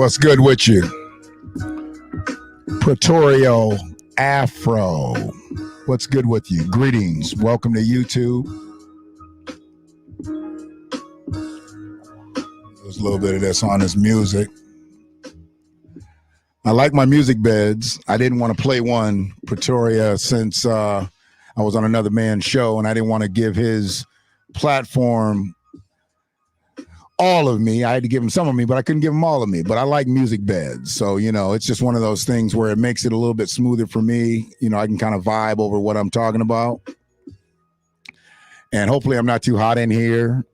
What's good with you? Pretorio Afro. What's good with you? Greetings. Welcome to YouTube. There's a little bit of this on this music. I like my music beds. I didn't want to play one, Pretoria, since I was on another man's show, and I didn't want to give his platform all of me. I had to give him some of me, but I couldn't give him all of me. But I like music beds. So, you know, it's just one of those things where it makes it a little bit smoother for me. You know, I can kind of vibe over what I'm talking about. And hopefully I'm not too hot in here.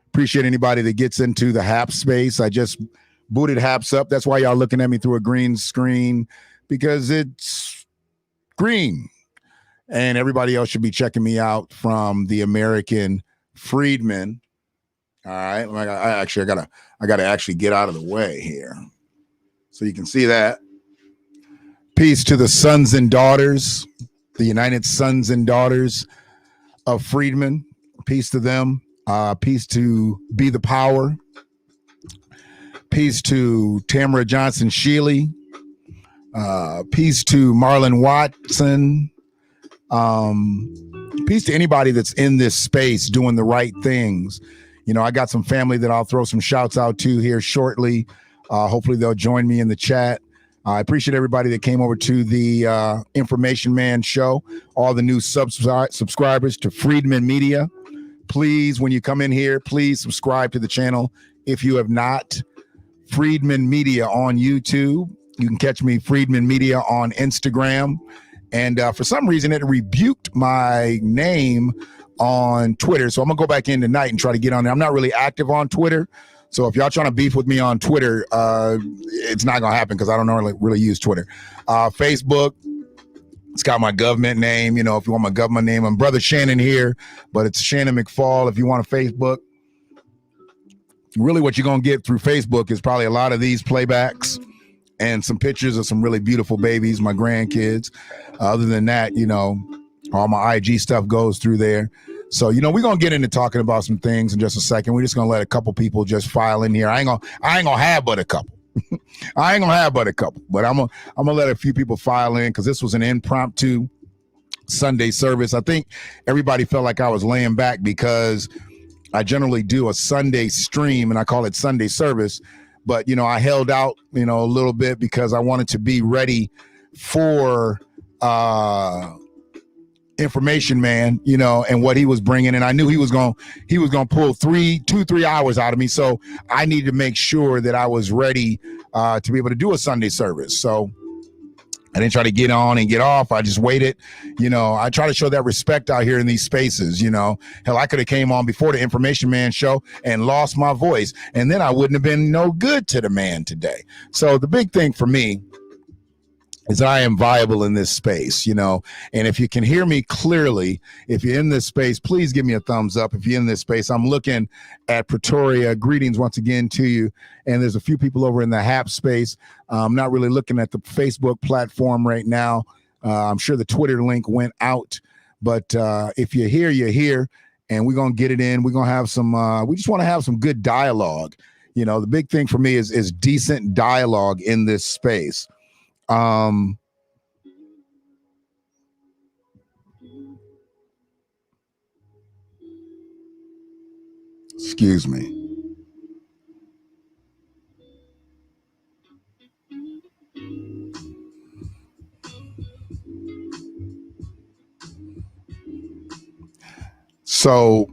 Appreciate anybody that gets into the Haps space. I just booted Haps up. That's why y'all looking at me through a green screen, because it's green. And everybody else should be checking me out from the American Freedman. All right, I gotta actually get out of the way here so you can see that. Peace to the sons and daughters, the United Sons and Daughters of Freedmen. Peace to them. Peace to Be the Power. Peace to Tamara Johnson Shealy. Peace to Marlon Watson. Peace to anybody that's in this space doing the right things. You know, I got some family that I'll throw some shouts out to here shortly. Hopefully they'll join me in the chat. I appreciate everybody that came over to the Information Man show, all the new subscribers to Freedman Media. Please, when you come in here, please subscribe to the channel if you have not. Freedman Media on YouTube. You can catch me, Freedman Media, on Instagram. And for some reason, it rebuked my name on Twitter. So I'm gonna go back in tonight and try to get on there. I'm not really active on Twitter. So if y'all trying to beef with me on Twitter, it's not gonna happen because I don't really use Twitter. Facebook, it's got my government name. You know, if you want my government name, I'm Brother Shannon here, but it's Shannon McFall if you want a Facebook. Really what you're gonna get through Facebook is probably a lot of these playbacks and some pictures of some really beautiful babies, my grandkids. Other than that, you know, all my IG stuff goes through there. So, you know, we're going to get into talking about some things in just a second. We're just going to let a couple people just file in here. I ain't gonna have but a couple. I ain't going to have but a couple. But I'm going to let a few people file in because this was an impromptu Sunday service. I think everybody felt like I was laying back because I generally do a Sunday stream and I call it Sunday service. But, you know, I held out, you know, a little bit because I wanted to be ready for Information Man, you know, and what he was bringing. And I knew he was going to pull 3 hours out of me. So I needed to make sure that I was ready to be able to do a Sunday service. So I didn't try to get on and get off. I just waited. You know, I try to show that respect out here in these spaces. You know, hell, I could have came on before the Information Man show and lost my voice, and then I wouldn't have been no good to the man today. So the big thing for me is that I am viable in this space, you know, and if you can hear me clearly, if you're in this space, please give me a thumbs up. If you're in this space, I'm looking at Pretoria. Greetings once again to you. And there's a few people over in the HAP space. I'm not really looking at the Facebook platform right now. I'm sure the Twitter link went out, but if you're here, you're here, and we're going to get it in. We're going to have some, we just want to have some good dialogue. You know, the big thing for me is decent dialogue in this space. Excuse me. So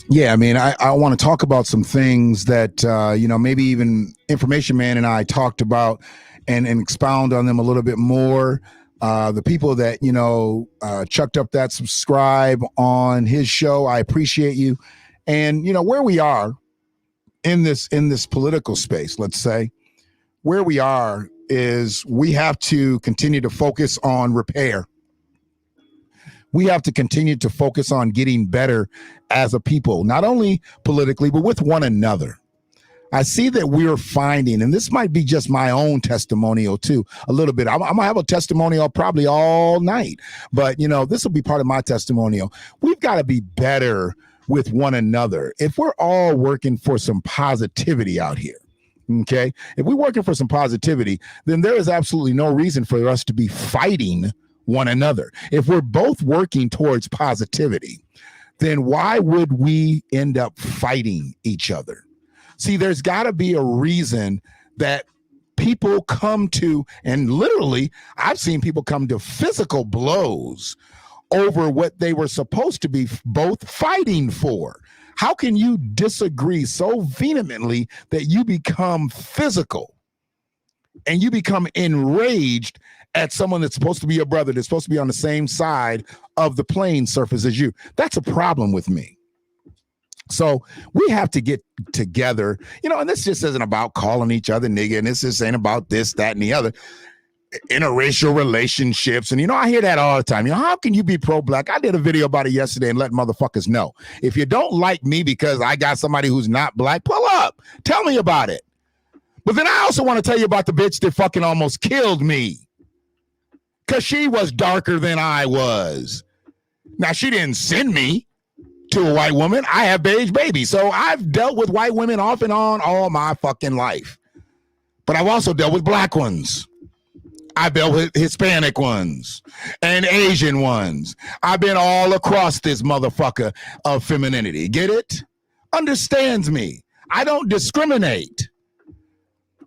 yeah, I mean, I want to talk about some things that, you know, maybe even Information Man and I talked about and expound on them a little bit more. The people that, you know, chucked up that subscribe on his show, I appreciate you. And, you know, where we are in this political space, let's say, where we are is we have to continue to focus on repair. We have to continue to focus on getting better as a people, not only politically, but with one another. I see that we're finding, and this might be just my own testimonial too, a little bit. I'm going to have a testimonial probably all night, but this will be part of my testimonial. We've got to be better with one another. If we're all working for some positivity out here, okay, if we're working for some positivity, then there is absolutely no reason for us to be fighting one another. If we're both working towards positivity, then why would we end up fighting each other? See, there's got to be a reason that people come to, and literally, I've seen people come to physical blows over what they were supposed to be both fighting for. How can you disagree so vehemently that you become physical and you become enraged at someone that's supposed to be your brother, that's supposed to be on the same side of the playing surface as you? That's a problem with me. So we have to get together, and this just isn't about calling each other nigga, and this just ain't about this, that, and the other. Interracial relationships, and I hear that all the time. How can you be pro-black? I did a video about it yesterday and let motherfuckers know. If you don't like me because I got somebody who's not black, pull up. Tell me about it. But then I also want to tell you about the bitch that fucking almost killed me because she was darker than I was. Now, she didn't send me to a white woman. I have beige babies, so I've dealt with white women off and on all my fucking life. But I've also dealt with black ones. I've dealt with Hispanic ones and Asian ones. I've been all across this motherfucker of femininity. Get it? Understands me. I don't discriminate.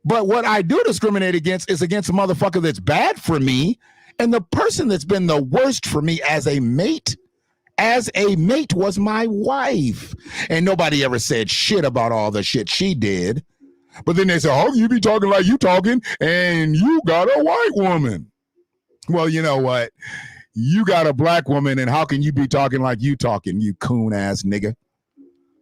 But what I do discriminate against is against a motherfucker that's bad for me, and the person that's been the worst for me as a mate was my wife. And nobody ever said shit about all the shit she did. But then they say, how can you be talking like you talking and you got a white woman? Well, you know what? You got a black woman, and how can you be talking like you talking, you coon ass nigga?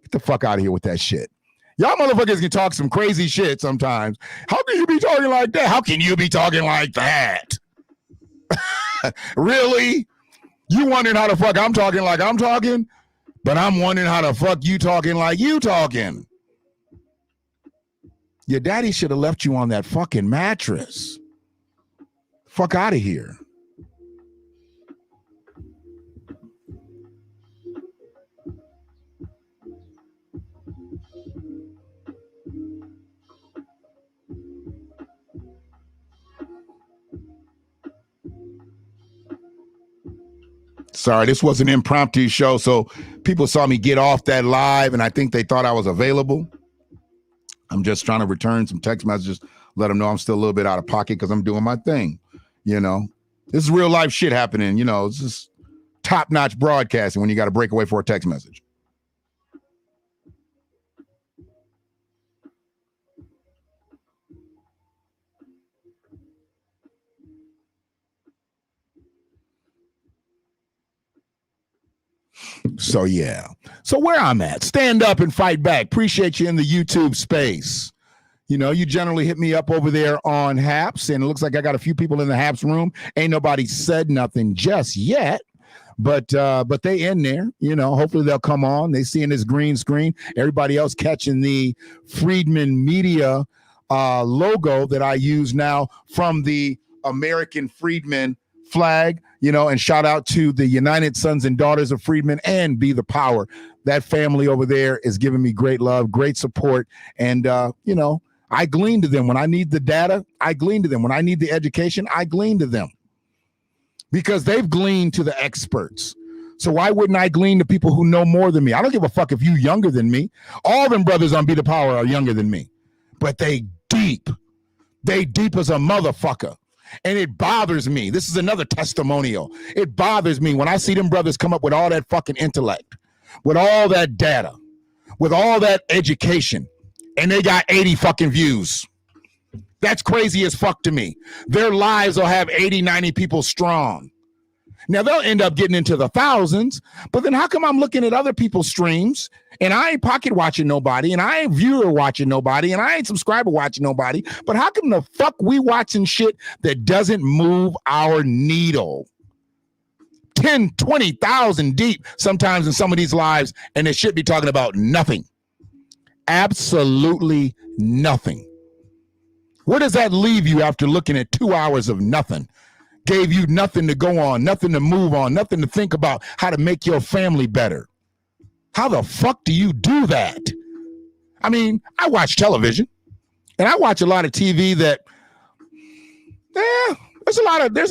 Get the fuck out of here with that shit. Y'all motherfuckers can talk some crazy shit sometimes. How can you be talking like that? How can you be talking like that? Really? You wondering how the fuck I'm talking like I'm talking, but I'm wondering how the fuck you talking like you talking. Your daddy should have left you on that fucking mattress. Fuck out of here. Sorry, this was an impromptu show, so people saw me get off that live, and I think they thought I was available. I'm just trying to return some text messages, let them know I'm still a little bit out of pocket because I'm doing my thing. This is real life shit happening. It's just top-notch broadcasting when you got to break away for a text message. So, yeah. So where I'm at, stand up and fight back. Appreciate you in the YouTube space. You generally hit me up over there on Haps, and it looks like I got a few people in the Haps room. Ain't nobody said nothing just yet, but they in there. Hopefully they'll come on. They seeing this green screen. Everybody else catching the Freedman Media logo that I use now from the American Freedman flag, and shout out to the United Sons and Daughters of Freedmen and Be the Power. That family over there is giving me great love, great support. And, I glean to them when I need the data. I glean to them when I need the education. I glean to them because they've gleaned to the experts. So why wouldn't I glean to people who know more than me? I don't give a fuck if you younger than me. All them brothers on Be the Power are younger than me, but they deep as a motherfucker. And it bothers me. This is another testimonial. It bothers me when I see them brothers come up with all that fucking intellect, with all that data, with all that education, and they got 80 fucking views. That's crazy as fuck to me. Their lives will have 80, 90 people strong. Now, they'll end up getting into the thousands, but then how come I'm looking at other people's streams and I ain't pocket watching nobody and I ain't viewer watching nobody and I ain't subscriber watching nobody, but how come the fuck we watching shit that doesn't move our needle? 10, 20,000 deep sometimes in some of these lives, and they should be talking about nothing. Absolutely nothing. Where does that leave you after looking at 2 hours of nothing? Gave you nothing to go on, nothing to move on, nothing to think about how to make your family better. How the fuck do you do that? I mean, I watch television, and I watch a lot of TV that, there's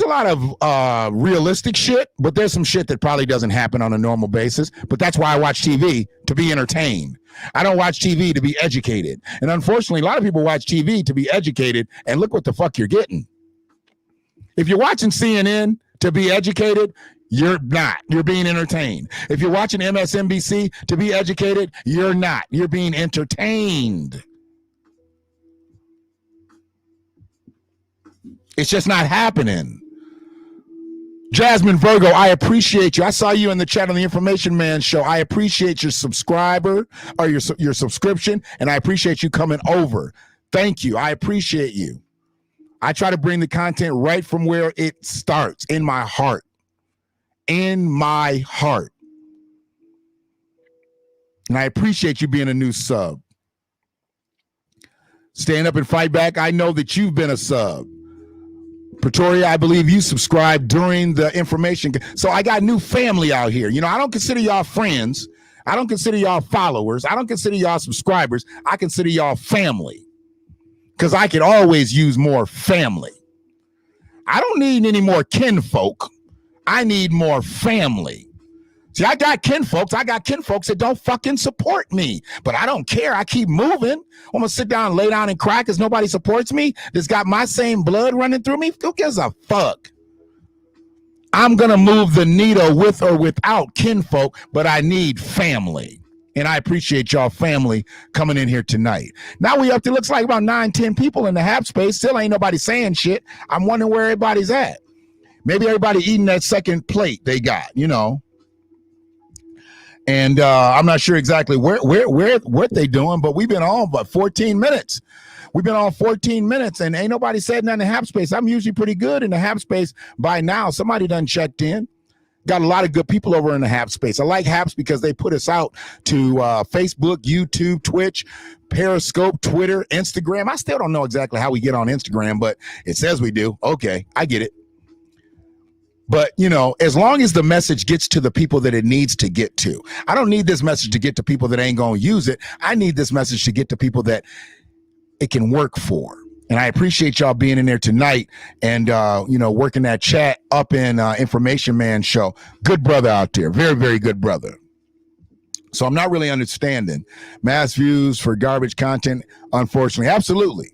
a lot of realistic shit, but there's some shit that probably doesn't happen on a normal basis. But that's why I watch TV, to be entertained. I don't watch TV to be educated. And unfortunately, a lot of people watch TV to be educated, and look what the fuck you're getting. If you're watching CNN to be educated, you're not. You're being entertained. If you're watching MSNBC to be educated, you're not. You're being entertained. It's just not happening. Jasmine Virgo, I appreciate you. I saw you in the chat on the Information Man show. I appreciate your subscriber or your subscription, and I appreciate you coming over. Thank you. I appreciate you. I try to bring the content right from where it starts, in my heart. In my heart. And I appreciate you being a new sub. Stand up and fight back. I know that you've been a sub. Pretoria, I believe you subscribed during the information. So I got new family out here. You know, I don't consider y'all friends. I don't consider y'all followers. I don't consider y'all subscribers. I consider y'all family. Because I could always use more family. I don't need any more kinfolk. I need more family. See, I got kinfolks. I got kinfolks that don't fucking support me. But I don't care. I keep moving. I'm going to sit down, lay down, and cry because nobody supports me. That's got my same blood running through me. Who gives a fuck? I'm going to move the needle with or without kinfolk, but I need family. And I appreciate y'all family coming in here tonight. Now we up to, looks like about 9, 10 people in the Hap space. Still ain't nobody saying shit. I'm wondering where everybody's at. Maybe everybody eating that second plate they got, you know. And I'm not sure exactly what they doing, but we've been on about 14 minutes. We've been on 14 minutes, and ain't nobody said nothing in the Hap space. I'm usually pretty good in the Hap space by now. Somebody done checked in. Got a lot of good people over in the Hap space. I like Haps because they put us out to Facebook, YouTube, Twitch, Periscope, Twitter, Instagram. I still don't know exactly how we get on Instagram, but it says we do. Okay, I get it. But, you know, as long as the message gets to the people that it needs to get to. I don't need this message to get to people that ain't going to use it. I need this message to get to people that it can work for. And I appreciate y'all being in there tonight and, you know, working that chat up in Information Man show. Good brother out there. Very, very good brother. So I'm not really understanding mass views for garbage content, unfortunately. Absolutely.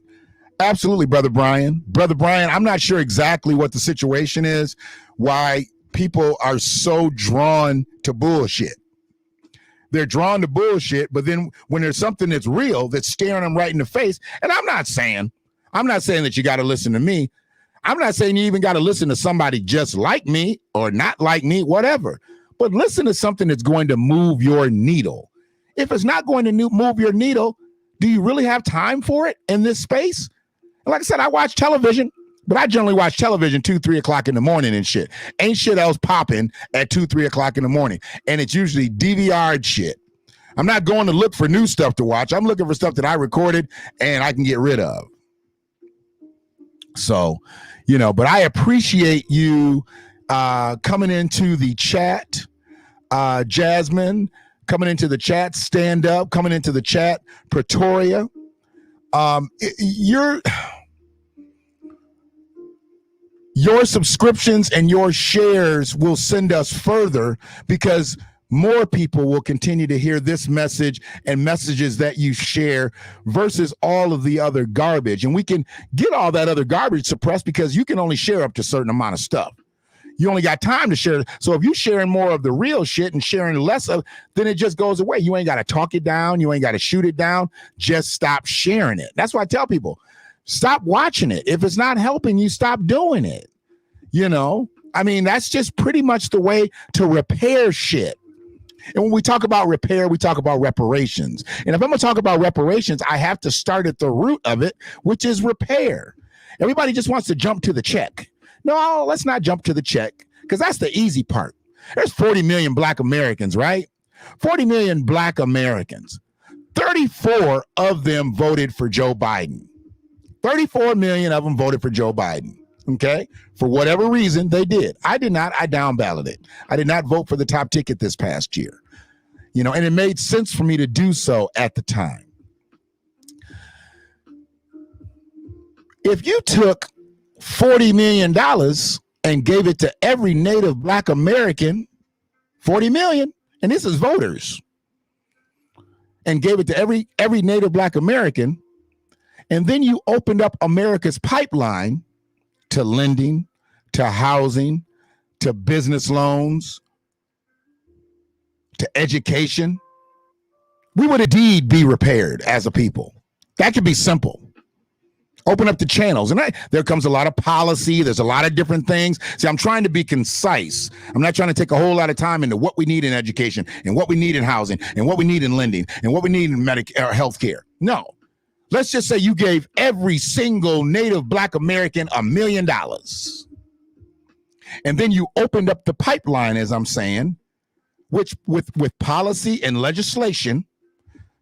Absolutely, Brother Brian. Brother Brian, I'm not sure exactly what the situation is, why people are so drawn to bullshit. They're drawn to bullshit, but then when there's something that's real, that's staring them right in the face, and I'm not saying that you got to listen to me. I'm not saying you even got to listen to somebody just like me or not like me, whatever. But listen to something that's going to move your needle. If it's not going to move your needle, do you really have time for it in this space? And like I said, I watch television, but I generally watch television 2, 3 o'clock in the morning and shit. Ain't shit else popping at 2, 3 o'clock in the morning. And it's usually DVR'd shit. I'm not going to look for new stuff to watch. I'm looking for stuff that I recorded and I can get rid of. So, you know, but I appreciate you coming into the chat. Jasmine, coming into the chat. Stand Up, coming into the chat. Pretoria. Your subscriptions and your shares will send us further because more people will continue to hear this message and messages that you share versus all of the other garbage. And we can get all that other garbage suppressed because you can only share up to a certain amount of stuff. You only got time to share. So if you're sharing more of the real shit and sharing less of, then it just goes away. You ain't got to talk it down. You ain't got to shoot it down. Just stop sharing it. That's why I tell people, stop watching it. If it's not helping you, stop doing it. You know, I mean, that's just pretty much the way to repair shit. And when we talk about repair, we talk about reparations. And if I'm going to talk about reparations, I have to start at the root of it, which is repair. Everybody just wants to jump to the check. No, let's not jump to the check because that's the easy part. There's 40 million black Americans, right? 40 million black Americans. 34 of them voted for Joe Biden. 34 million of them voted for Joe Biden. Okay. For whatever reason they did. I did not. I down balloted. I did not vote for the top ticket this past year. You know, and it made sense for me to do so at the time. If you took $40 million and gave it to every native black American, 40 million, and this is voters, and gave it to every native black American, and then you opened up America's pipeline to lending, to housing, to business loans, to education, we would indeed be repaired as a people. That could be simple. Open up the channels. And there comes a lot of policy. There's a lot of different things. See, I'm trying to be concise. I'm not trying to take a whole lot of time into what we need in education and what we need in housing and what we need in lending and what we need in Medicare, healthcare. No. Let's just say you gave every single native black American $1 million. And then you opened up the pipeline, as I'm saying, which with policy and legislation,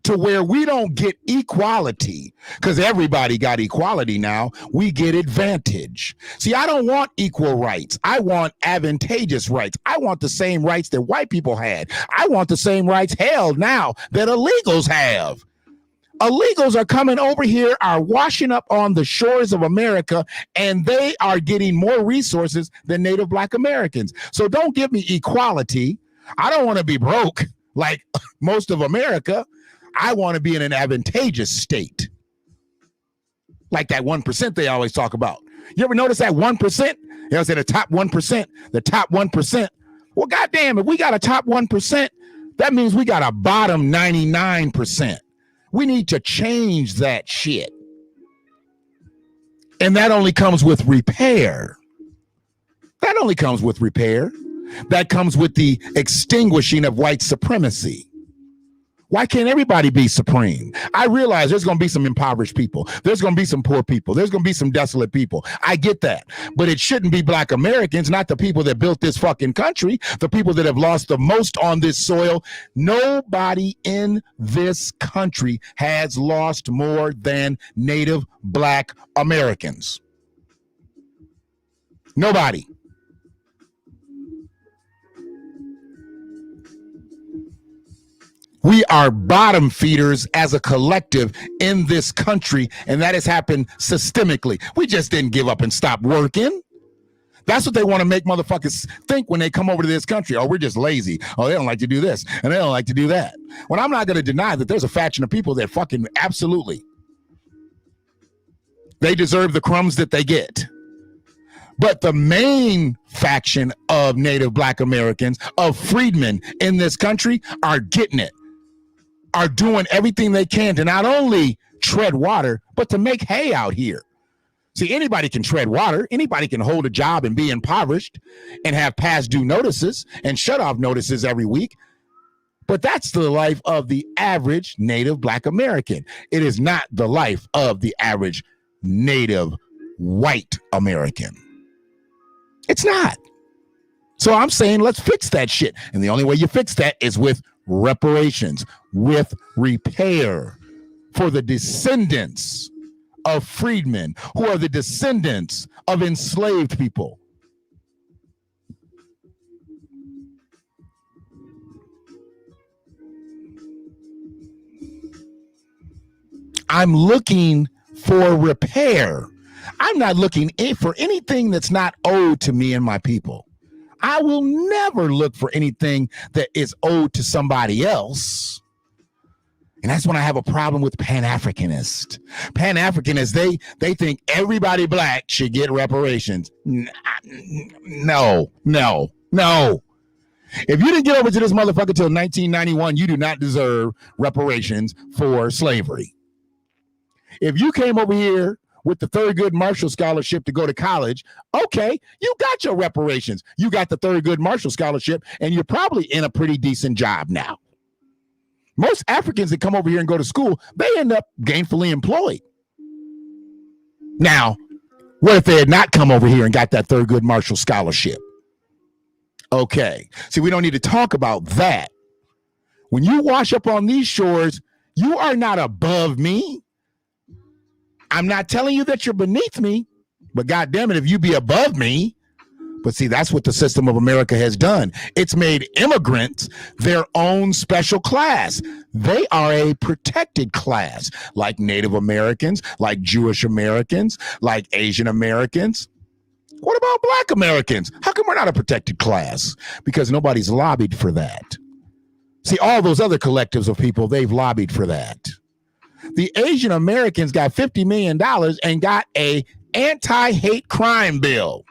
to where we don't get equality, because everybody got equality now. We get advantage. See, I don't want equal rights. I want advantageous rights. I want the same rights that white people had. I want the same rights held now that illegals have. Illegals are coming over here, are washing up on the shores of America, and they are getting more resources than native black Americans. So don't give me equality. I don't want to be broke like most of America. I want to be in an advantageous state. Like that 1% they always talk about. You ever notice that 1%? You know, say the top 1%, the top 1%. Well, goddamn, if we got a top 1%, that means we got a bottom 99%. We need to change that shit. And that only comes with repair. That only comes with repair. That comes with the extinguishing of white supremacy. Why can't everybody be supreme? I realize there's going to be some impoverished people. There's going to be some poor people. There's going to be some desolate people. I get that. But it shouldn't be black Americans, not the people that built this fucking country, the people that have lost the most on this soil. Nobody in this country has lost more than native black Americans. Nobody. We are bottom feeders as a collective in this country, and that has happened systemically. We just didn't give up and stop working. That's what they want to make motherfuckers think when they come over to this country. Oh, we're just lazy. Oh, they don't like to do this, and they don't like to do that. Well, I'm not going to deny that there's a faction of people that fucking absolutely, they deserve the crumbs that they get. But the main faction of native black Americans, of freedmen in this country, are getting it. Are doing everything they can to not only tread water, but to make hay out here. See, anybody can tread water. Anybody can hold a job and be impoverished and have past due notices and shut off notices every week. But that's the life of the average native black American. It is not the life of the average native white American. It's not. So I'm saying let's fix that shit. And the only way you fix that is with reparations, with repair for the descendants of freedmen who are the descendants of enslaved people. I'm looking for repair. I'm not looking for anything that's not owed to me and my people. I will never look for anything that is owed to somebody else. And that's when I have a problem with Pan-Africanists. Pan-Africanists, they think everybody black should get reparations. No. If you didn't get over to this motherfucker till 1991, you do not deserve reparations for slavery. If you came over here with the Thurgood Marshall Scholarship to go to college, okay, you got your reparations. You got the Thurgood Marshall Scholarship, and you're probably in a pretty decent job now. Most Africans that come over here and go to school, they end up gainfully employed. Now, what if they had not come over here and got that Thurgood Marshall Scholarship? Okay. See, we don't need to talk about that. When you wash up on these shores, you are not above me. I'm not telling you that you're beneath me, but God damn it, if you be above me. But see, that's what the system of America has done. It's made immigrants their own special class. They are a protected class, like Native Americans, like Jewish Americans, like Asian Americans. What about Black Americans? How come we're not a protected class? Because nobody's lobbied for that. See, all those other collectives of people, they've lobbied for that. The Asian Americans got $50 million and got a anti-hate crime bill.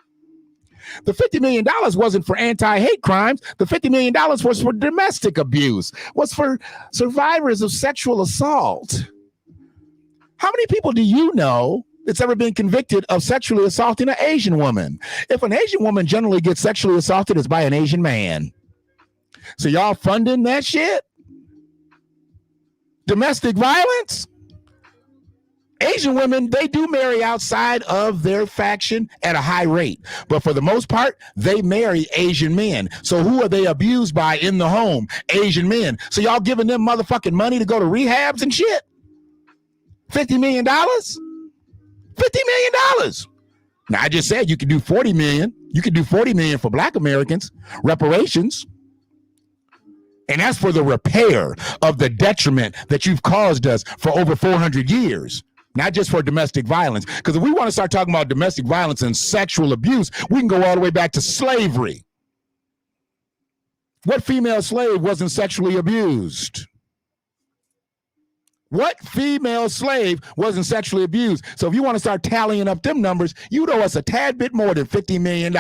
The $50 million wasn't for anti-hate crimes. The $50 million was for domestic abuse, was for survivors of sexual assault. How many people do you know that's ever been convicted of sexually assaulting an Asian woman? If an Asian woman generally gets sexually assaulted, it's by an Asian man. So y'all funding that shit? Domestic violence? Asian women, they do marry outside of their faction at a high rate. But for the most part, they marry Asian men. So who are they abused by in the home? Asian men. So y'all giving them motherfucking money to go to rehabs and shit? $50 million? $50 million. Now, I just said you could do 40 million. You could do 40 million for Black Americans, reparations. And that's for the repair of the detriment that you've caused us for over 400 years. Not just for domestic violence. Because if we want to start talking about domestic violence and sexual abuse, we can go all the way back to slavery. What female slave wasn't sexually abused? What female slave wasn't sexually abused? So if you want to start tallying up them numbers, you'd owe us a tad bit more than $50 million.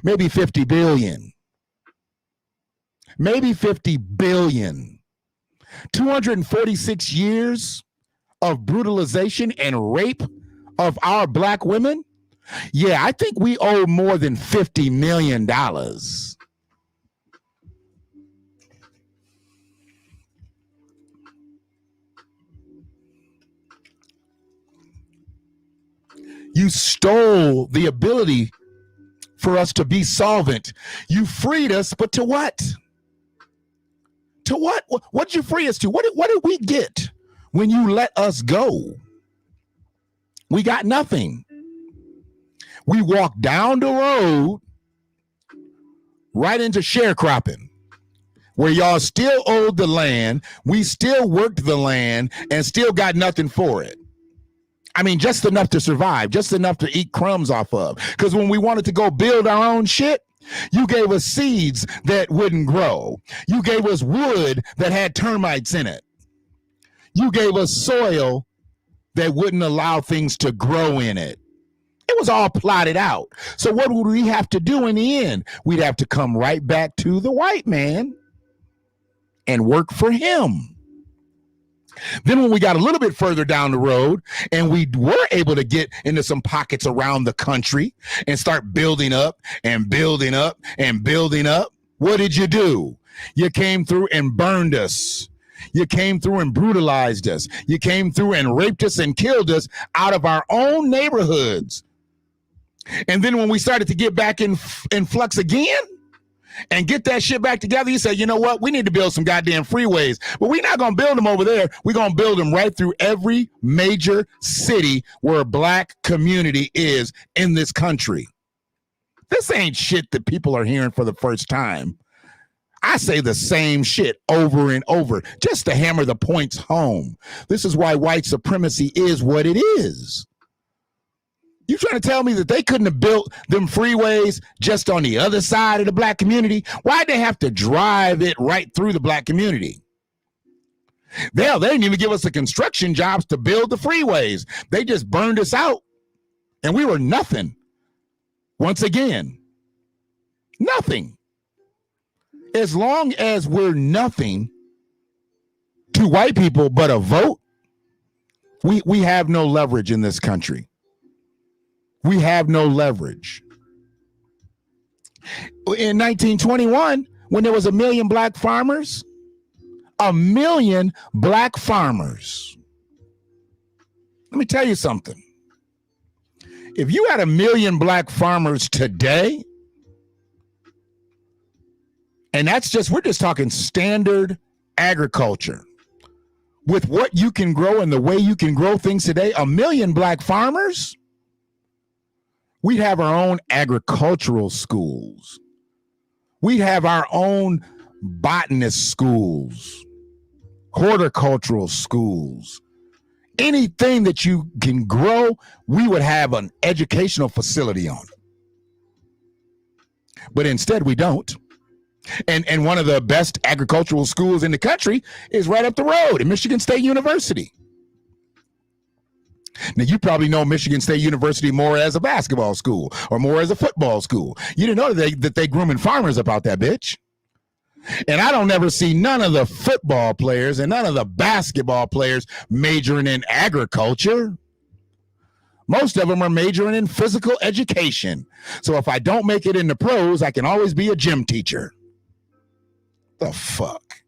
Maybe 50 billion. Maybe 50 billion. 246 years of brutalization and rape of our Black women. Yeah, I think we owe more than $50 million. You stole the ability for us to be solvent. You freed us, but to what? To what? What did you free us to? What did we get when you let us go? We got nothing. We walked down the road right into sharecropping, where y'all still owed the land, we still worked the land, and still got nothing for it. I mean, just enough to survive, just enough to eat crumbs off of. Because when we wanted to go build our own shit, you gave us seeds that wouldn't grow. You gave us wood that had termites in it. You gave us soil that wouldn't allow things to grow in it. It was all plotted out. So what would we have to do in the end? We'd have to come right back to the white man and work for him. Then when we got a little bit further down the road and we were able to get into some pockets around the country and start building up and building up and building up, what did you do? You came through and burned us. You came through and brutalized us. You came through and raped us and killed us out of our own neighborhoods. And then when we started to get back in flux again, and get that shit back together, you say, you know what? We need to build some goddamn freeways. But we're not going to build them over there. We're going to build them right through every major city where a Black community is in this country. This ain't shit that people are hearing for the first time. I say the same shit over and over just to hammer the points home. This is why white supremacy is what it is. You trying to tell me that they couldn't have built them freeways just on the other side of the Black community? Why'd they have to drive it right through the Black community? They didn't even give us the construction jobs to build the freeways. They just burned us out and we were nothing. Once again, nothing. As long as we're nothing to white people but a vote, we have no leverage in this country. We have no leverage. In 1921, when there was 1 million Black farmers, 1 million Black farmers. Let me tell you something. If you had 1 million Black farmers today, And we're just talking standard agriculture. With what you can grow and the way you can grow things today, 1 million black farmers, we'd have our own agricultural schools. We'd have our own botanist schools, horticultural schools. Anything that you can grow, we would have an educational facility on it. But instead, we don't. And one of the best agricultural schools in the country is right up the road at Michigan State University. Now, you probably know Michigan State University more as a basketball school or more as a football school. You didn't know that they grooming farmers about that bitch. And I don't ever see none of the football players and none of the basketball players majoring in agriculture. Most of them are majoring in physical education. So if I don't make it in the pros, I can always be a gym teacher. The fuck?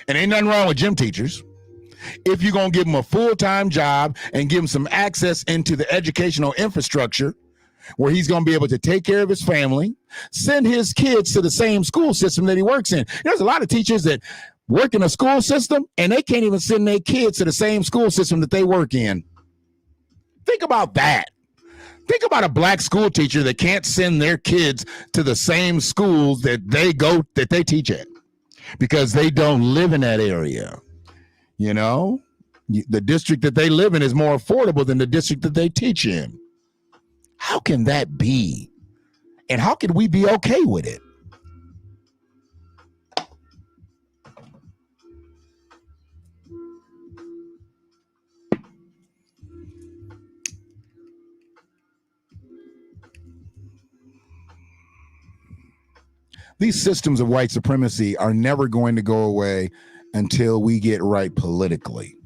And ain't nothing wrong with gym teachers. If you're going to give them a full-time job and give them some access into the educational infrastructure where he's going to be able to take care of his family, send his kids to the same school system that he works in. There's a lot of teachers that work in a school system and they can't even send their kids to the same school system that they work in. Think about that. Think about a black school teacher that can't send their kids to the same schools that they teach at because they don't live in that area. You know, the district that they live in is more affordable than the district that they teach in. How can that be? And how can we be okay with it? These systems of white supremacy are never going to go away until we get right politically.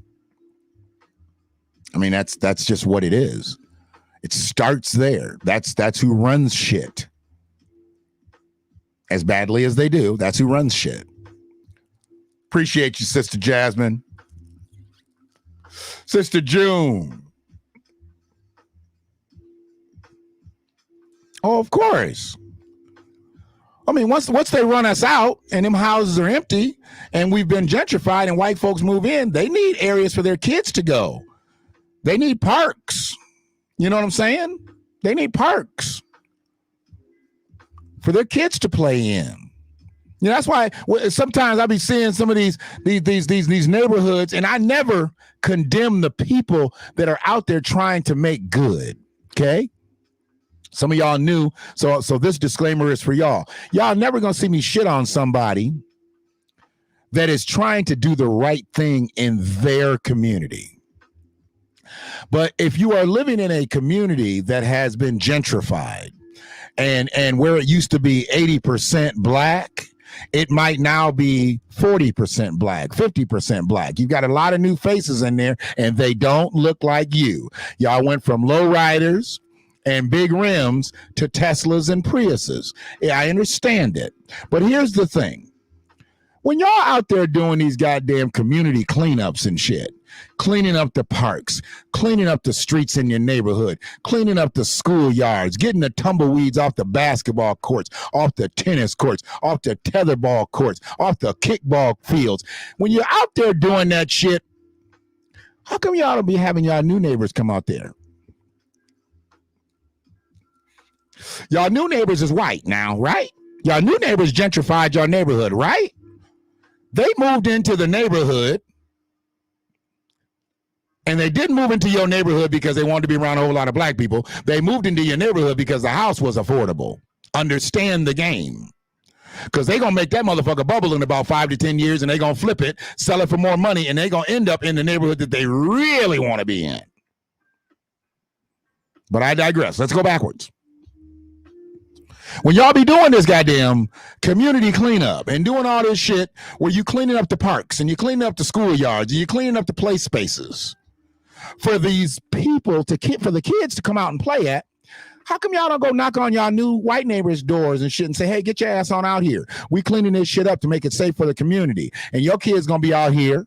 I mean, that's just what it is. It starts there. That's who runs shit. As badly as they do, that's who runs shit. Appreciate you, Sister Jasmine. Sister June. Oh, of course. I mean, once they run us out and them houses are empty and we've been gentrified and white folks move in, they need areas for their kids to go. They need parks. You know what I'm saying? They need parks for their kids to play in. You know, that's why sometimes I be seeing some of these neighborhoods, and I never condemn the people that are out there trying to make good. Okay. Some of y'all knew, so this disclaimer is for y'all. Y'all never gonna see me shit on somebody that is trying to do the right thing in their community. But if you are living in a community that has been gentrified and where it used to be 80% black, it might now be 40% black, 50% black. You've got a lot of new faces in there and they don't look like you. Y'all went from lowriders and big rims to Teslas and Priuses. Yeah, I understand it. But here's the thing. When y'all out there doing these goddamn community cleanups and shit, cleaning up the parks, cleaning up the streets in your neighborhood, cleaning up the schoolyards, getting the tumbleweeds off the basketball courts, off the tennis courts, off the tetherball courts, off the kickball fields. When you're out there doing that shit, how come y'all don't be having y'all new neighbors come out there? Y'all new neighbors is white now, right? Y'all new neighbors gentrified your neighborhood, right? They moved into the neighborhood, and they didn't move into your neighborhood because they wanted to be around a whole lot of black people. They moved into your neighborhood because the house was affordable. Understand the game. Because they're going to make that motherfucker bubble in about 5 to 10 years, and they're going to flip it, sell it for more money, and they're going to end up in the neighborhood that they really want to be in. But I digress. Let's go backwards. When y'all be doing this goddamn community cleanup and doing all this shit where you cleaning up the parks and you cleaning up the schoolyards and you cleaning up the play spaces for these people for the kids to come out and play at, how come y'all don't go knock on y'all new white neighbors' doors and shit and say, hey, get your ass on out here. We cleaning this shit up to make it safe for the community. And your kids gonna be out here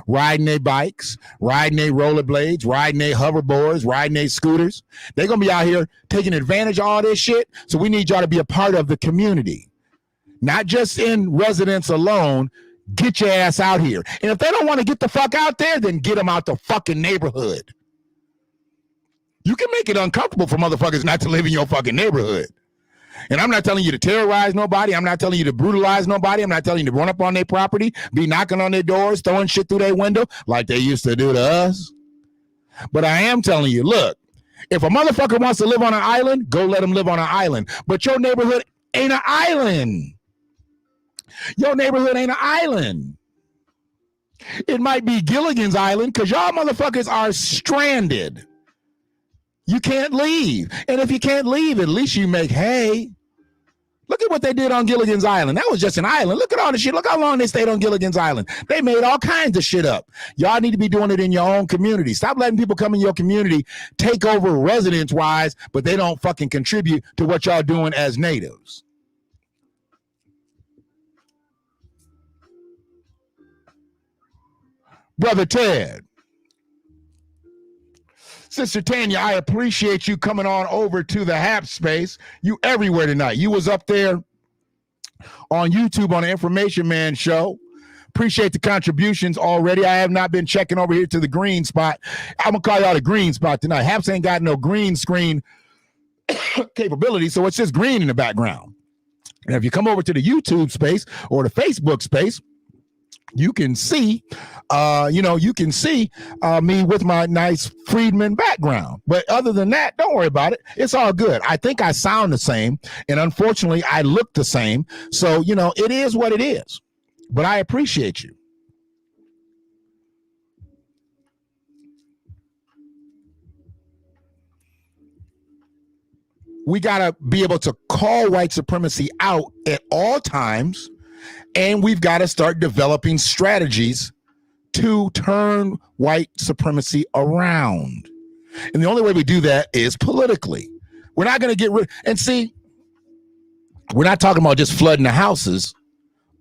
riding their bikes, riding their rollerblades, riding their hoverboards, riding their scooters. They're going to be out here taking advantage of all this shit. So we need y'all to be a part of the community, not just in residence alone. Get your ass out here. And if they don't want to get the fuck out there, then get them out the fucking neighborhood. You can make it uncomfortable for motherfuckers not to live in your fucking neighborhood. And I'm not telling you to terrorize nobody. I'm not telling you to brutalize nobody. I'm not telling you to run up on their property, be knocking on their doors, throwing shit through their window like they used to do to us. But I am telling you, look, if a motherfucker wants to live on an island, go let him live on an island. But your neighborhood ain't an island. Your neighborhood ain't an island. It might be Gilligan's Island because y'all motherfuckers are stranded. You can't leave. And if you can't leave, at least you make hay. Look at what they did on Gilligan's Island. That was just an island. Look at all the shit. Look how long they stayed on Gilligan's Island. They made all kinds of shit up. Y'all need to be doing it in your own community. Stop letting people come in your community, take over residence-wise, but they don't fucking contribute to what y'all doing as natives. Brother Ted. Sister Tanya, I appreciate you coming on over to the Hap Space. You everywhere tonight. You was up there on YouTube on the Information Man show. Appreciate the contributions already. I have not been checking over here to the green spot. I'm going to call y'all the green spot tonight. Haps ain't got no green screen capability, so it's just green in the background. And if you come over to the YouTube space or the Facebook space, you can see, me with my nice Friedman background. But other than that, don't worry about it. It's all good. I think I sound the same, and unfortunately, I look the same. So, it is what it is. But I appreciate you. We got to be able to call white supremacy out at all times. And we've got to start developing strategies to turn white supremacy around. And the only way we do that is politically. We're not going to get rid. And see, we're not talking about just flooding the houses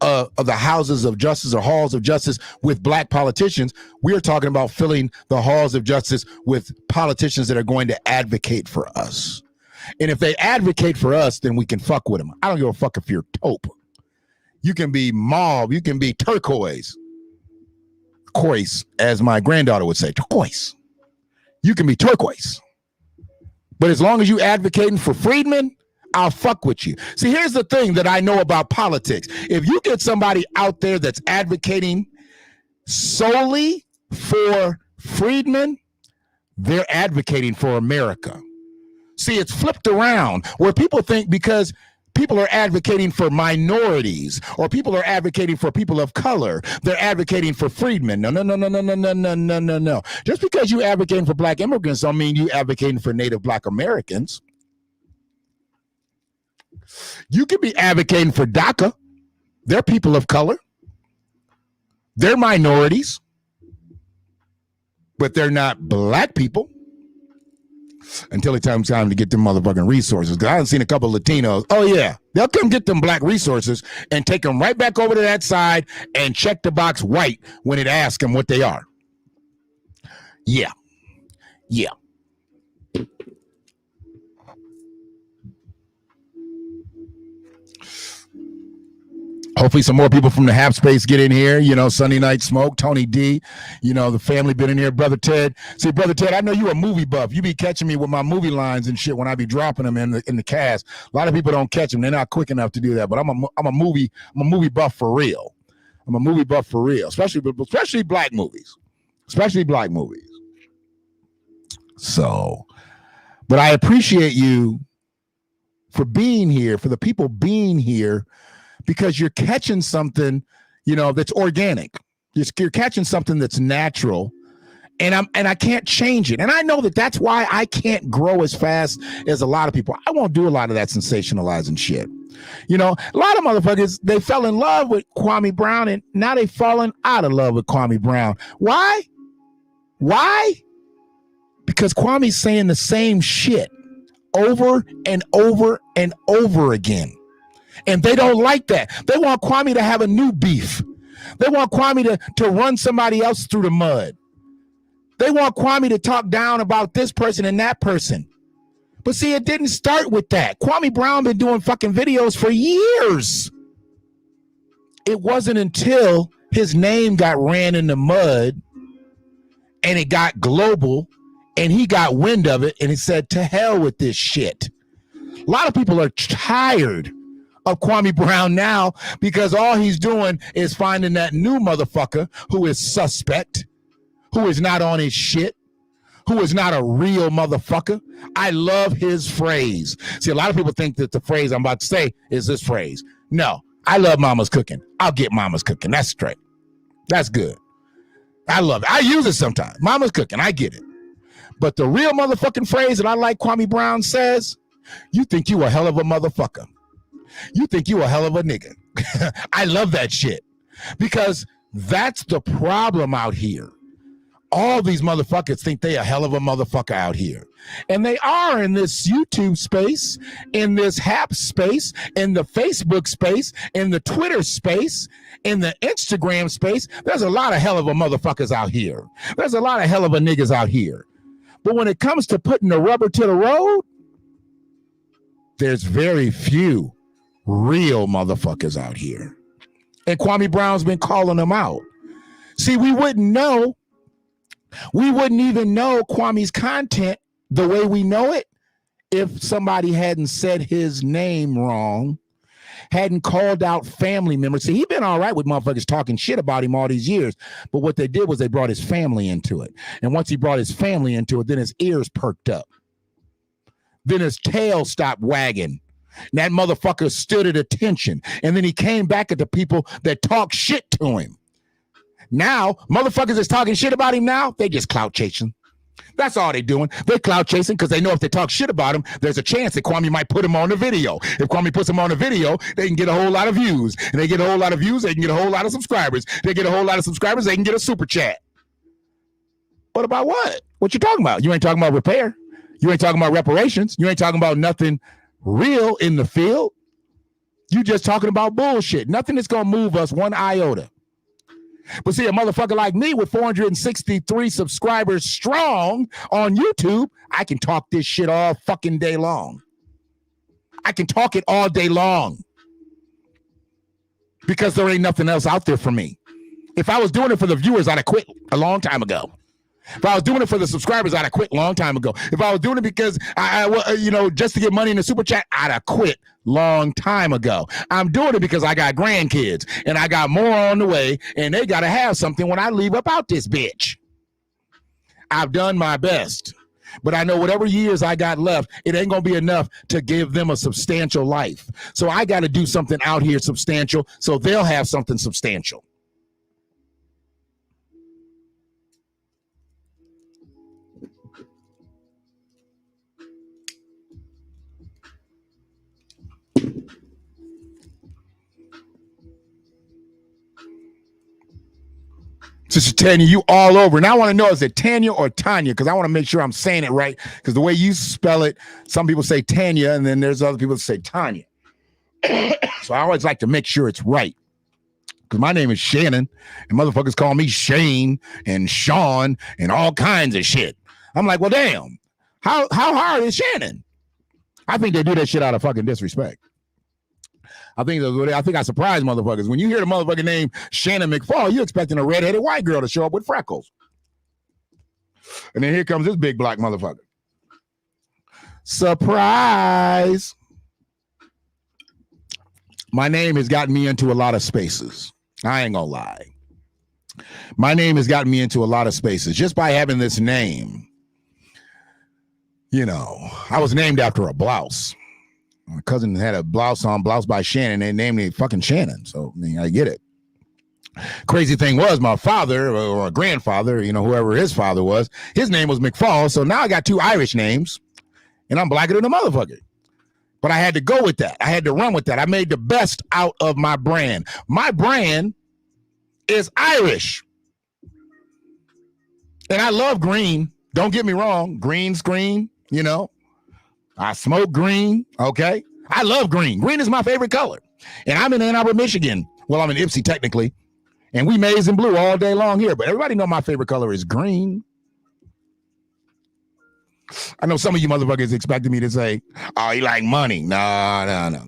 of the houses of justice or halls of justice with black politicians. We're talking about filling the halls of justice with politicians that are going to advocate for us. And if they advocate for us, then we can fuck with them. I don't give a fuck if you're taupe. You can be mauve. You can be turquoise. Turquoise, as my granddaughter would say, turquoise. You can be turquoise. But as long as you advocating for Friedman, I'll fuck with you. See, here's the thing that I know about politics. If you get somebody out there that's advocating solely for Friedman, they're advocating for America. See, it's flipped around where people think because people are advocating for minorities or people are advocating for people of color, they're advocating for freedmen. No. Just because you advocating for black immigrants don't mean you advocating for native black Americans. You could be advocating for DACA. They're people of color. They're minorities, but they're not black people. Until it comes time to get them motherfucking resources. Because I haven't seen a couple of Latinos. Oh, yeah. They'll come get them black resources and take them right back over to that side and check the box white when it asks them what they are. Yeah. Hopefully some more people from the Hap Space get in here. Sunday Night Smoke, Tony D, the family been in here. Brother Ted. See, Brother Ted, I know you a movie buff. You be catching me with my movie lines and shit when I be dropping them in the cast. A lot of people don't catch them. They're not quick enough to do that. But I'm a movie buff for real. I'm a movie buff for real, especially black movies. Especially black movies. So, but I appreciate you for being here, for the people being here, because you're catching something, that's organic. You're catching something that's natural, and I can't change it. And I know that's why I can't grow as fast as a lot of people. I won't do a lot of that sensationalizing shit. A lot of motherfuckers, they fell in love with Kwame Brown, and now they've fallen out of love with Kwame Brown. Why? Because Kwame's saying the same shit over and over and over again. And they don't like that. They want Kwame to have a new beef. They want Kwame to run somebody else through the mud. They want Kwame to talk down about this person and that person. But see, it didn't start with that. Kwame Brown been doing fucking videos for years. It wasn't until his name got ran in the mud and it got global and he got wind of it and he said, to hell with this shit. A lot of people are tired of Kwame Brown now because all he's doing is finding that new motherfucker who is suspect, who is not on his shit, who is not a real motherfucker. I love his phrase. See, a lot of people think that the phrase I'm about to say is this phrase. No, I love mama's cooking. I'll get mama's cooking. That's straight. That's good. I love it. I use it sometimes. Mama's cooking. I get it. But the real motherfucking phrase that I like Kwame Brown says, you think you a hell of a motherfucker. You think you a hell of a nigga. I love that shit because that's the problem out here. All these motherfuckers think they a hell of a motherfucker out here. And they are in this YouTube space, in this HAP space, in the Facebook space, in the Twitter space, in the Instagram space. There's a lot of hell of a motherfuckers out here. There's a lot of hell of a niggas out here. But when it comes to putting the rubber to the road, there's very few real motherfuckers out here. And Kwame Brown's been calling them out. See, we wouldn't know. We wouldn't even know Kwame's content the way we know it if somebody hadn't said his name wrong, hadn't called out family members. See, he's been all right with motherfuckers talking shit about him all these years, but what they did was they brought his family into it. And once he brought his family into it, then his ears perked up. Then his tail stopped wagging. And that motherfucker stood at attention. And then he came back at the people that talk shit to him. Now, motherfuckers that's talking shit about him now, they just clout chasing. That's all they doing. They clout chasing because they know if they talk shit about him, there's a chance that Kwame might put him on the video. If Kwame puts him on the video, they can get a whole lot of views. And they get a whole lot of views, they can get a whole lot of subscribers. They get a whole lot of subscribers, they can get a super chat. What about what? What you talking about? You ain't talking about repair. You ain't talking about reparations. You ain't talking about nothing real in the field. You just talking about bullshit. Nothing that's going to move us one iota. But see, a motherfucker like me with 463 subscribers strong on YouTube, I can talk this shit all fucking day long. I can talk it all day long because there ain't nothing else out there for me. If I was doing it for the viewers, I'd have quit a long time ago. If I was doing it for the subscribers, I'd have quit a long time ago. If I was doing it because just to get money in the super chat, I'd have quit long time ago. I'm doing it because I got grandkids and I got more on the way and they got to have something when I leave up out this bitch. I've done my best, but I know whatever years I got left, it ain't going to be enough to give them a substantial life. So I got to do something out here substantial so they'll have something substantial. Sister Tanya, you all over. And I want to know, is it Tanya or Tanya? Because I want to make sure I'm saying it right. Because the way you spell it, some people say Tanya, and then there's other people that say Tanya. So I always like to make sure it's right. Because my name is Shannon, and motherfuckers call me Shane and Sean and all kinds of shit. I'm like, well, damn. How hard is Shannon? I think they do that shit out of fucking disrespect. I think I surprise motherfuckers. When you hear the motherfucking name Shannon McFall, you're expecting a redheaded white girl to show up with freckles. And then here comes this big black motherfucker. Surprise. My name has gotten me into a lot of spaces. I ain't gonna lie. My name has gotten me into a lot of spaces just by having this name. You know, I was named after a blouse. My cousin had a blouse on, blouse by Shannon. They named me fucking Shannon. So, I mean, I get it. Crazy thing was my father or grandfather, whoever his father was, his name was McFall. So now I got two Irish names and I'm blacker than a motherfucker. But I had to go with that. I had to run with that. I made the best out of my brand. My brand is Irish. And I love green. Don't get me wrong. Green's green, I smoke green, okay? I love green. Green is my favorite color. And I'm in Ann Arbor, Michigan. Well, I'm in Ypsi technically. And we maize and blue all day long here, but everybody know my favorite color is green. I know some of you motherfuckers expected me to say, oh, you like money. No.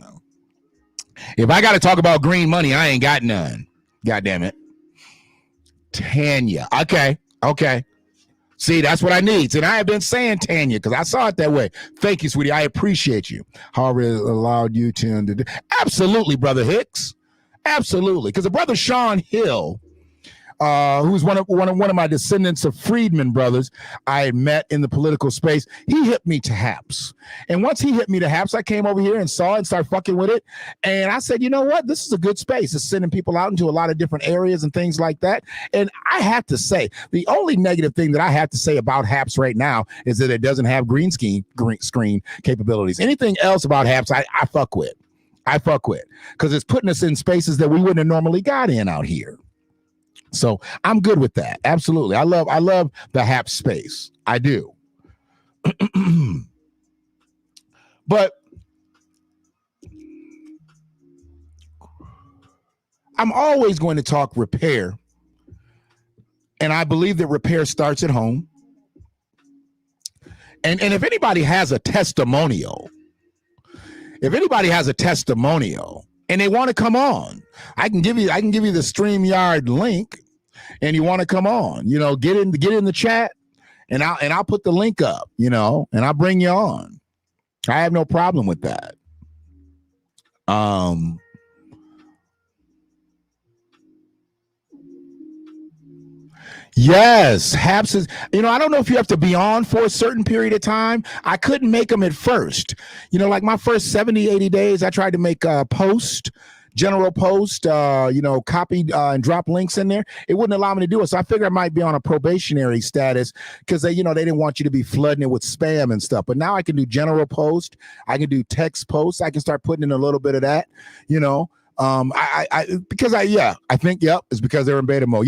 If I got to talk about green money, I ain't got none. God damn it. Tanya. Okay. See, that's what I need. And I have been saying Tanya because I saw it that way. Thank you, sweetie. I appreciate you. However, it allowed you to. Absolutely, Brother Hicks. Absolutely. Because the brother Sean Hill, who's one of my descendants of Freedmen brothers I had met in the political space, he hit me to Haps. And once he hit me to Haps, I came over here and saw it and started fucking with it. And I said, you know what? This is a good space. It's sending people out into a lot of different areas and things like that. And I have to say, the only negative thing that I have to say about Haps right now is that it doesn't have green screen capabilities. Anything else about Haps, I fuck with. Because it's putting us in spaces that we wouldn't have normally got in out here. So I'm good with that. Absolutely. I love the Hap space. I do. But I'm always going to talk repair. And I believe that repair starts at home. And if anybody has a testimonial, and they want to come on, I can give you the StreamYard link, and you want to come on, get in the chat, and I'll put the link up, and I'll bring you on. I have no problem with that. Yes, Haps is, I don't know if you have to be on for a certain period of time. I couldn't make them at first. Like my first 70, 80 days, I tried to make a general post, copy and drop links in there. It wouldn't allow me to do it. So I figured I might be on a probationary status because they didn't want you to be flooding it with spam and stuff. But now I can do general post. I can do text posts. I can start putting in a little bit of that, I think, it's because they're in beta mode.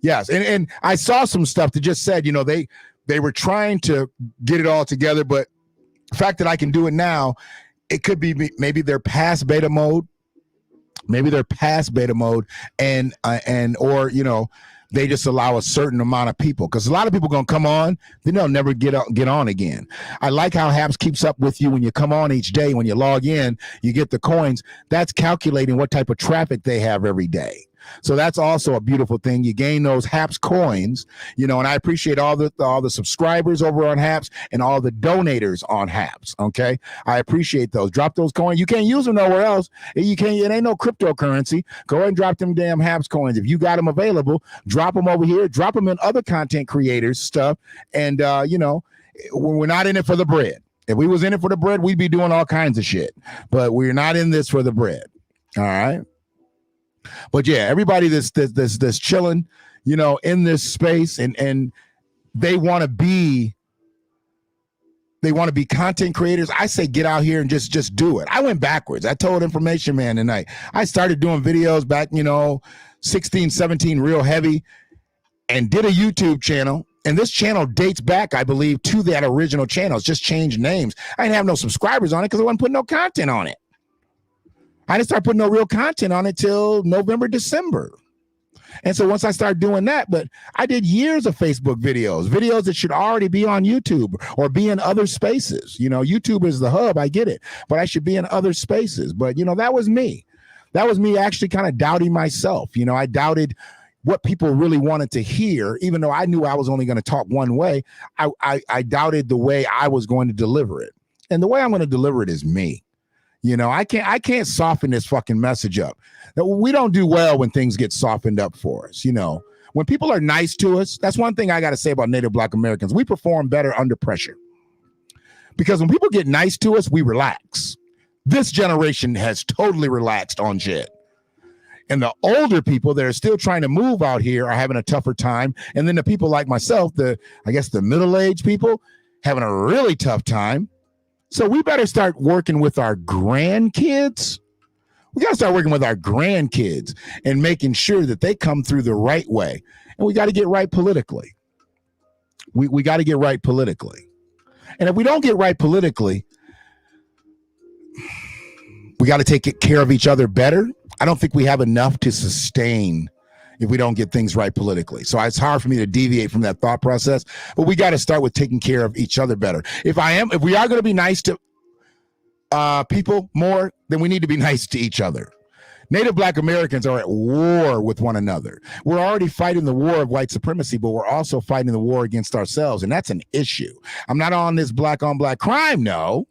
Yes. And I saw some stuff that just said, they were trying to get it all together, but the fact that I can do it now, it could be maybe they're past beta mode. And they just allow a certain amount of people, because a lot of people going to come on, then they'll never get on again. I like how Haps keeps up with you when you come on each day. When you log in, you get the coins. That's calculating what type of traffic they have every day. So that's also a beautiful thing. You gain those Haps coins, and I appreciate all the subscribers over on Haps and all the donators on Haps. Okay, I appreciate those. Drop those coins. You can't use them nowhere else. You can't. It ain't no cryptocurrency. Go ahead and drop them damn Haps coins. If you got them available, drop them over here. Drop them in other content creators stuff. And we're not in it for the bread. If we was in it for the bread, we'd be doing all kinds of shit. But we're not in this for the bread. All right. But yeah, everybody that's chilling, in this space, and they want to be content creators. I say get out here and just do it. I went backwards. I told Information Man tonight. I started doing videos back, 16, 17, real heavy, and did a YouTube channel. And this channel dates back, I believe, to that original channel. It's just changed names. I didn't have no subscribers on it because I wasn't putting no content on it. I didn't start putting no real content on it till November, December. And so once I started doing that, but I did years of Facebook videos that should already be on YouTube or be in other spaces. YouTube is the hub. I get it, but I should be in other spaces. But, that was me. That was me actually kind of doubting myself. I doubted what people really wanted to hear, even though I knew I was only going to talk one way. I doubted the way I was going to deliver it. And the way I'm going to deliver it is me. I can't soften this fucking message up. We don't do well when things get softened up for us. When people are nice to us, that's one thing I got to say about Native Black Americans. We perform better under pressure, because when people get nice to us, we relax. This generation has totally relaxed on shit. And the older people that are still trying to move out here are having a tougher time. And then the people like myself, the middle-aged people, having a really tough time. So we better start working with our grandkids. We got to start working with our grandkids and making sure that they come through the right way. And we got to get right politically. We got to get right politically. And if we don't get right politically, we got to take care of each other better. I don't think we have enough to sustain if we don't get things right politically. So it's hard for me to deviate from that thought process, but we got to start with taking care of each other better. If we are going to be nice to people more, then we need to be nice to each other. Native Black Americans are at war with one another. We're already fighting the war of white supremacy, but we're also fighting the war against ourselves, and that's an issue. I'm not on this black on black crime, no.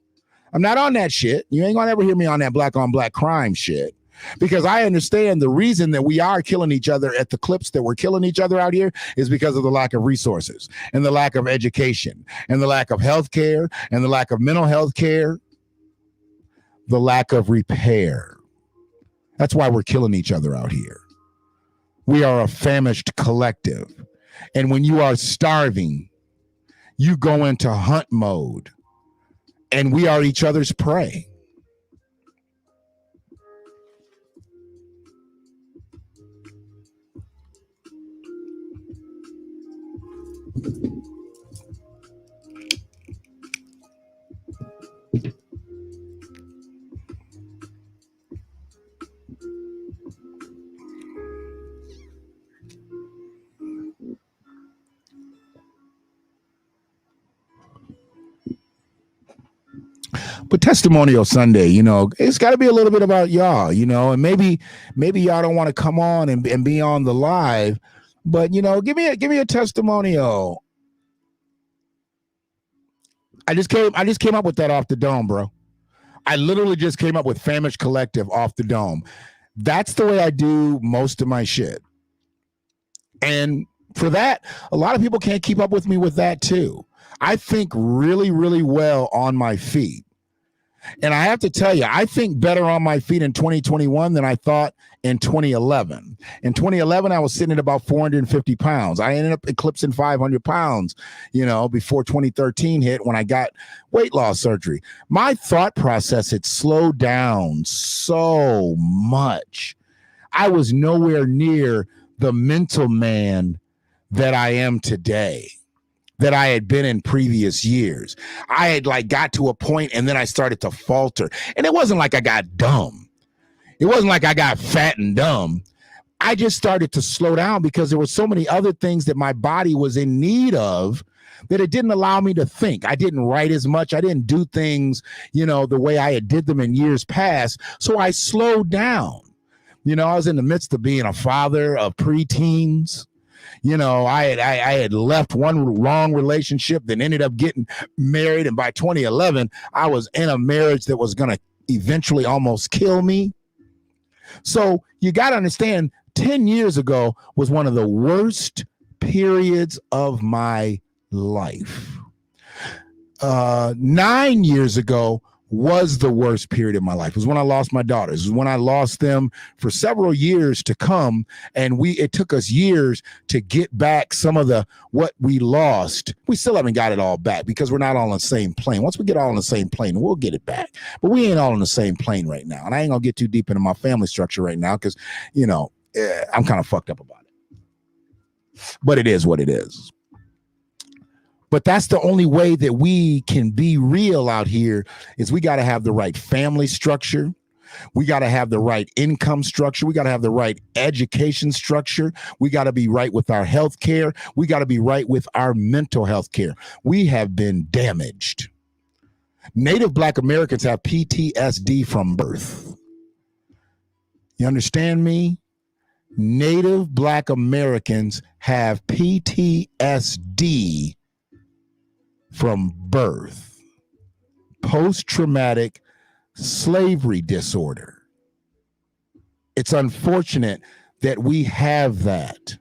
I'm not on that shit. You ain't gonna ever hear me on that black on black crime shit, because I understand the reason that we are killing each other at the clips that we're killing each other out here is because of the lack of resources and the lack of education and the lack of health care and the lack of mental health care, the lack of repair. That's why we're killing each other out here. We are a famished collective. And when you are starving, you go into hunt mode. And we are each other's prey. But Testimonial Sunday, it's got to be a little bit about y'all, and maybe y'all don't want to come on and be on the live, but give me a testimonial. I just came up with that off the dome, bro. I literally just came up with Famished Collective off the dome. That's the way I do most of my shit. And for that, a lot of people can't keep up with me with that too. I think really, really well on my feet. And I have to tell you, I think better on my feet in 2021 than I thought in 2011. In 2011, I was sitting at about 450 pounds. I ended up eclipsing 500 pounds, before 2013 hit when I got weight loss surgery. My thought process had slowed down so much. I was nowhere near the mental man that I am today, that I had been in previous years. I had got to a point and then I started to falter. And it wasn't like I got dumb. It wasn't like I got fat and dumb. I just started to slow down because there were so many other things that my body was in need of that it didn't allow me to think. I didn't write as much. I didn't do things, the way I had did them in years past. So I slowed down. I was in the midst of being a father of preteens. I had left one wrong relationship, then ended up getting married. And by 2011, I was in a marriage that was going to eventually almost kill me. So you got to understand, 10 years ago was one of the worst periods of my life. 9 years ago was the worst period of my life. It was when I lost my daughters. It was when I lost them for several years to come. And it took us years to get back some of what we lost. We still haven't got it all back because we're not all on the same plane. Once we get all on the same plane, we'll get it back. But we ain't all on the same plane right now. And I ain't gonna get too deep into my family structure right now because, I'm kind of fucked up about it. But it is what it is. But that's the only way that we can be real out here is we got to have the right family structure. We got to have the right income structure. We got to have the right education structure. We got to be right with our health care. We got to be right with our mental health care. We have been damaged. Native Black Americans have PTSD from birth. You understand me? Native Black Americans have PTSD from birth, post-traumatic slavery disorder. It's unfortunate that we have that,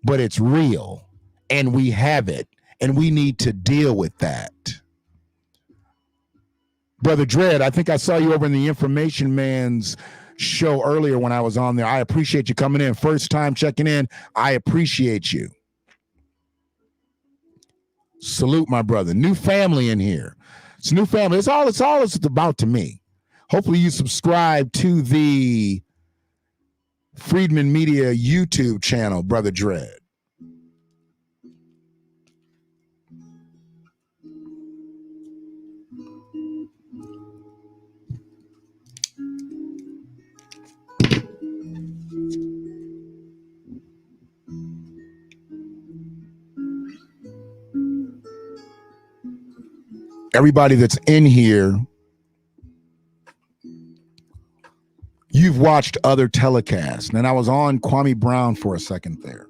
but it's real and we have it and we need to deal with that. Brother Dredd, I think I saw you over in the Information Man's show earlier when I was on there. I appreciate you coming in. First time checking in. I appreciate you. Salute, my brother. New family in here. It's new family. It's all it's about to me. Hopefully you subscribe to the Friedman Media YouTube channel, Brother Dredd. everybody that's in here, you've watched other telecasts. And I was on Kwame Brown for a second there.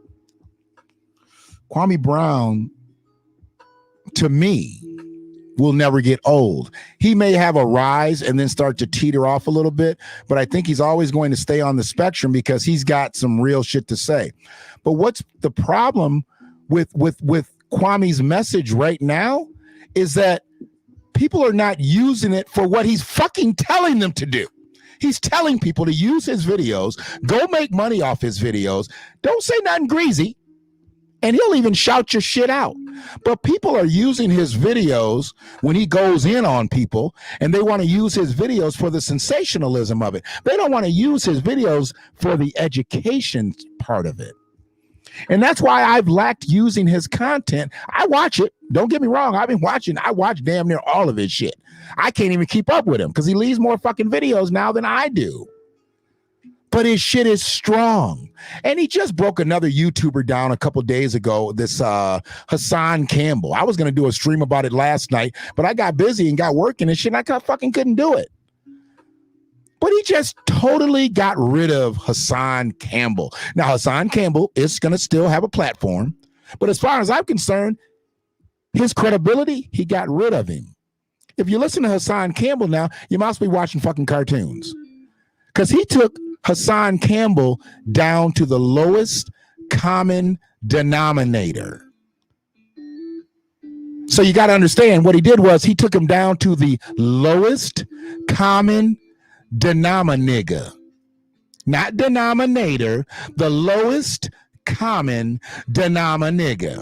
Kwame Brown, to me, will never get old. He may have a rise and then start to teeter off a little bit, but I think he's always going to stay on the spectrum because he's got some real shit to say. But what's the problem with Kwame's message right now is that people are not using it for what he's fucking telling them to do. He's telling people to use his videos, go make money off his videos. Don't say nothing greasy. And he'll even shout your shit out. But people are using his videos when he goes in on people, and they want to use his videos for the sensationalism of it. They don't want to use his videos for the education part of it. And that's why I've lacked using his content. I watch it. Don't get me wrong. I've been watching. I watch damn near all of his shit. I can't even keep up with him because he leaves more fucking videos now than I do. But his shit is strong. And he just broke another YouTuber down a couple days ago, this Hassan Campbell. I was going to do a stream about it last night, but I got busy and got working and shit, and I fucking couldn't do it. But he just totally got rid of Hassan Campbell. Now, Hassan Campbell is going to still have a platform, but as far as I'm concerned, his credibility, he got rid of him. If you listen to Hassan Campbell now, you must be watching fucking cartoons. Because he took Hassan Campbell down to the lowest common denominator. So you got to understand what he did was he took him down to the lowest common denominator, not denominator, the lowest common denominator.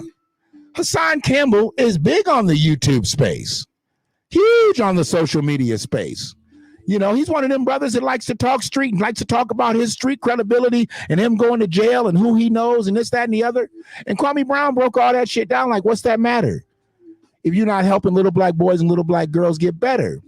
Hassan Campbell is big on the YouTube space, huge on the social media space. You know, he's one of them brothers that likes to talk street and likes to talk about his street credibility and him going to jail and who he knows and this, that, and the other. And Kwame Brown broke all that shit down. Like, what's that matter if you're not helping little black boys and little black girls get better?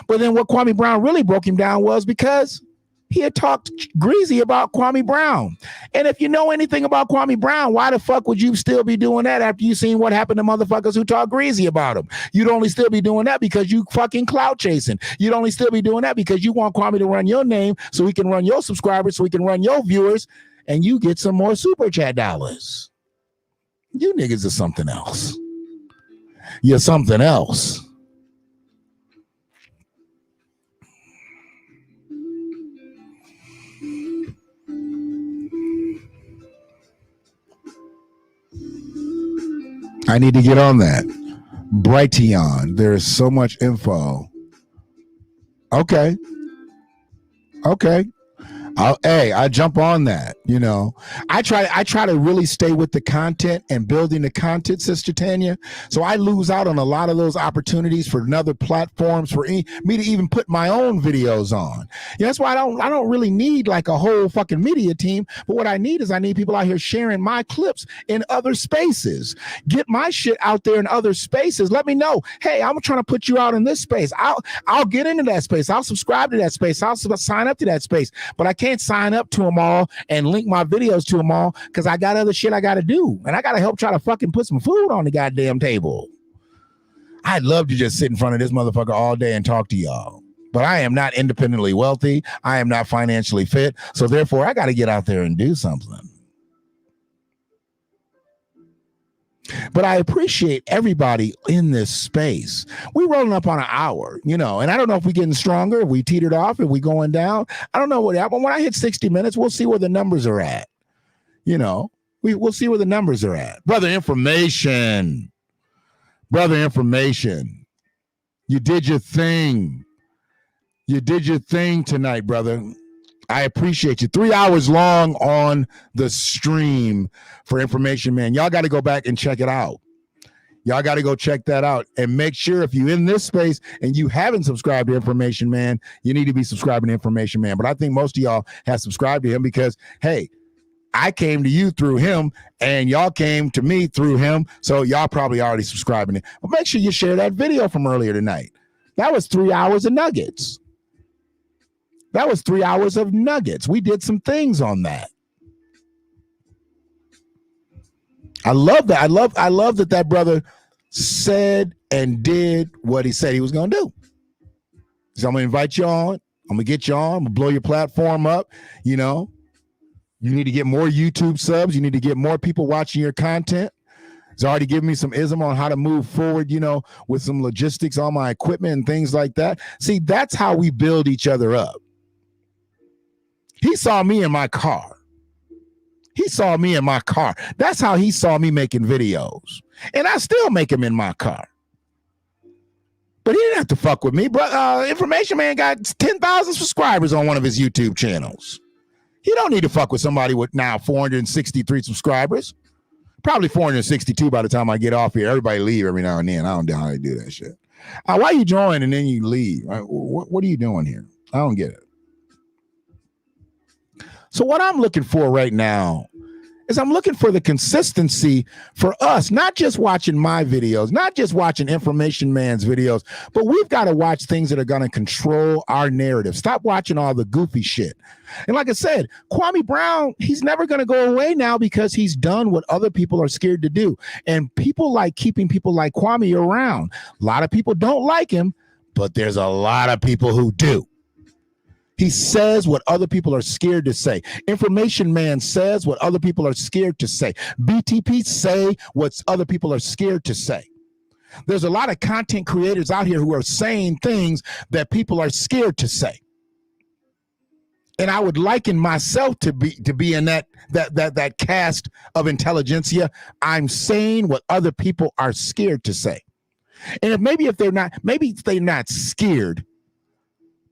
But then what Kwame Brown really broke him down was because he had talked greasy about Kwame Brown. And if you know anything about Kwame Brown, why the fuck would you still be doing that after you seen what happened to motherfuckers who talk greasy about him? You'd only still be doing that because you fucking clout chasing. You'd only still be doing that because you want Kwame to run your name so he can run your subscribers, so he can run your viewers, and you get some more super chat dollars. You niggas are something else. You're something else. I need to get on that. Brighteon. There is so much info. Okay. I jump on that. You know, I try to really stay with the content and building the content, Sister Tanya. So I lose out on a lot of those opportunities for other platforms for me to even put my own videos on. Yeah, that's why I don't really need like a whole fucking media team. But what I need people out here sharing my clips in other spaces. Get my shit out there in other spaces. Let me know. Hey, I'm trying to put you out in this space. I'll get into that space. I'll subscribe to that space. I'll sign up to that space. But I can't sign up to them all and link my videos to them all because I got other shit I got to do. And I got to help try to fucking put some food on the goddamn table. I'd love to just sit in front of this motherfucker all day and talk to y'all. But I am not independently wealthy. I am not financially fit. So therefore, I got to get out there and do something. But I appreciate everybody in this space. We're rolling up on an hour, you know, and I don't know if we're getting stronger, if we teetered off, if we going down. I don't know what happened. When I hit 60 minutes, we'll see where the numbers are at. You know, we'll see where the numbers are at. Brother Information. You did your thing. You did your thing tonight, brother. I appreciate you. 3 hours long on the stream for Information Man. Y'all got to go back and check it out. Y'all got to go check that out and make sure if you're in this space and you haven't subscribed to Information Man, you need to be subscribing to Information Man. But I think most of y'all have subscribed to him because, hey, I came to you through him and y'all came to me through him. So y'all probably already subscribing to him. But make sure you share that video from earlier tonight. That was 3 hours of nuggets. That was 3 hours of nuggets. We did some things on that. I love that. I love that brother said and did what he said he was going to do. So I'm going to invite you on. I'm going to get you on. I'm going to blow your platform up. You know, you need to get more YouTube subs. You need to get more people watching your content. He's already given me some ism on how to move forward, you know, with some logistics on my equipment and things like that. See, that's how we build each other up. He saw me in my car. He saw me in my car. That's how he saw me making videos. And I still make them in my car. But he didn't have to fuck with me. But Information Man got 10,000 subscribers on one of his YouTube channels. He don't need to fuck with somebody with now 463 subscribers. Probably 462 by the time I get off here. Everybody leave every now and then. I don't know how they do that shit. Why you join and then you leave? What are you doing here? I don't get it. So what I'm looking for right now is I'm looking for the consistency for us, not just watching my videos, not just watching Information Man's videos, but we've got to watch things that are going to control our narrative. Stop watching all the goofy shit. And like I said, Kwame Brown, he's never going to go away now because he's done what other people are scared to do. And people like keeping people like Kwame around. A lot of people don't like him, but there's a lot of people who do. He says what other people are scared to say. Information Man says what other people are scared to say. BTP say what other people are scared to say. There's a lot of content creators out here who are saying things that people are scared to say. And I would liken myself to be in that cast of intelligentsia. I'm saying what other people are scared to say. And maybe they're not scared,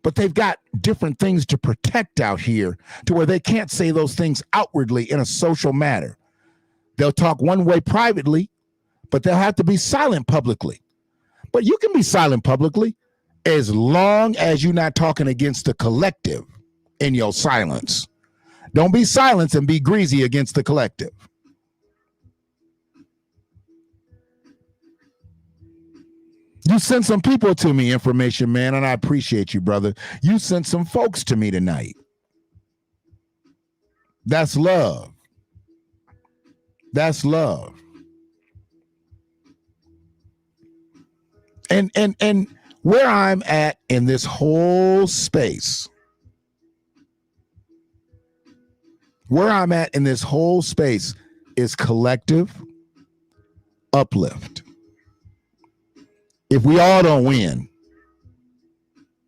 but they've got different things to protect out here to where they can't say those things outwardly in a social matter. They'll talk one way privately, but they'll have to be silent publicly. But you can be silent publicly as long as you're not talking against the collective in your silence. Don't be silent and be greasy against the collective. You sent some people to me, Information Man, and I appreciate you, brother. You sent some folks to me tonight. That's love. That's love. And where I'm at in this whole space, is collective uplift. If we all don't win,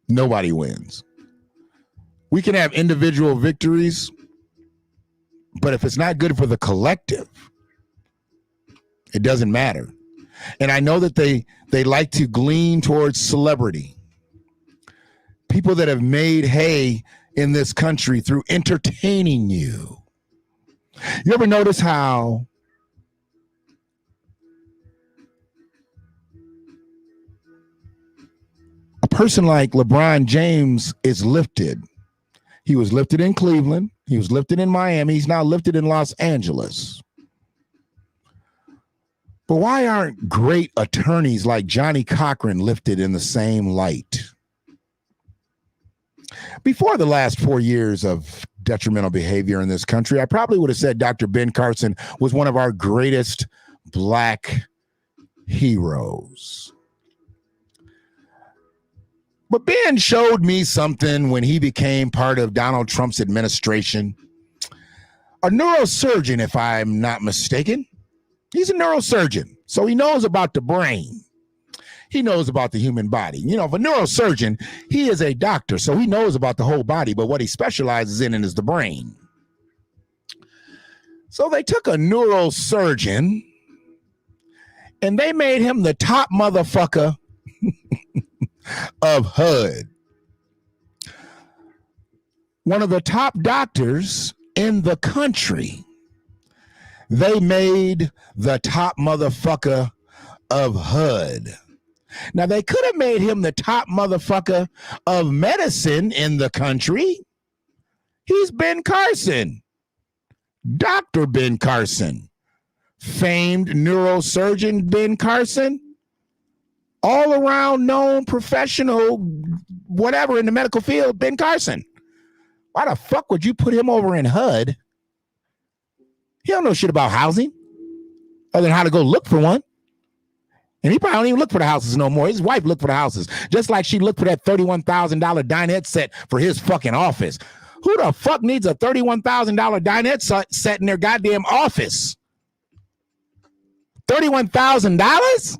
nobody wins. We can have individual victories, but if it's not good for the collective, it doesn't matter. And I know that they like to glean towards celebrity. People that have made hay in this country through entertaining you. You ever notice how a person like LeBron James is lifted? He was lifted in Cleveland. He was lifted in Miami. He's now lifted in Los Angeles. But why aren't great attorneys like Johnny Cochran lifted in the same light? Before the last 4 years of detrimental behavior in this country, I probably would have said Dr. Ben Carson was one of our greatest black heroes. But Ben showed me something when he became part of Donald Trump's administration. A neurosurgeon, if I'm not mistaken. He's a neurosurgeon, so he knows about the brain. He knows about the human body. You know, if a neurosurgeon, he is a doctor, so he knows about the whole body, but what he specializes in is the brain. So they took a neurosurgeon and they made him the top motherfucker of HUD. One of the top doctors in the country. They made the top motherfucker of HUD. Now, they could have made him the top motherfucker of medicine in the country. He's Ben Carson, Dr. Ben Carson, famed neurosurgeon Ben Carson, all around known professional, whatever in the medical field, Ben Carson. Why the fuck would you put him over in HUD? He don't know shit about housing other than how to go look for one. And he probably don't even look for the houses no more. His wife looked for the houses, just like she looked for that $31,000 dinette set for his fucking office. Who the fuck needs a $31,000 dinette set in their goddamn office? $31,000?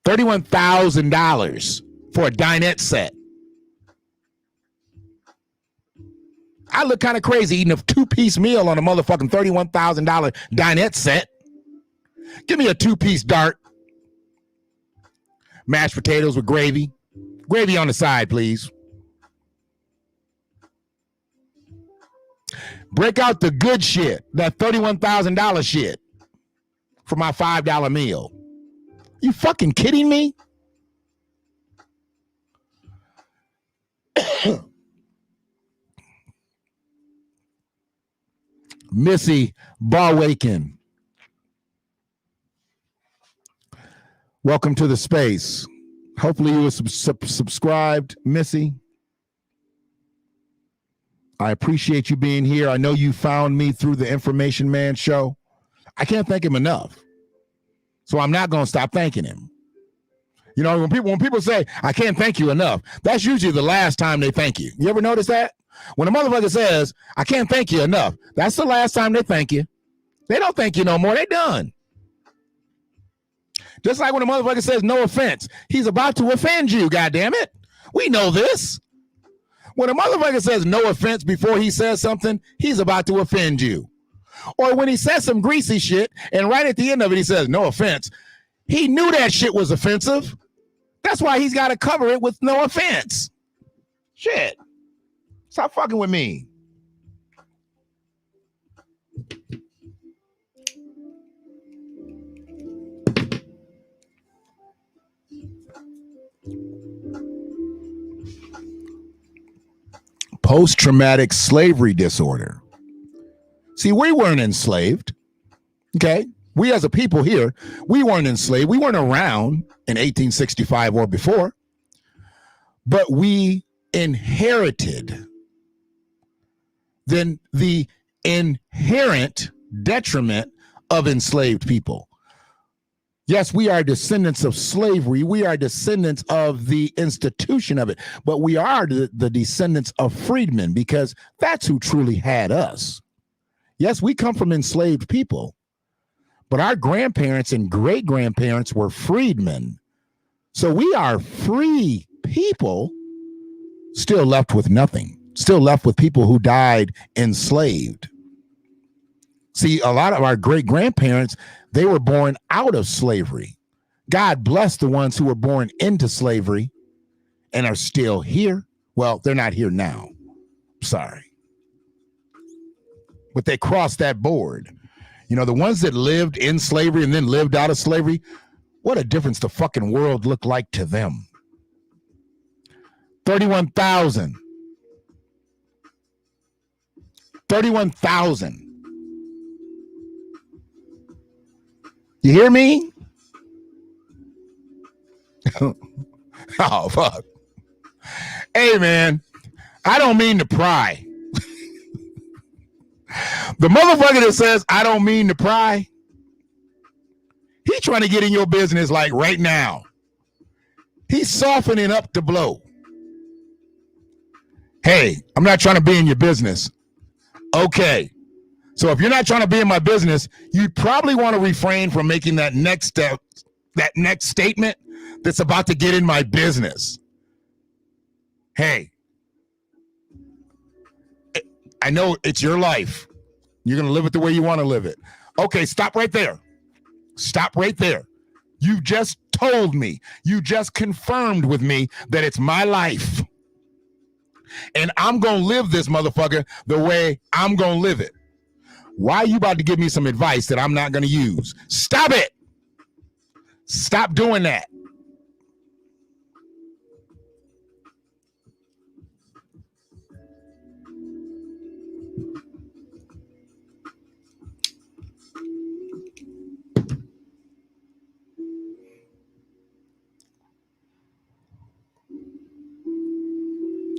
$31,000 for a dinette set. I look kind of crazy eating a 2-piece meal on a motherfucking $31,000 dinette set. Give me a 2-piece dart. Mashed potatoes with gravy. Gravy on the side, please. Break out the good shit, that $31,000 shit for my $5 meal. You fucking kidding me? Missy Barwakin. Welcome to the space. Hopefully you were subscribed, Missy. I appreciate you being here. I know you found me through the Information Man show. I can't thank him enough. So I'm not going to stop thanking him. You know, when people say, I can't thank you enough, that's usually the last time they thank you. You ever notice that? When a motherfucker says, I can't thank you enough, that's the last time they thank you. They don't thank you no more. They done. Just like when a motherfucker says no offense, he's about to offend you, goddammit. We know this. When a motherfucker says no offense before he says something, he's about to offend you. Or when he says some greasy shit, and right at the end of it, he says no offense, he knew that shit was offensive. That's why he's got to cover it with no offense. Shit. Stop fucking with me. Post-traumatic slavery disorder. See, we weren't enslaved. Okay? We as a people here, we weren't enslaved. We weren't around in 1865 or before. But we inherited then the inherent detriment of enslaved people. Yes, we are descendants of slavery. We are descendants of the institution of it, but we are the descendants of freedmen because that's who truly had us. Yes, we come from enslaved people, but our grandparents and great-grandparents were freedmen. So we are free people still left with nothing, still left with people who died enslaved. See, a lot of our great-grandparents, they were born out of slavery. God bless the ones who were born into slavery and are still here. Well, they're not here now. Sorry. But they crossed that board. You know, the ones that lived in slavery and then lived out of slavery, what a difference the fucking world looked like to them. 31,000. 31,000. You hear me? Oh, fuck. Hey, man, I don't mean to pry. The motherfucker that says, I don't mean to pry, he's trying to get in your business like right now. He's softening up the blow. Hey, I'm not trying to be in your business. Okay. So if you're not trying to be in my business, you probably want to refrain from making that next step, that next statement that's about to get in my business. Hey, I know it's your life. You're going to live it the way you want to live it. Okay, stop right there. Stop right there. You just told me, you just confirmed with me that it's my life. And I'm going to live this motherfucker the way I'm going to live it. Why are you about to give me some advice that I'm not going to use? Stop it. Stop doing that.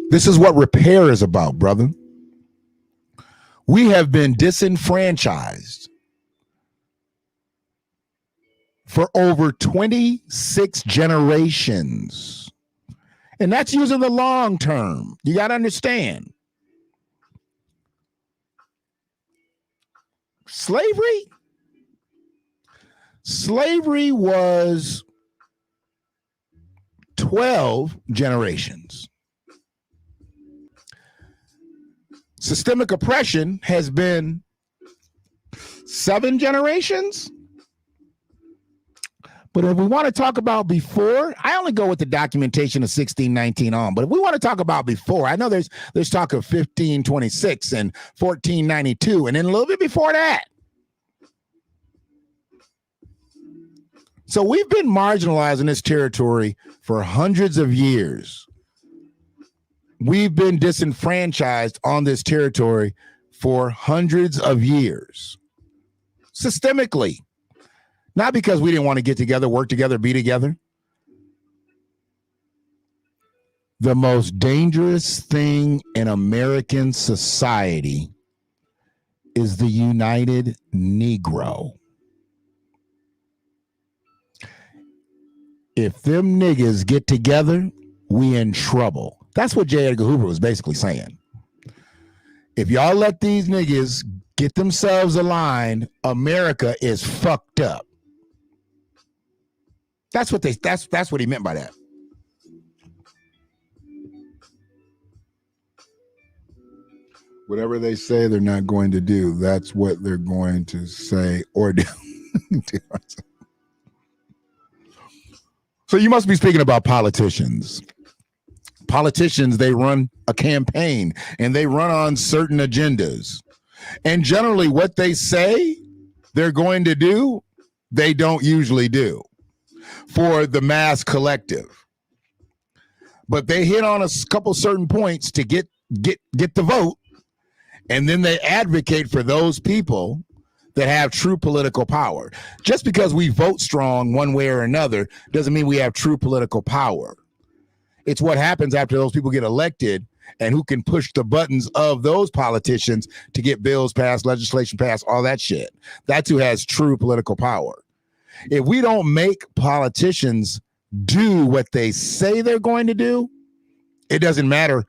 This is what repair is about, brother. We have been disenfranchised. for over 26 generations. And that's using the long term. You got to understand. Slavery was 12 generations. Systemic oppression has been 7 generations. But if we want to talk about before, I only go with the documentation of 1619 on. But if we want to talk about before, I know there's talk of 1526 and 1492, and then a little bit before that. So we've been marginalized in this territory for hundreds of years. We've been disenfranchised on this territory for hundreds of years. Systemically. Not because we didn't want to get together, work together, be together. The most dangerous thing in American society is the United Negro. If them niggas get together, we in trouble. That's what J. Edgar Hoover was basically saying. If y'all let these niggas get themselves aligned, America is fucked up. That's what he meant by that. Whatever they say they're not going to do, that's what they're going to say or do. So you must be speaking about politicians. Politicians, they run a campaign and they run on certain agendas. And generally what they say they're going to do, they don't usually do for the mass collective. But they hit on a couple certain points to get the vote, and then they advocate for those people that have true political power. Just because we vote strong one way or another doesn't mean we have true political power. It's what happens after those people get elected and who can push the buttons of those politicians to get bills passed, legislation passed, all that shit. That's who has true political power. If we don't make politicians do what they say they're going to do, it doesn't matter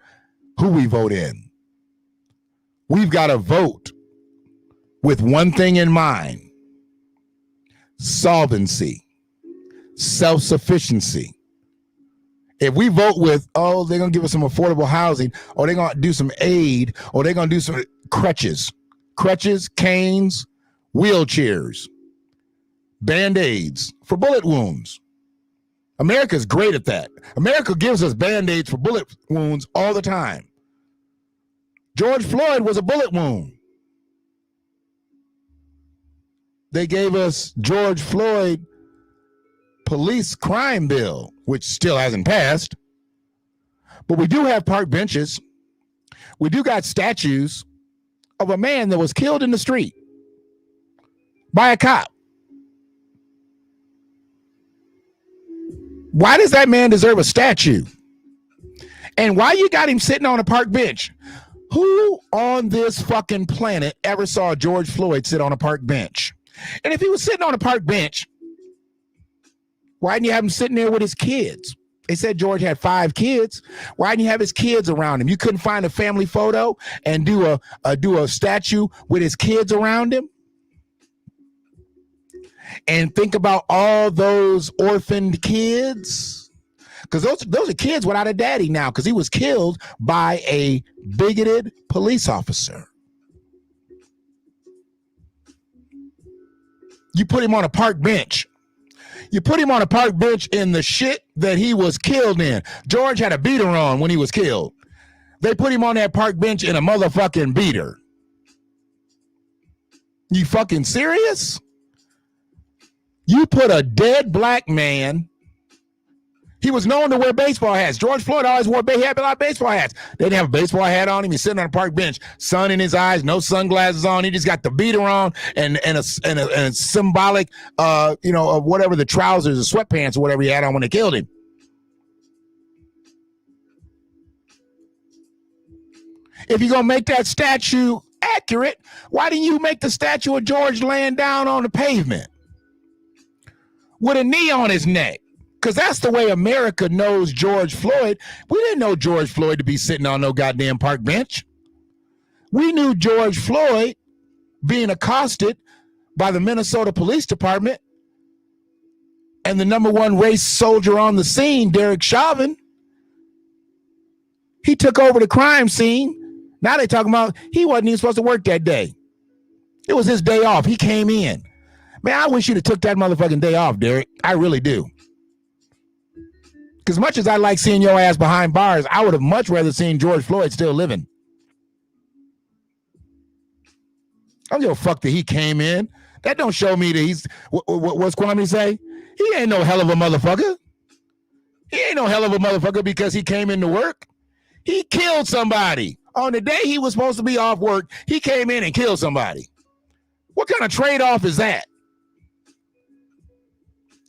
who we vote in. We've got to vote with one thing in mind: solvency, self-sufficiency. If we vote with, oh, they're going to give us some affordable housing, or they're going to do some aid, or they're going to do some crutches, canes, wheelchairs, Band-Aids for bullet wounds. America's great at that. America gives us Band-Aids for bullet wounds all the time. George Floyd was a bullet wound. They gave us George Floyd police crime bill, which still hasn't passed. But we do have park benches. We do got statues of a man that was killed in the street by a cop. Why does that man deserve a statue? And why you got him sitting on a park bench? Who on this fucking planet ever saw George Floyd sit on a park bench? And if he was sitting on a park bench, why didn't you have him sitting there with his kids? They said George had 5 kids. Why didn't you have his kids around him? You couldn't find a family photo and do a statue with his kids around him? And think about all those orphaned kids, because those are kids without a daddy now, because he was killed by a bigoted police officer. You put him on a park bench. You put him on a park bench in the shit that he was killed in. George had a beater on when he was killed. They put him on that park bench in a motherfucking beater. You fucking serious? You put a dead black man. He was known to wear baseball hats. George Floyd always wore he had a lot of baseball hats. They didn't have a baseball hat on him. He's sitting on a park bench, sun in his eyes, no sunglasses on. He just got the beater on and a symbolic, of whatever the trousers or sweatpants or whatever he had on when they killed him. If you're gonna make that statue accurate, why didn't you make the statue of George laying down on the pavement? with a knee on his neck. Because that's the way America knows George Floyd. We didn't know George Floyd to be sitting on no goddamn park bench. We knew George Floyd being accosted by the Minnesota Police Department and the number one race soldier on the scene, Derek Chauvin. He took over the crime scene. Now they talking about he wasn't even supposed to work that day. It was his day off. He came in. Man, I wish you'd have took that motherfucking day off, Derek. I really do. Because much as I like seeing your ass behind bars, I would have much rather seen George Floyd still living. I don't give a fuck that he came in. That don't show me that he's, what's Kwame say? He ain't no hell of a motherfucker. He ain't no hell of a motherfucker because he came into work. He killed somebody. On the day he was supposed to be off work, he came in and killed somebody. What kind of trade-off is that?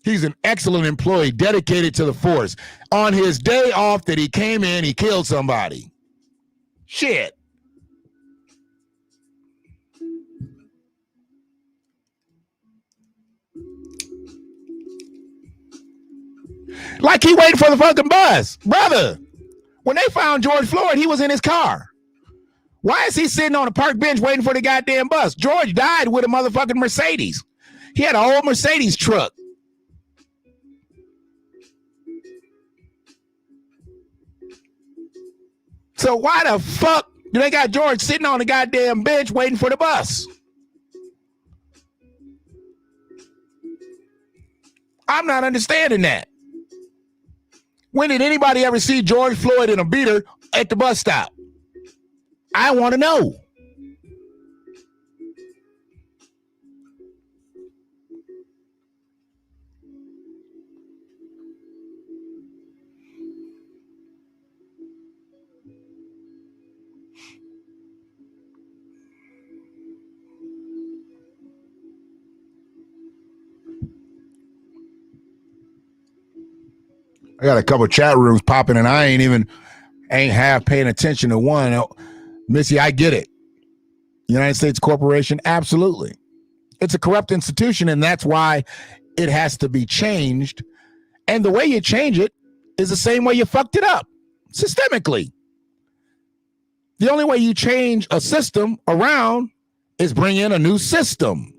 He's an excellent employee, dedicated to the force. On his day off that he came in, he killed somebody. Shit. Like he waited for the fucking bus. Brother, when they found George Floyd, he was in his car. Why is he sitting on a park bench waiting for the goddamn bus? George died with a motherfucking Mercedes. He had a whole Mercedes truck. So why the fuck do they got George sitting on the goddamn bench waiting for the bus? I'm not understanding that. When did anybody ever see George Floyd in a beater at the bus stop? I want to know. I got a couple of chat rooms popping and I ain't half paying attention to one. Missy, I get it. United States Corporation, absolutely. It's a corrupt institution and that's why it has to be changed. And the way you change it is the same way you fucked it up, systemically. The only way you change a system around is bring in a new system.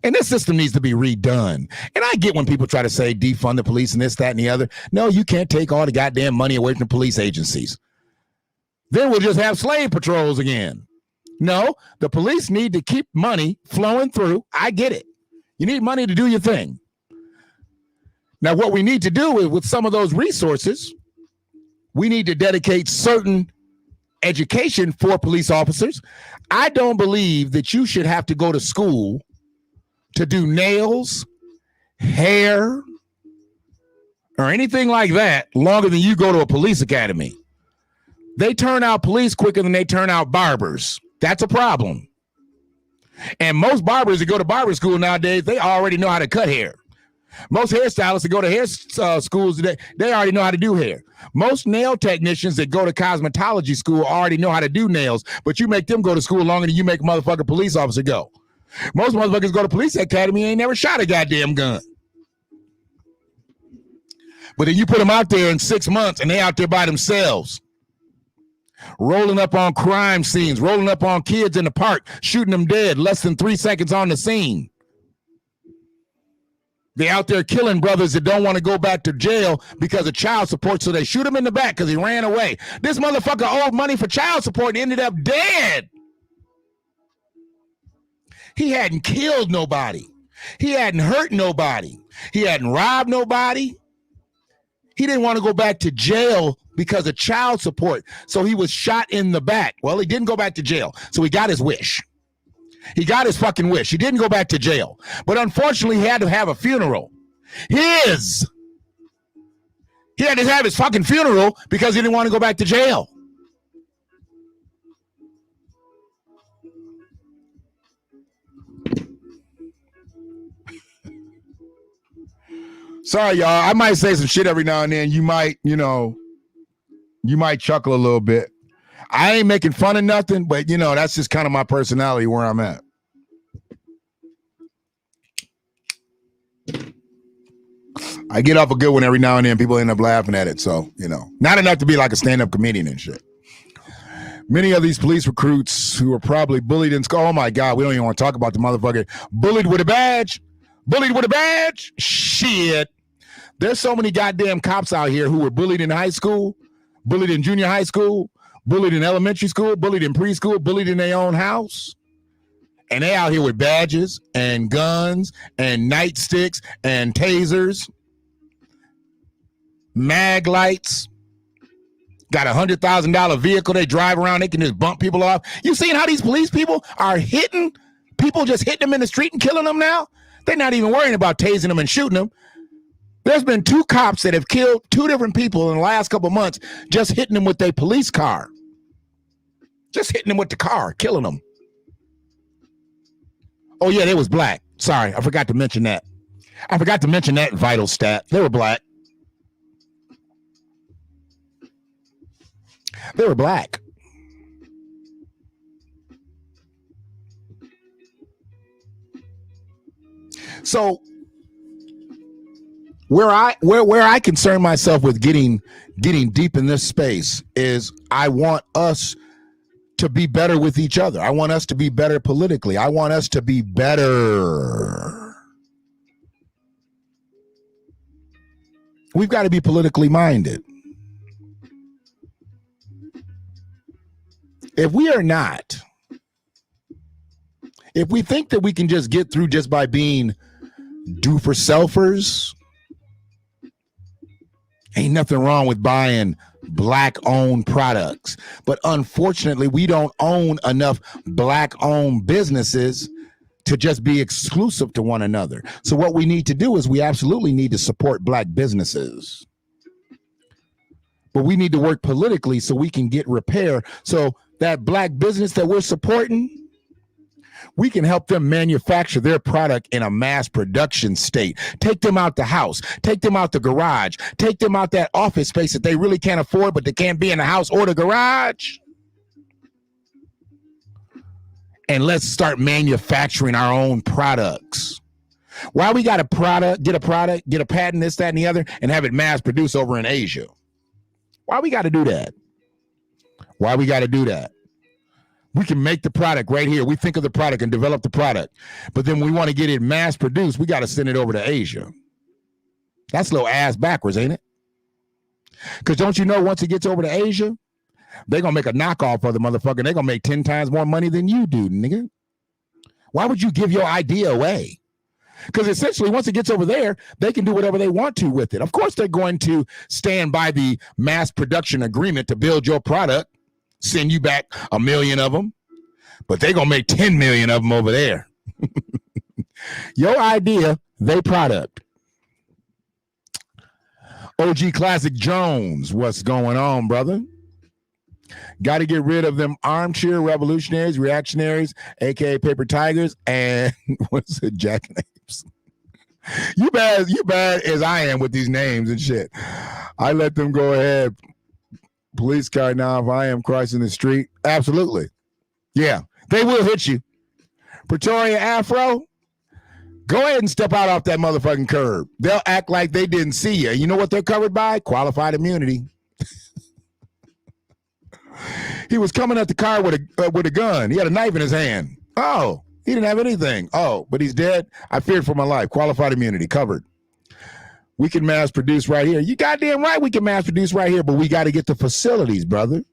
And this system needs to be redone. And I get when people try to say defund the police and this, that, and the other. No, you can't take all the goddamn money away from police agencies. Then we'll just have slave patrols again. No, the police need to keep money flowing through. I get it. You need money to do your thing. Now, what we need to do is with some of those resources, we need to dedicate certain education for police officers. I don't believe that you should have to go to school to do nails, hair, or anything like that longer than you go to a police academy. They turn out police quicker than they turn out barbers. That's a problem. And most barbers that go to barber school nowadays, they already know how to cut hair. Most hairstylists that go to hair schools today, they already know how to do hair. Most nail technicians that go to cosmetology school already know how to do nails, but you make them go to school longer than you make a motherfucking police officer go. Most motherfuckers go to police academy and ain't never shot a goddamn gun. But then you put them out there in 6 months and they out there by themselves, rolling up on crime scenes, rolling up on kids in the park, shooting them dead less than 3 seconds on the scene. They out there killing brothers that don't want to go back to jail because of child support, so they shoot him in the back because he ran away. This motherfucker owed money for child support and ended up dead. He hadn't killed nobody. He hadn't hurt nobody. He hadn't robbed nobody. He didn't want to go back to jail because of child support, so he was shot in the back. Well, he didn't go back to jail, so he got his wish. He got his fucking wish. He didn't go back to jail. But unfortunately, he had to have a funeral. He had to have his fucking funeral because he didn't want to go back to jail. Sorry, y'all. I might say some shit every now and then. You might chuckle a little bit. I ain't making fun of nothing, but, that's just kind of my personality where I'm at. I get off a good one every now and then. People end up laughing at it. So, not enough to be like a stand-up comedian and shit. Many of these police recruits who are probably bullied in school. Oh my God, we don't even want to talk about the motherfucker. Bullied with a badge. Bullied with a badge. Shit. There's so many goddamn cops out here who were bullied in high school, bullied in junior high school, bullied in elementary school, bullied in preschool, bullied in their own house. And they out here with badges and guns and nightsticks and tasers, mag lights. Got $100,000 vehicle they drive around. They can just bump people off. You seen how these police people are hitting people, just hitting them in the street and killing them now? They're not even worrying about tasing them and shooting them. There's been 2 cops that have killed 2 different people in the last couple of months, just hitting them with their police car. Just hitting them with the car, killing them. Oh, yeah, they was black. Sorry, I forgot to mention that. I forgot to mention that vital stat. They were black. They were black. So where I concern myself with getting deep in this space is I want us to be better with each other. I want us to be better politically. I want us to be better. We've got to be politically minded. If we are not, if we think that we can just get through just by being do-for-selfers, ain't nothing wrong with buying black-owned products. But unfortunately, we don't own enough black-owned businesses to just be exclusive to one another. So what we need to do is we absolutely need to support black businesses. But we need to work politically so we can get repair. So that black business that we're supporting, we can help them manufacture their product in a mass production state. Take them out the house, take them out the garage, take them out that office space that they really can't afford, but they can't be in the house or the garage. And let's start manufacturing our own products. Why we got get a patent, this, that, and the other, and have it mass produced over in Asia? Why we got to do that? Why we got to do that? We can make the product right here. We think of the product and develop the product. But then we want to get it mass produced. We got to send it over to Asia. That's a little ass backwards, ain't it? Because don't you know once it gets over to Asia, they're going to make a knockoff of the motherfucker. They're going to make 10 times more money than you do, nigga. Why would you give your idea away? Because essentially, once it gets over there, they can do whatever they want to with it. Of course, they're going to stand by the mass production agreement to build your product, send you back 1 million of them, but they're going to make 10 million of them over there. Your idea, they product. OG Classic Jones, what's going on, brother? Got to get rid of them armchair revolutionaries, reactionaries, aka paper tigers, and what's it, jackanapes? You bad as I am with these names and shit. I let them go ahead. Police car now, if I am crossing the street, absolutely. Yeah, they will hit you. Pretoria Afro, go ahead and step out off that motherfucking curb. They'll act like they didn't see you. You know what they're covered by? Qualified immunity. He was coming at the car with a gun. He had a knife in his hand. Oh, he didn't have anything. Oh, but he's dead. I feared for my life. Qualified immunity, covered. We can mass produce right here. You goddamn right we can mass produce right here, but we got to get the facilities, brother.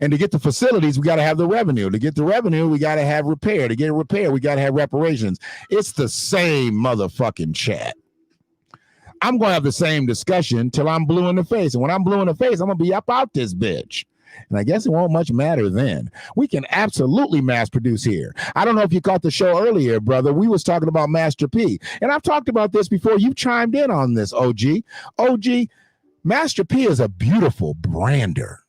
And to get the facilities, we got to have the revenue. To get the revenue, we got to have repair. To get repair, we got to have reparations. It's the same motherfucking chat. I'm going to have the same discussion till I'm blue in the face. And when I'm blue in the face, I'm going to be up out this bitch. And I guess it won't much matter then. We can absolutely mass produce here. I don't know if you caught the show earlier, brother. We was talking about Master P. And I've talked about this before. You chimed in on this, OG. OG, Master P is a beautiful brander.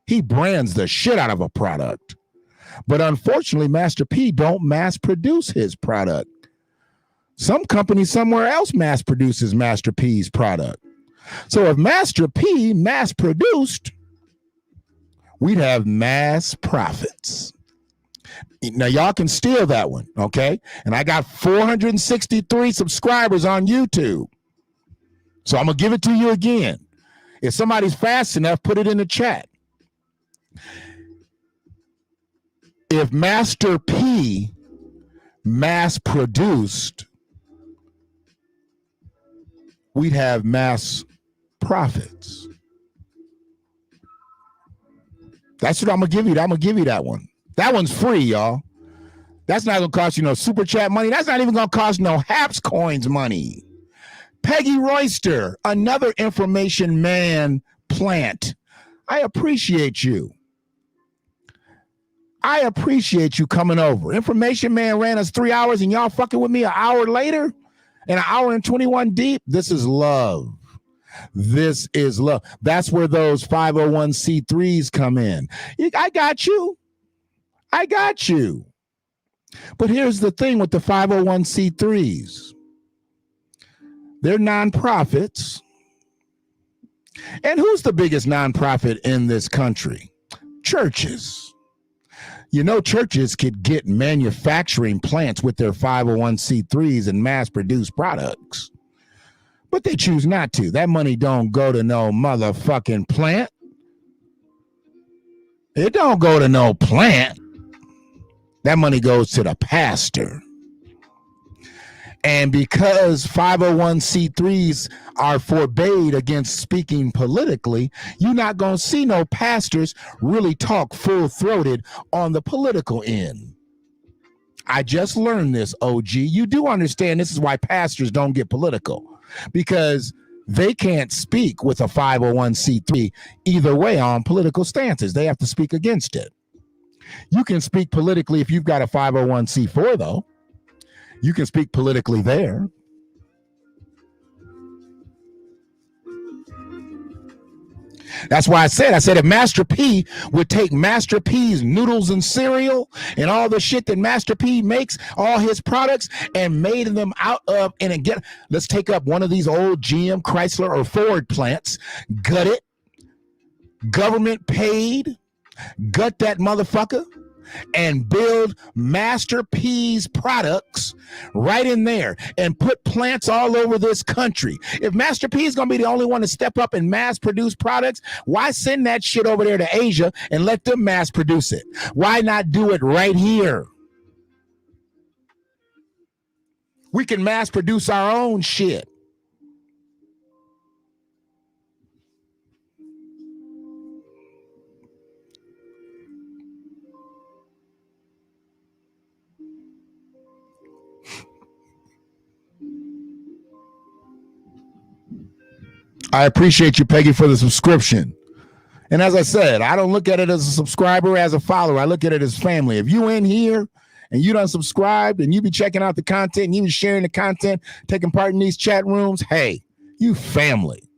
He brands the shit out of a product. But unfortunately, Master P don't mass produce his product. Some company somewhere else mass produces Master P's product. So if Master P mass produced, we'd have mass profits. Now, y'all can steal that one, okay? And I got 463 subscribers on YouTube. So I'm going to give it to you again. If somebody's fast enough, put it in the chat. If Master P mass produced, we'd have mass profits. That's what I'm going to give you. I'm going to give you that one. That one's free, y'all. That's not going to cost you no super chat money. That's not even going to cost no Haps coins money. Peggy Royster, another information man plant. I appreciate you. I appreciate you coming over. Information man ran us 3 hours and y'all fucking with me an hour later and an hour and 21 deep. This is love. This is love. That's where those 501c3s come in. I got you. I got you. But here's the thing with the 501c3s. They're nonprofits. And who's the biggest nonprofit in this country? Churches. You know, churches could get manufacturing plants with their 501c3s and mass produce products. But they choose not to. That money don't go to no motherfucking plant. It don't go to no plant. That money goes to the pastor. And because 501c3s are forbade against speaking politically, you're not going to see no pastors really talk full-throated on the political end. I just learned this, OG. You do understand this is why pastors don't get political, because they can't speak with a 501c3 either way on political stances. They have to speak against it. You can speak politically if you've got a 501c4, though. You can speak politically there. That's why I said if Master P would take Master P's noodles and cereal and all the shit that Master P makes, all his products, and made them out of, and again, let's take up one of these old GM, Chrysler, or Ford plants, gut it, government paid, gut that motherfucker, and build Master P's products right in there and put plants all over this country. If Master P is going to be the only one to step up and mass produce products, why send that shit over there to Asia and let them mass produce it? Why not do it right here? We can mass produce our own shit. I appreciate you, Peggy, for the subscription. And as I said, I don't look at it as a subscriber, as a follower. I look at it as family. If you in here and you done subscribed and you be checking out the content and you be sharing the content, taking part in these chat rooms, hey, you family.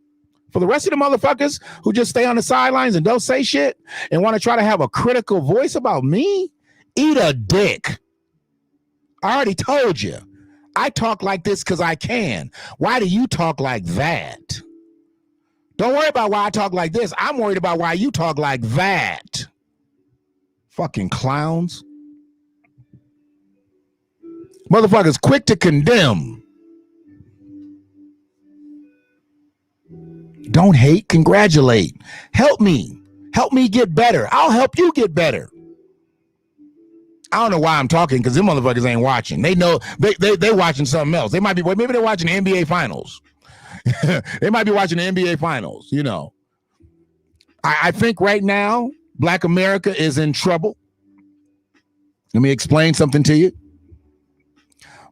For the rest of the motherfuckers who just stay on the sidelines and don't say shit and want to try to have a critical voice about me, eat a dick. I already told you. I talk like this because I can. Why do you talk like that? Don't worry about why I talk like this. I'm worried about why you talk like that. Fucking clowns. Motherfuckers quick to condemn. Don't hate, congratulate. Help me. Help me get better. I'll help you get better. I don't know why I'm talking, because them motherfuckers ain't watching. They know they watching something else. They might be, maybe they're watching the NBA finals. They might be watching the NBA finals, you know. I think right now, Black America is in trouble. Let me explain something to you.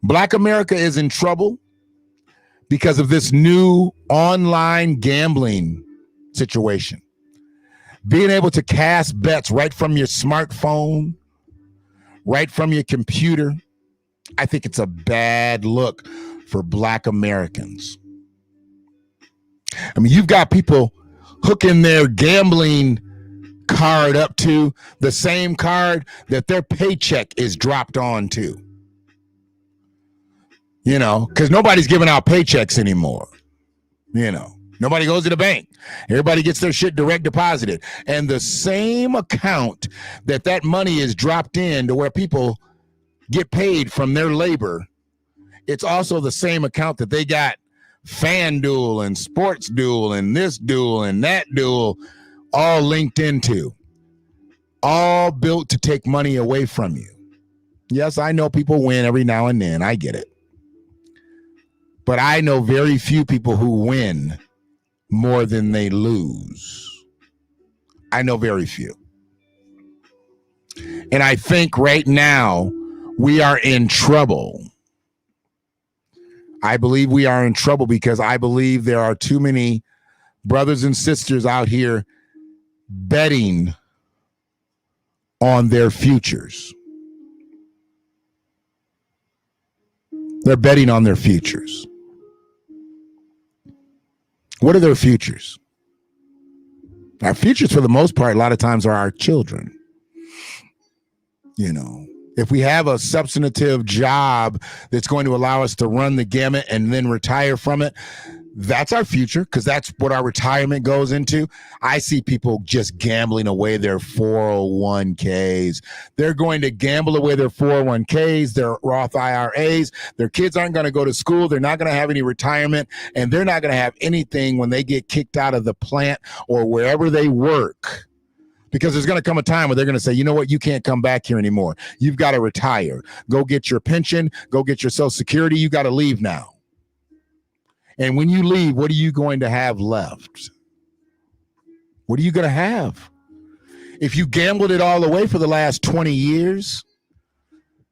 Black America is in trouble because of this new online gambling situation. Being able to cast bets right from your smartphone, right from your computer. I think it's a bad look for Black Americans. I mean, you've got people hooking their gambling card up to the same card that their paycheck is dropped onto. You know, because nobody's giving out paychecks anymore. You know, nobody goes to the bank. Everybody gets their shit direct deposited. And the same account that money is dropped in to where people get paid from their labor, it's also the same account that they got FanDuel and Sports Duel and this duel and that duel, all linked into, all built to take money away from you. Yes, I know people win every now and then. I get it. But I know very few people who win more than they lose. I know very few. And I think right now we are in trouble. I believe we are in trouble because I believe there are too many brothers and sisters out here betting on their futures. They're betting on their futures. What are their futures? Our futures, for the most part, a lot of times are our children. You know, if we have a substantive job that's going to allow us to run the gamut and then retire from it, that's our future, because that's what our retirement goes into. I see people just gambling away their 401ks. They're going to gamble away their 401ks, their Roth IRAs. Their kids aren't going to go to school. They're not going to have any retirement, and they're not going to have anything when they get kicked out of the plant or wherever they work. Because there's going to come a time where they're going to say, you know what, you can't come back here anymore. You've got to retire. Go get your pension. Go get your Social Security. You got to leave now. And when you leave, what are you going to have left? What are you going to have? If you gambled it all away for the last 20 years,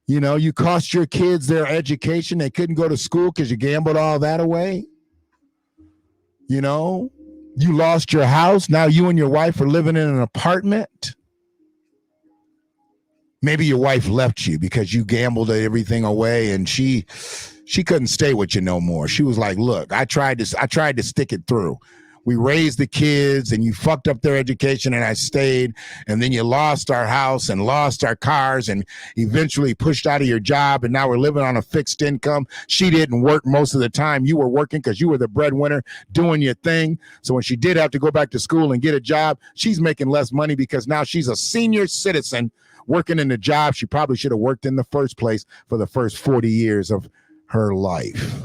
you know, you cost your kids their education. They couldn't go to school because you gambled all that away. You know, you lost your house. Now you and your wife are living in an apartment. Maybe your wife left you because you gambled everything away and she couldn't stay with you no more. She was like, look, I tried to stick it through. We raised the kids and you fucked up their education and I stayed, and then you lost our house and lost our cars and eventually pushed out of your job, and now we're living on a fixed income. She didn't work most of the time. You were working because you were the breadwinner doing your thing. So when she did have to go back to school and get a job, she's making less money because now she's a senior citizen working in the job she probably should have worked in the first place for the first 40 years of her life.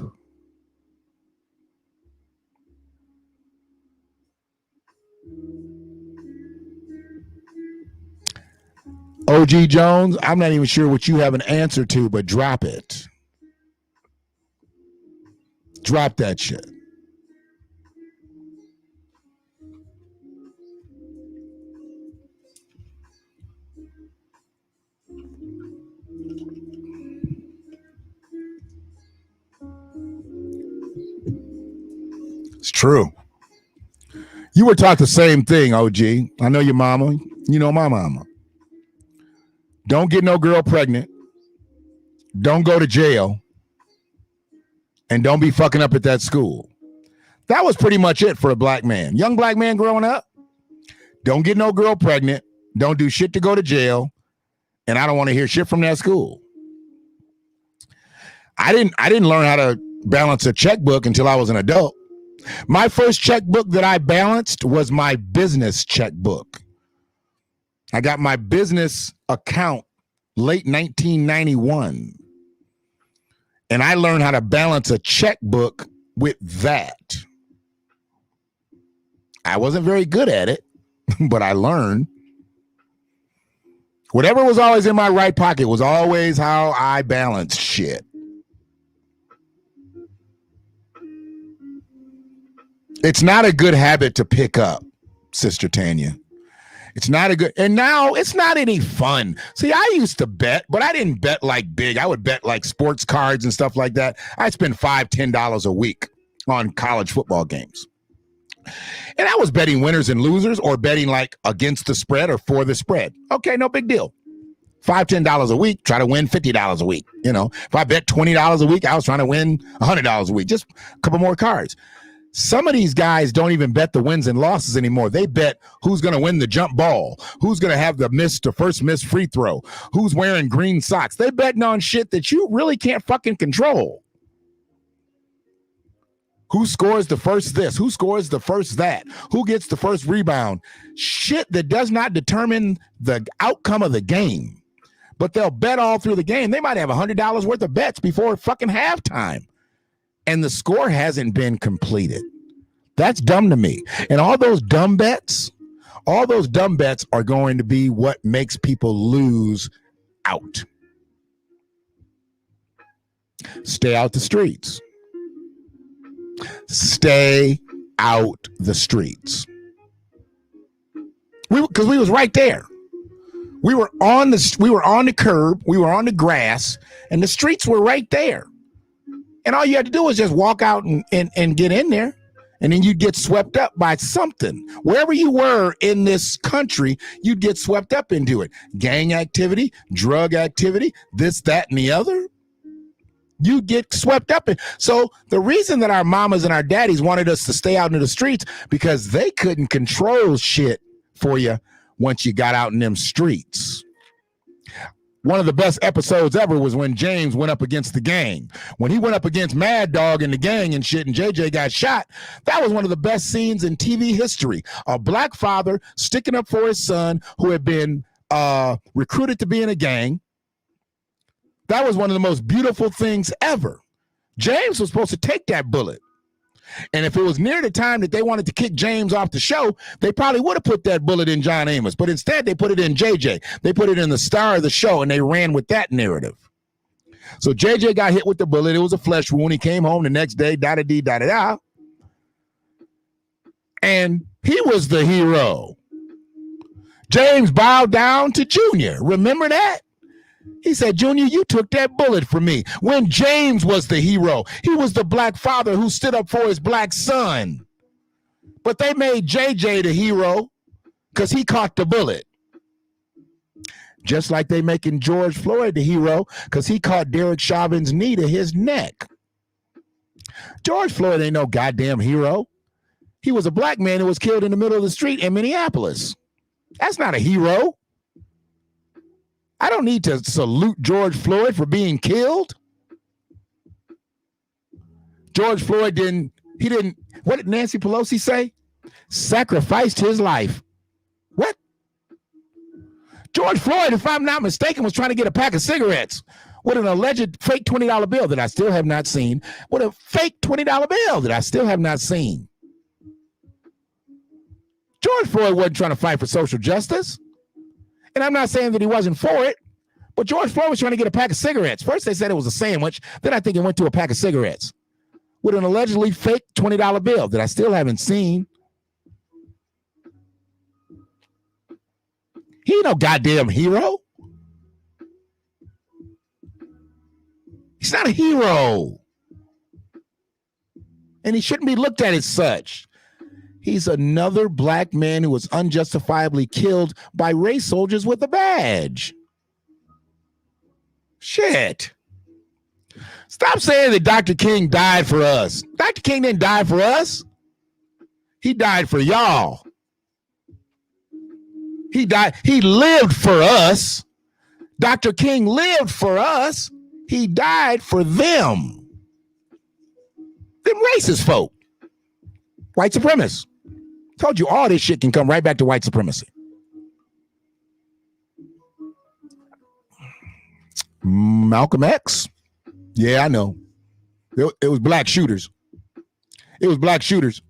OG Jones, I'm not even sure what you have an answer to, but drop it. Drop that shit. It's true. You were taught the same thing, OG. I know your mama. You know my mama. Don't get no girl pregnant. Don't go to jail. And don't be fucking up at that school. That was pretty much it for a black man. Young black man growing up. Don't get no girl pregnant. Don't do shit to go to jail. And I don't want to hear shit from that school. I didn't learn how to balance a checkbook until I was an adult. My first checkbook that I balanced was my business checkbook. I got my business account late 1991. And I learned how to balance a checkbook with that. I wasn't very good at it, but I learned. Whatever was always in my right pocket was always how I balanced shit. It's not a good habit to pick up, Sister Tanya. It's not a good, and now it's not any fun. See, I used to bet, but I didn't bet like big. I would bet like sports cards and stuff like that. I spend $5, $10 a week on college football games. And I was betting winners and losers or betting like against the spread or for the spread. Okay, no big deal. $5, $10 a week, try to win $50 a week. You know, if I bet $20 a week, I was trying to win $100 a week, just a couple more cards. Some of these guys don't even bet the wins and losses anymore. They bet who's going to win the jump ball, who's going to have the first missed free throw, who's wearing green socks. They betting on shit that you really can't fucking control. Who scores the first this? Who scores the first that? Who gets the first rebound? Shit that does not determine the outcome of the game. But they'll bet all through the game. They might have $100 worth of bets before fucking halftime. and the score hasn't been completed. That's dumb to me. And all those dumb bets are going to be what makes people lose out. Stay out the streets. Stay out the streets. Because we was right there. We were on the curb, we were on the grass, and the streets were right there. And all you had to do was just walk out and get in there. And then you'd get swept up by something. Wherever you were in this country, you'd get swept up into it. Gang activity, drug activity, this, that, and the other. You get swept up in. So the reason that our mamas and our daddies wanted us to stay out in the streets, because they couldn't control shit for you once you got out in them streets. One of the best episodes ever was when James went up against the gang. When he went up against Mad Dog and the gang and shit, and JJ got shot, that was one of the best scenes in TV history. A black father sticking up for his son who had been recruited to be in a gang. That was one of the most beautiful things ever. James was supposed to take that bullet. And if it was near the time that they wanted to kick James off the show, they probably would have put that bullet in John Amos. But instead, they put it in JJ. They put it in the star of the show, and they ran with that narrative. So JJ got hit with the bullet. It was a flesh wound. He came home the next day, da-da-dee, da-da-da. And he was the hero. James bowed down to Junior. Remember that? He said, Junior, you took that bullet from me. When James was the hero, he was the black father who stood up for his black son. But they made JJ the hero because he caught the bullet. Just like they making George Floyd the hero because he caught Derek Chauvin's knee to his neck. George Floyd ain't no goddamn hero. He was a black man who was killed in the middle of the street in Minneapolis. That's not a hero. I don't need to salute George Floyd for being killed. George Floyd didn't, what did Nancy Pelosi say? Sacrificed his life. What? George Floyd, if I'm not mistaken, was trying to get a pack of cigarettes with an alleged fake $20 bill that I still have not seen. With a fake $20 bill that I still have not seen. George Floyd wasn't trying to fight for social justice. And I'm not saying that he wasn't for it, but George Floyd was trying to get a pack of cigarettes. First, they said it was a sandwich. Then I think it went to a pack of cigarettes with an allegedly fake $20 bill that I still haven't seen. He ain't no goddamn hero. He's not a hero. And he shouldn't be looked at as such. He's another black man who was unjustifiably killed by race soldiers with a badge. Shit. Stop saying that Dr. King died for us. Dr. King didn't die for us. He died for y'all. He died. He lived for us. Dr. King lived for us. He died for them. Them racist folk. White supremacists. Told you all this shit can come right back to white supremacy. Malcolm X? Yeah, I know. It was black shooters. It was black shooters.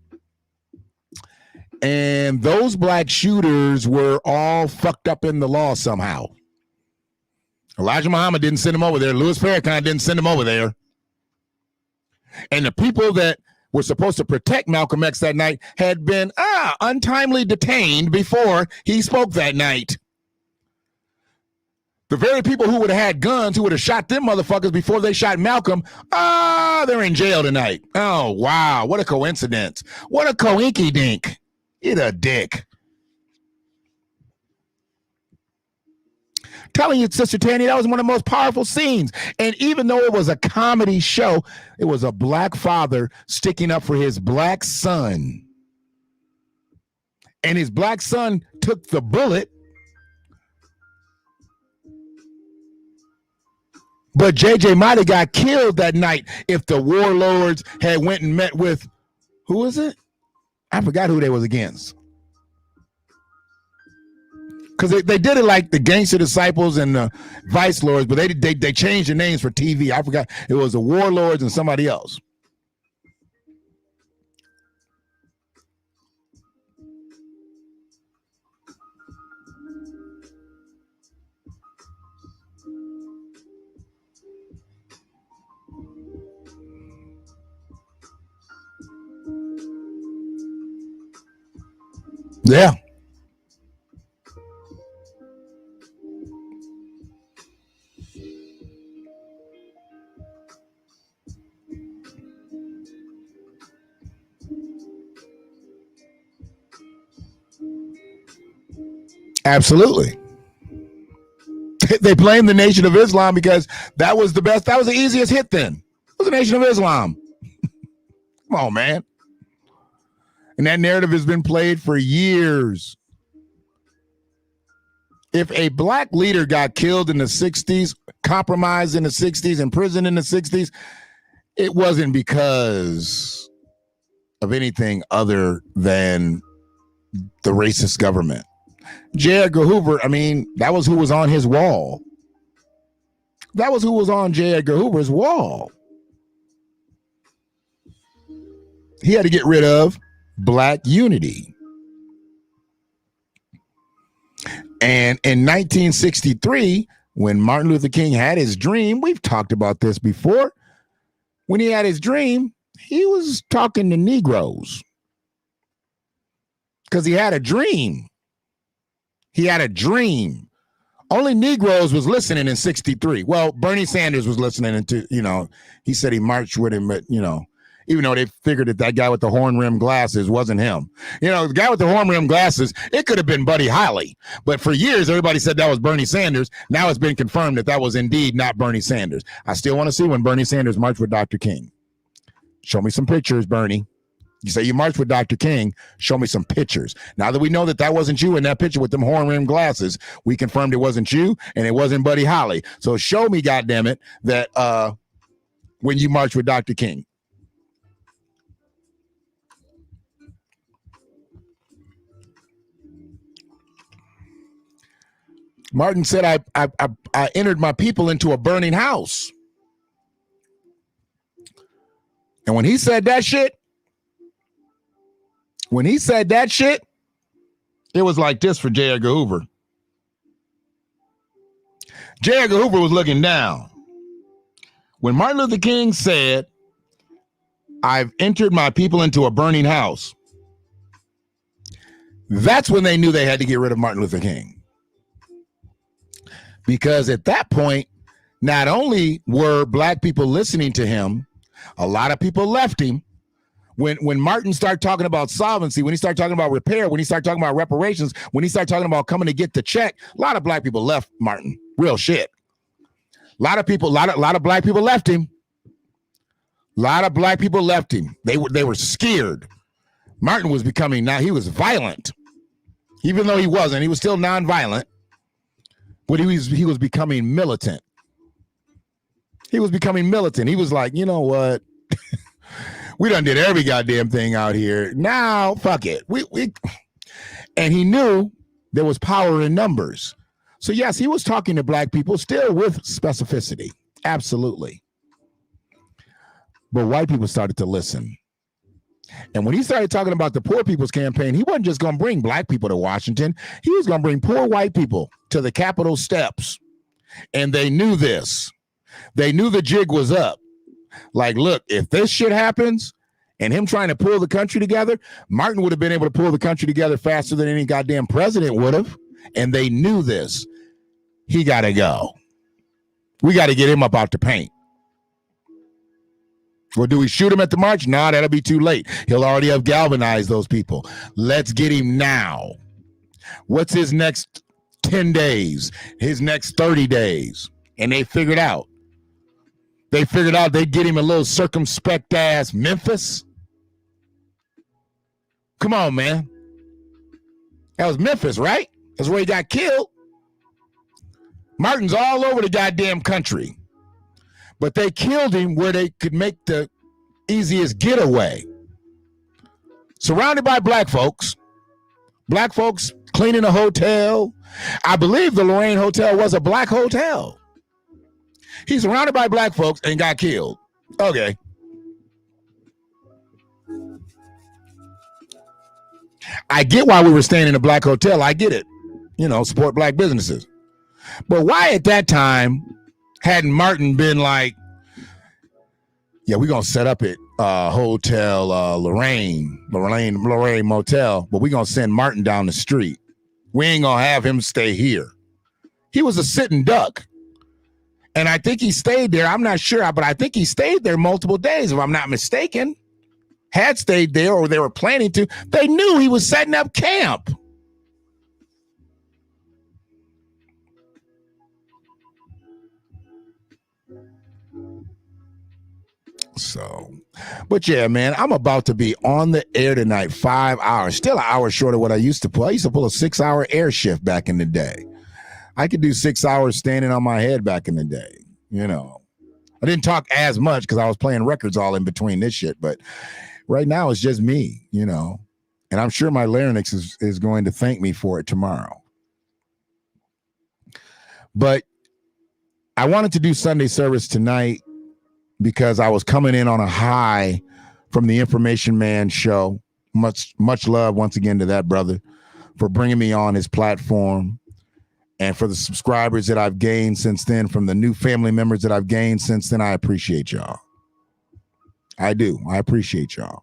And those black shooters were all fucked up in the law somehow. Elijah Muhammad didn't send him over there. Louis Farrakhan didn't send him over there. And the people that were supposed to protect Malcolm X that night had been untimely detained before he spoke that night. The very people who would have had guns, who would have shot them motherfuckers before they shot Malcolm, they're in jail tonight. Oh, wow. What a coincidence. What a coinky dink. Eat a dick. Telling you, Sister Tanny, that was one of the most powerful scenes. And even though it was a comedy show, it was a black father sticking up for his black son. And his black son took the bullet. But JJ might have got killed that night if the warlords had went and met with, who was it? I forgot who they was against. Because they did it like the Gangster Disciples and the Vice Lords, but they changed the names for TV. I forgot. It was the Warlords and somebody else. Yeah. Absolutely. They blamed the Nation of Islam because that was the best. That was the easiest hit then. It was the Nation of Islam. Come on, man. And that narrative has been played for years. If a black leader got killed in the 60s, compromised in the 60s, imprisoned in the 60s, it wasn't because of anything other than the racist government. J. Edgar Hoover, I mean, that was who was on his wall. That was who was on J. Edgar Hoover's wall. He had to get rid of black unity. And in 1963, when Martin Luther King had his dream, we've talked about this before. When he had his dream, he was talking to Negroes because he had a dream. He had a dream. Only Negroes was listening in 63. Well, Bernie Sanders was listening to, he said he marched with him, but, even though they figured that guy with the horn-rimmed glasses wasn't him. The guy with the horn-rimmed glasses, it could have been Buddy Holly. But for years, everybody said that was Bernie Sanders. Now it's been confirmed that was indeed not Bernie Sanders. I still want to see when Bernie Sanders marched with Dr. King. Show me some pictures, Bernie. You say you marched with Dr. King. Show me some pictures. Now that we know that wasn't you in that picture with them horn-rimmed glasses, we confirmed it wasn't you and it wasn't Buddy Holly. So show me, goddammit, that when you marched with Dr. King. Martin said, I entered my people into a burning house. And when he said that shit, it was like this for J. Edgar Hoover. J. Edgar Hoover was looking down. When Martin Luther King said, I've entered my people into a burning house, that's when they knew they had to get rid of Martin Luther King. Because at that point, not only were black people listening to him, a lot of people left him. When Martin started talking about solvency, when he started talking about repair, when he started talking about reparations, when he started talking about coming to get the check, a lot of black people left Martin. Real shit. A lot of black people left him. A lot of black people left him. They were scared. Martin was becoming, now he was violent. Even though he wasn't, he was still nonviolent. But he was becoming militant. He was becoming militant. He was like, you know what? We done did every goddamn thing out here. Now, fuck it. And he knew there was power in numbers. So yes, he was talking to black people still with specificity. Absolutely. But white people started to listen. And when he started talking about the Poor People's Campaign, he wasn't just going to bring black people to Washington. He was going to bring poor white people to the Capitol steps. And they knew this. They knew the jig was up. Like, look, if this shit happens and him trying to pull the country together, Martin would have been able to pull the country together faster than any goddamn president would have. And they knew this. He got to go. We got to get him up out the paint. Or do we shoot him at the march? Nah, that'll be too late. He'll already have galvanized those people. Let's get him now. What's his next 10 days? His next 30 days? And they figured out. They'd get him a little circumspect ass Memphis. Come on, man. That was Memphis, right? That's where he got killed. Martin's all over the goddamn country. But they killed him where they could make the easiest getaway. Surrounded by black folks cleaning a hotel. I believe the Lorraine Hotel was a black hotel. He's surrounded by black folks and got killed. Okay. I get why we were staying in a black hotel. I get it. Support black businesses. But why at that time hadn't Martin been like, yeah, we're going to set up at hotel, Lorraine Motel, but we're going to send Martin down the street. We ain't going to have him stay here. He was a sitting duck. And I think he stayed there. I'm not sure, but I think he stayed there multiple days, if I'm not mistaken. Had stayed there, or they were planning to. They knew he was setting up camp. So, but yeah, man, I'm about to be on the air tonight, 5 hours, still an hour short of what I used to pull. I used to pull a 6-hour air shift back in the day. I could do 6 hours standing on my head back in the day. You know, I didn't talk as much because I was playing records all in between this shit. But right now it's just me, you know, and I'm sure my larynx is going to thank me for it tomorrow. But I wanted to do Sunday service tonight because I was coming in on a high from the Information Man show. Much love once again to that brother for bringing me on his platform, and for the subscribers that I've gained since then, from the new family members that I've gained since then. I appreciate y'all. I do. I appreciate y'all.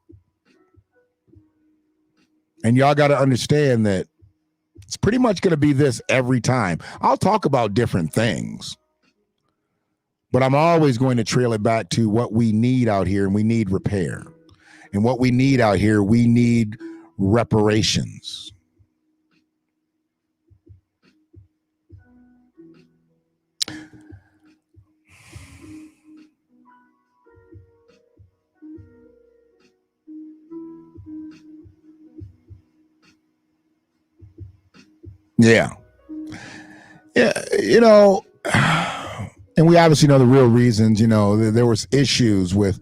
And y'all got to understand that it's pretty much going to be this every time. I'll talk about different things, but I'm always going to trail it back to what we need out here, and we need repair. And what we need out here, we need reparations. Yeah. Yeah, you know, and we obviously know the real reasons. You know, there was issues with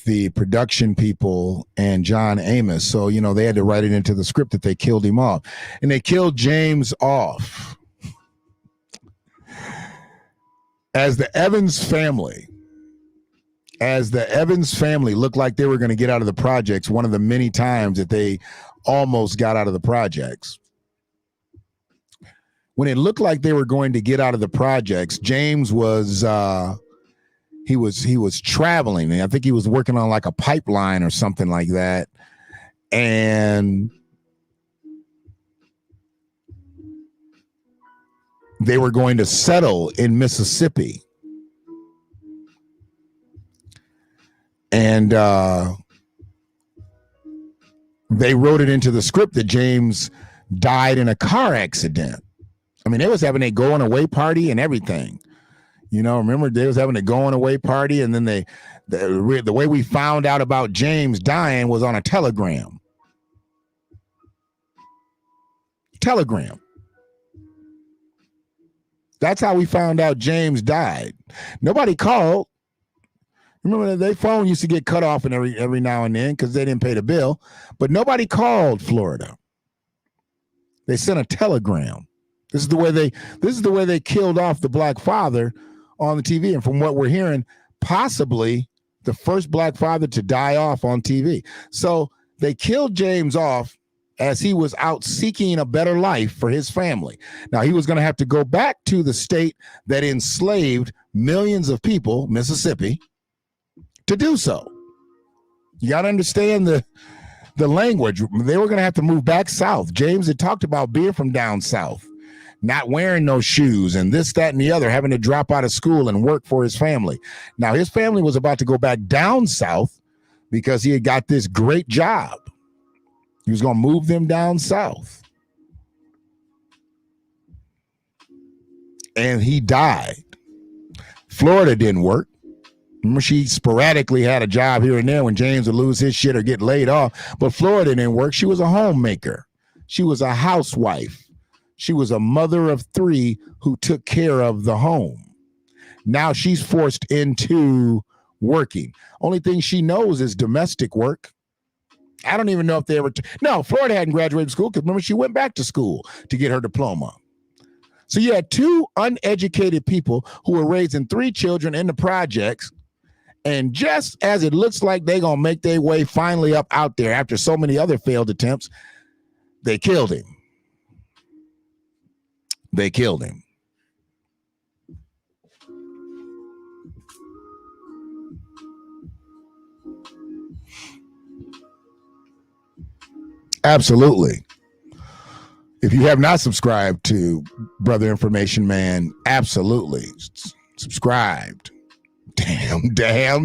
the production people and John Amos. So, you know, they had to write it into the script that they killed him off. And they killed James off. As the Evans family looked like they were going to get out of the projects, one of the many times that they almost got out of the projects, when it looked like they were going to get out of the projects, James was he was traveling. I think he was working on like a pipeline or something like that. And they were going to settle in Mississippi. And they wrote it into the script that James died in a car accident. I mean, they was having a going away party and everything. You know, remember they was having a going away party, and then the way we found out about James dying was on a telegram. Telegram. That's how we found out James died. Nobody called. Remember, their phone used to get cut off and every now and then because they didn't pay the bill. But nobody called Florida. They sent a telegram. This is the way they killed off the black father on the TV. And from what we're hearing, possibly the first black father to die off on TV. So they killed James off as he was out seeking a better life for his family. Now, he was going to have to go back to the state that enslaved millions of people, Mississippi, to do so. You got to understand the language. They were going to have to move back south. James had talked about being from down south, not wearing no shoes and this, that, and the other, having to drop out of school and work for his family. Now, his family was about to go back down south because he had got this great job. He was going to move them down south. And he died. Florida didn't work. Remember, she sporadically had a job here and there when James would lose his shit or get laid off. But Florida didn't work. She was a homemaker. She was a housewife. She was a mother of 3 who took care of the home. Now she's forced into working. Only thing she knows is domestic work. I don't even know if they ever... No, Florida hadn't graduated school because remember, she went back to school to get her diploma. So you had 2 uneducated people who were raising 3 children in the projects. And just as it looks like they're going to make their way finally up out there after so many other failed attempts, they killed him. They killed him. Absolutely. If you have not subscribed to Brother Information Man, absolutely subscribed. Damn. There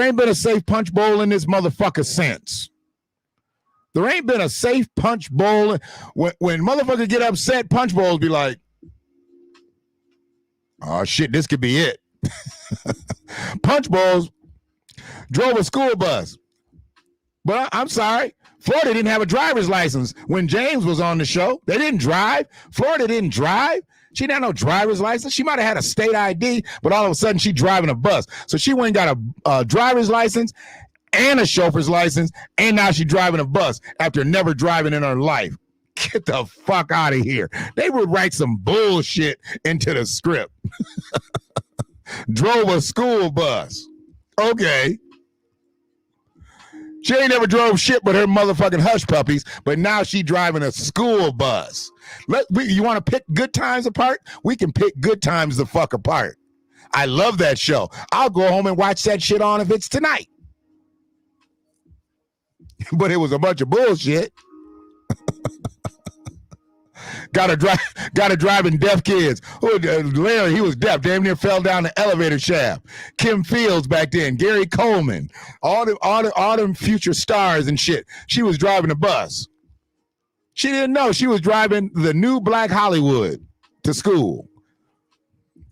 ain't been a safe punch bowl in this motherfucker since. There ain't been a safe punch bowl. When motherfuckers get upset, punch bowls be like, oh shit, this could be it. Punch bowls drove a school bus. But I'm sorry, Florida didn't have a driver's license when James was on the show. They didn't drive. Florida didn't drive. She didn't have no driver's license. She might have had a state ID, but all of a sudden she driving a bus. So she went and got a driver's license and a chauffeur's license, and now she's driving a bus after never driving in her life. Get the fuck out of here. They would write some bullshit into the script. Drove a school bus. Okay. She ain't never drove shit but her motherfucking hush puppies, but now she driving a school bus. You want to pick good times apart? We can pick good times the fuck apart. I love that show. I'll go home and watch that shit on if it's tonight. But it was a bunch of bullshit. Got to driving deaf kids. Larry, he was deaf. Damn near fell down the elevator shaft. Kim Fields back then. Gary Coleman. All them future stars and shit. She was driving a bus. She didn't know she was driving the new Black Hollywood to school.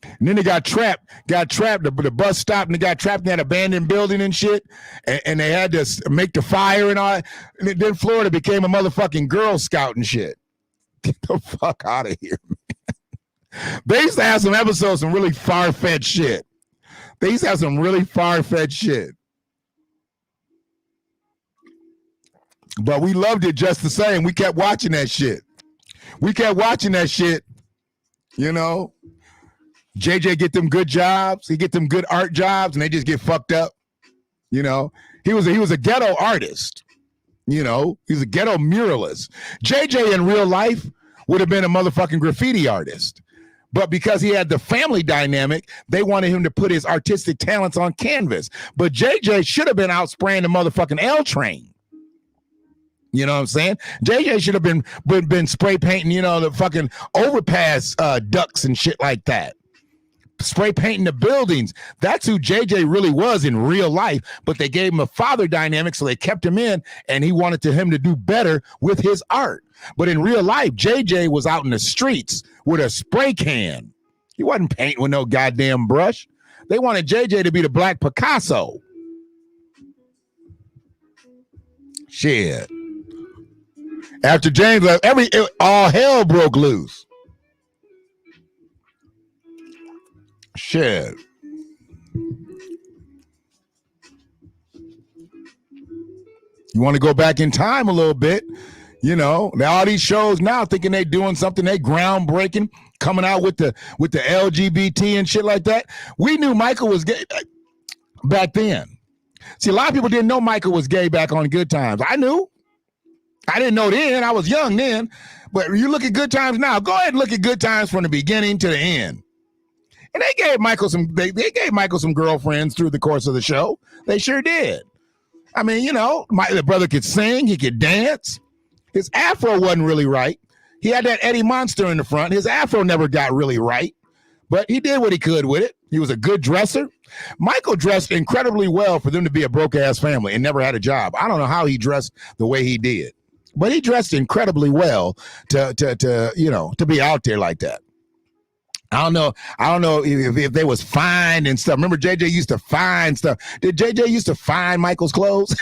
And then they got trapped. The bus stopped and they got trapped in that abandoned building and shit. And they had to make the fire and all. And then Florida became a motherfucking Girl Scout and shit. Get the fuck out of here, man. They used to have some episodes, some really far-fetched shit. But we loved it just the same. We kept watching that shit. You know, JJ get them good jobs. He get them good art jobs, and they just get fucked up. You know, he was a ghetto artist. You know, he's a ghetto muralist. JJ in real life would have been a motherfucking graffiti artist. But because he had the family dynamic, they wanted him to put his artistic talents on canvas. But JJ should have been out spraying the motherfucking L train. You know what I'm saying? JJ should have been spray painting, you know, the fucking overpass ducts and shit like that. Spray painting the buildings. That's who JJ really was in real life, but they gave him a father dynamic, so they kept him in, and he wanted him to do better with his art. But in real life, JJ was out in the streets with a spray can. He wasn't painting with no goddamn brush. They wanted JJ to be the Black Picasso. Shit. After James left, all hell broke loose. Shit. You want to go back in time a little bit, you know, all these shows now thinking they doing something, they groundbreaking, coming out with the LGBT and shit like that. We knew Michael was gay back then. See, a lot of people didn't know Michael was gay back on Good Times. I knew. I didn't know then. I was young then. But you look at Good Times now. Go ahead and look at Good Times from the beginning to the end. And they gave Michael some girlfriends through the course of the show. They sure did. I mean, you know, the brother could sing, he could dance. His afro wasn't really right. He had that Eddie Monster in the front. His afro never got really right, but he did what he could with it. He was a good dresser. Michael dressed incredibly well for them to be a broke-ass family and never had a job. I don't know how he dressed the way he did, but he dressed incredibly well to be out there like that. I don't know if they was fined and stuff. Remember JJ used to find stuff. Did JJ used to find Michael's clothes?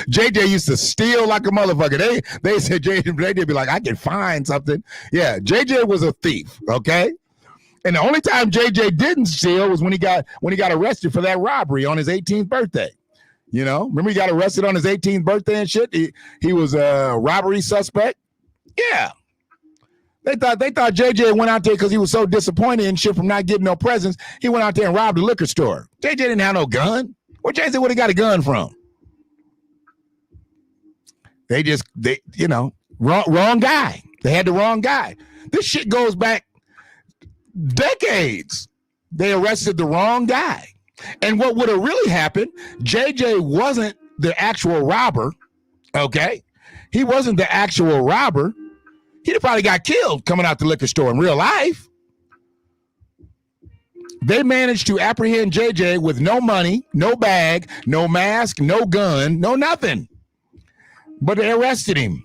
JJ used to steal like a motherfucker. They said JJ be like, I can find something. Yeah, JJ was a thief, okay? And the only time JJ didn't steal was when he got arrested for that robbery on his 18th birthday. You know, remember he got arrested on his 18th birthday and shit? He was a robbery suspect. Yeah. They thought JJ went out there because he was so disappointed and shit from not getting no presents. He went out there and robbed a liquor store. JJ didn't have no gun. Where JJ would have got a gun from? Wrong guy. They had the wrong guy. This shit goes back decades. They arrested the wrong guy. And what would have really happened, JJ wasn't the actual robber. Okay, he wasn't the actual robber. He'd probably got killed coming out the liquor store in real life. They managed to apprehend JJ with no money, no bag, no mask, no gun, no nothing. But they arrested him.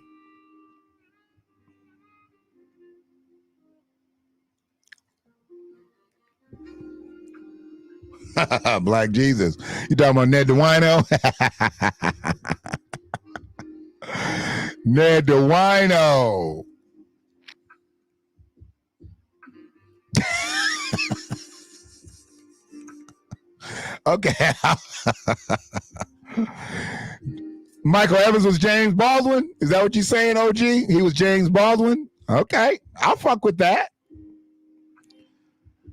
Black Jesus. You talking about Ned DeWino? Ned DeWino. Okay. Michael Evans was James Baldwin? Is that what you're saying, OG? He was James Baldwin? Okay. I'll fuck with that.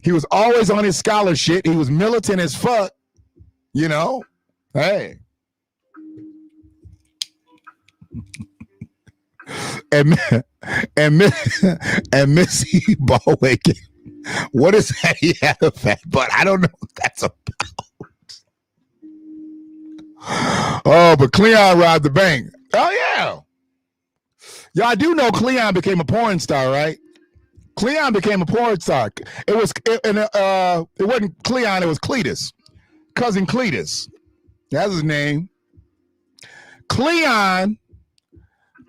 He was always on his scholar shit. He was militant as fuck. You know? Hey. and Missy Ballwaking. What is that? He had a fat butt. I don't know what that's about. Oh, but Cleon robbed the bank. Oh, yeah. Y'all do know Cleon became a porn star, right? Cleon became a porn star. It wasn't Cleon, it was Cletus. Cousin Cletus. That's his name. Cleon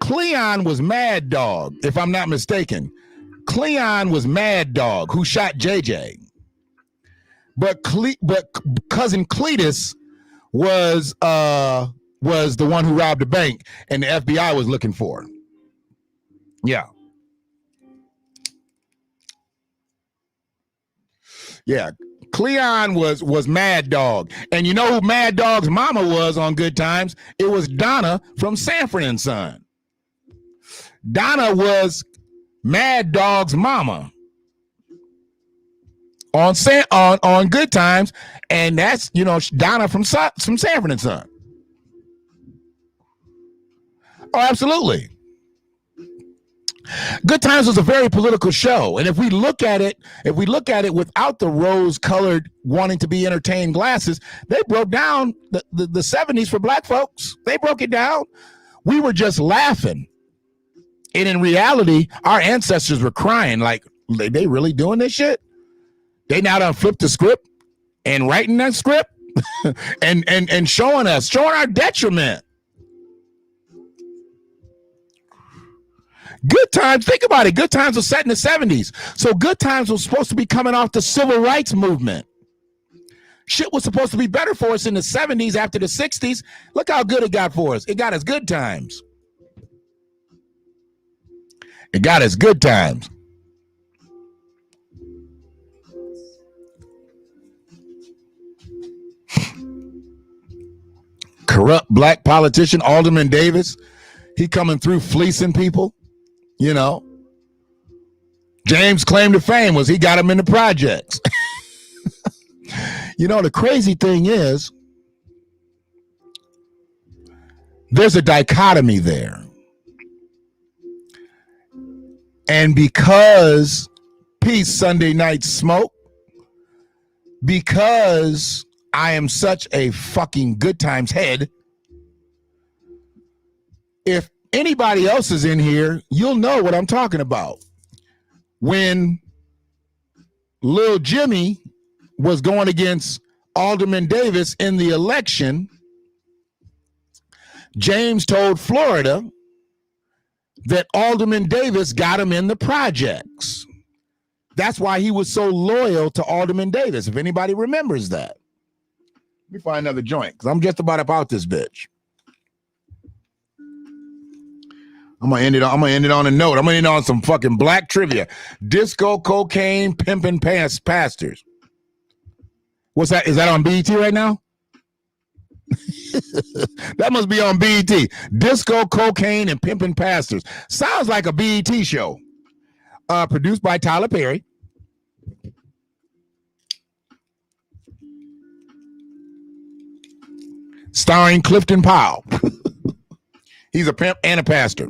was Mad Dog, if I'm not mistaken. Cleon was Mad Dog, who shot JJ. But Cousin Cletus was the one who robbed the bank and the FBI was looking for. Yeah. Yeah. Cleon was Mad Dog. And you know who Mad Dog's mama was on Good Times? It was Donna from Sanford and Son. Donna was Mad Dog's mama on Good Times, and that's, you know, Donna from Sanford and Son. Oh, absolutely. Good Times was a very political show, and if we look at it without the rose-colored wanting to be entertained glasses, they broke down the 70s for black folks. They broke it down. We were just laughing. And in reality, our ancestors were crying like, they really doing this shit? They now done flipped the script and writing that script and showing our detriment. Good Times, think about it. Good Times was set in the 70s. So Good Times was supposed to be coming off the civil rights movement. Shit was supposed to be better for us in the 70s after the 60s. Look how good it got for us. It got us good times. It got us good times. Corrupt black politician Alderman Davis. He coming through fleecing people. You know, James' claim to fame was he got him in the projects. You know, the crazy thing is, there's a dichotomy there. And because Peace Sunday Night Smoke, because I am such a fucking Good Times head, if anybody else is in here, you'll know what I'm talking about. When Lil Jimmy was going against Alderman Davis in the election, James told Florida that Alderman Davis got him in the projects. That's why he was so loyal to Alderman Davis, if anybody remembers that. Let me find another joint, because I'm just about this bitch. I'm gonna end it on a note. I'm gonna end it on some fucking black trivia. Disco, cocaine, pimping pastors. What's that? Is that on BET right now? That must be on BET. Disco, cocaine, and pimping pastors. Sounds like a BET show. Produced by Tyler Perry. Starring Clifton Powell. He's a pimp and a pastor.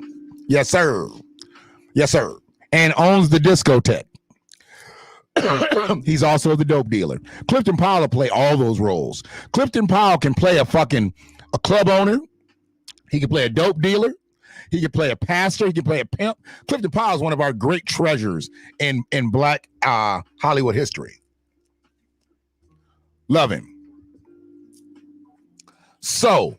Yes, sir. Yes, sir. And owns the discotheque. He's also the dope dealer. Clifton Powell will play all those roles. Clifton Powell can play a fucking a club owner. He could play a dope dealer. He could play a pastor. He could play a pimp. Clifton Powell is one of our great treasures in Black Hollywood history. Love him. So,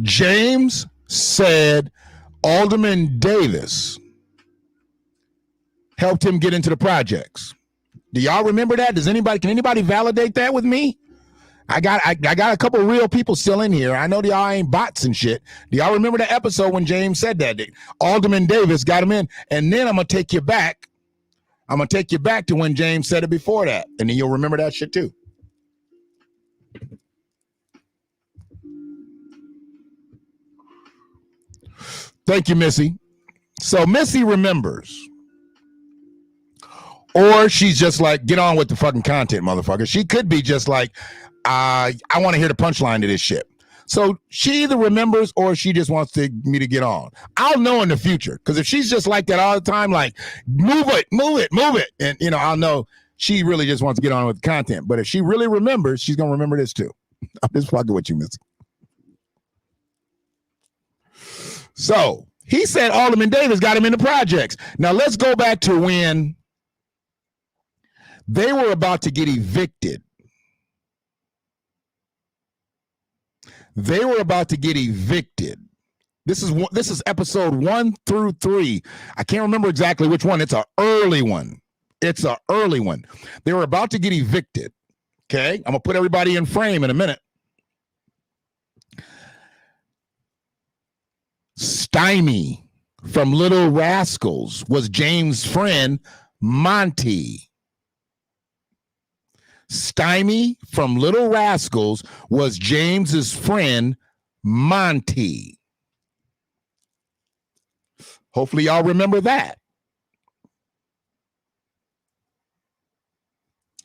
James said Alderman Davis helped him get into the projects. Do y'all remember that? Can anybody validate that with me? I got a couple of real people still in here. I know y'all ain't bots and shit. Do y'all remember the episode when James said that? Alderman Davis got him in. And then I'm going to take you back. I'm going to take you back to when James said it before that. And then you'll remember that shit too. Thank you, Missy. So Missy remembers. Or she's just like, get on with the fucking content, motherfucker. She could be just like, I want to hear the punchline to this shit. So she either remembers or she just wants me to get on. I'll know in the future. Because if she's just like that all the time, like, move it. And, I'll know she really just wants to get on with the content. But if she really remembers, she's going to remember this too. I'm just fucking with you, Missy. So he said Alderman Davis got him into projects. Now let's go back to when they were about to get evicted. This is episode 1 through 3. I can't remember exactly which one. It's an early one. They were about to get evicted. Okay, I'm gonna put everybody in frame in a minute. Stymie from Little Rascals was James' friend, Monty. Stymie from Little Rascals was James's friend, Monty. Hopefully y'all remember that.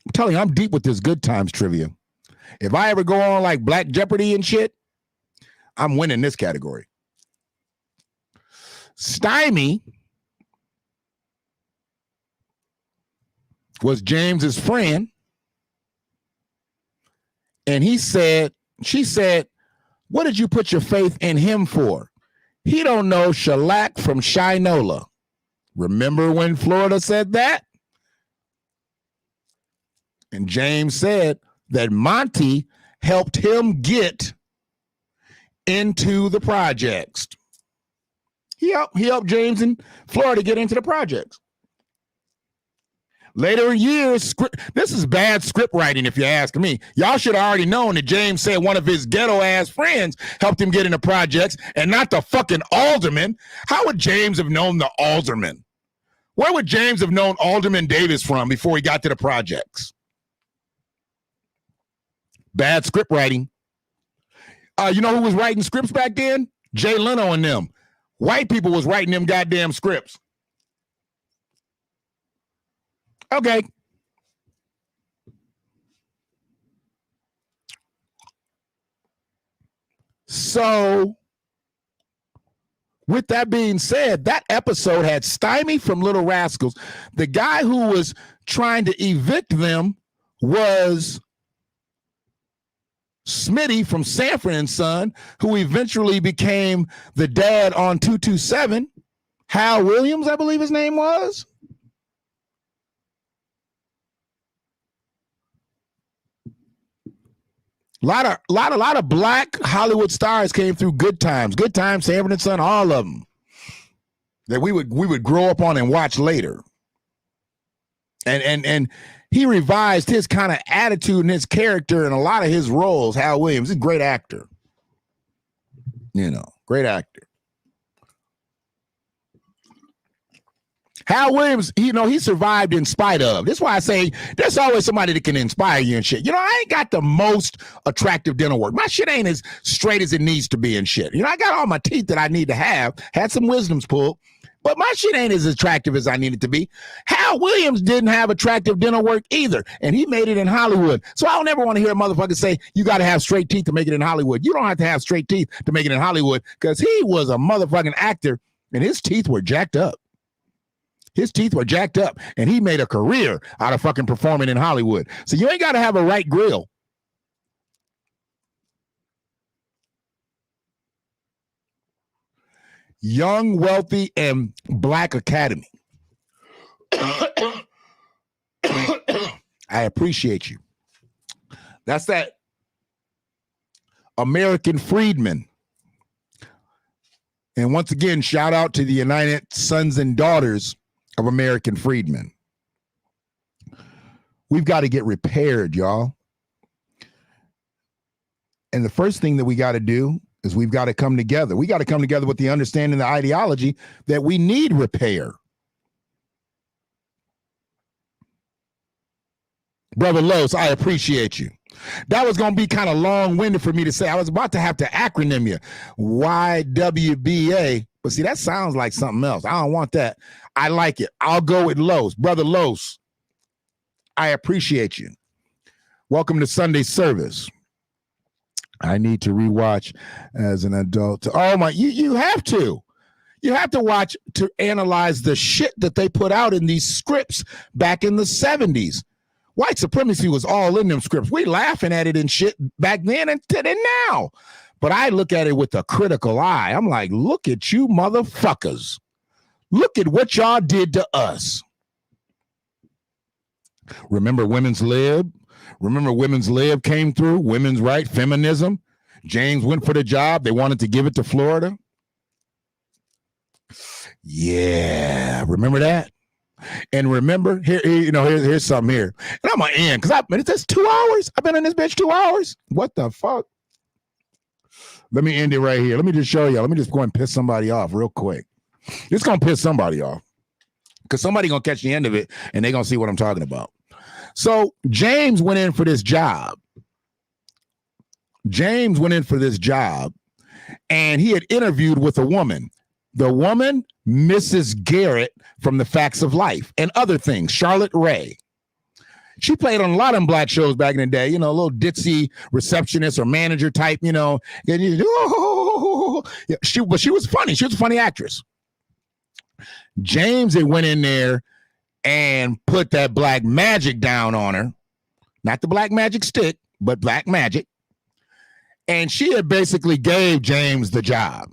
I'm telling you, I'm deep with this good times trivia. If I ever go on like Black Jeopardy and shit, I'm winning this category. Stymie was James's friend. And she said, what did you put your faith in him for? He don't know shellac from Shinola. Remember when Florida said that? And James said that Monty helped him get into the projects. He helped James in Florida get into the projects. Later in years, this is bad script writing, if you ask me. Y'all should have already known that James said one of his ghetto-ass friends helped him get into projects and not the fucking alderman. How would James have known the alderman? Where would James have known Alderman Davis from before he got to the projects? Bad script writing. You know who was writing scripts back then? Jay Leno and them. White people was writing them goddamn scripts. Okay. So, with that being said, that episode had Stymie from Little Rascals. The guy who was trying to evict them was Smitty from Sanford and Son, who eventually became the dad on 227. Hal Williams, I believe his name was. A lot of black Hollywood stars came through Good Times, Sanford and Son, all of them that we would grow up on and watch later. And he revised his kind of attitude and his character in a lot of his roles. Hal Williams, he's a great actor. Great actor. Hal Williams, he survived in spite of. That's why I say there's always somebody that can inspire you and shit. I ain't got the most attractive dental work. My shit ain't as straight as it needs to be and shit. I got all my teeth that I need to have, had some wisdoms pulled, but my shit ain't as attractive as I need it to be. Hal Williams didn't have attractive dental work either, and he made it in Hollywood. So I don't ever want to hear a motherfucker say, you got to have straight teeth to make it in Hollywood. You don't have to have straight teeth to make it in Hollywood, because he was a motherfucking actor, and his teeth were jacked up. His teeth were jacked up, and he made a career out of fucking performing in Hollywood. So you ain't got to have a right grill. Young, wealthy, and Black Academy. I appreciate you. That's that American freedman. And once again, shout out to the United Sons and Daughters of American freedmen. We've got to get repaired, y'all. And the first thing that we got to do is we've got to come together. We got to come together with the understanding, the ideology that we need repair. Brother Los, I appreciate you. That was going to be kind of long-winded for me to say. I was about to have to acronym you. YWBA. But see, that sounds like something else. I don't want that. I like it. I'll go with Los. Brother Los, I appreciate you. Welcome to Sunday service. I need to rewatch as an adult. Oh, my. You have to. You have to watch to analyze the shit that they put out in these scripts back in the 70s. White supremacy was all in them scripts. We laughing at it and shit back then and now. But I look at it with a critical eye. I'm like, look at you motherfuckers. Look at what y'all did to us. Remember Women's Lib? Remember Women's Lib came through? Women's right, feminism. James went for the job. They wanted to give it to Florida. Yeah, remember that? And remember, here's something here. And I'm going to end because it's 2 hours. I've been in this bitch 2 hours. What the fuck? Let me end it right here. Let me just show you. Let me just go and piss somebody off real quick. It's going to piss somebody off because somebody going to catch the end of it and they're going to see what I'm talking about. So James went in for this job. And he had interviewed with a woman. The woman, Mrs. Garrett from The Facts of Life and other things, Charlotte Ray. She played on a lot of black shows back in the day, a little ditzy receptionist or manager type, And but she was funny. She was a funny actress. James had went in there and put that black magic down on her. Not the black magic stick, but black magic. And she had basically gave James the job.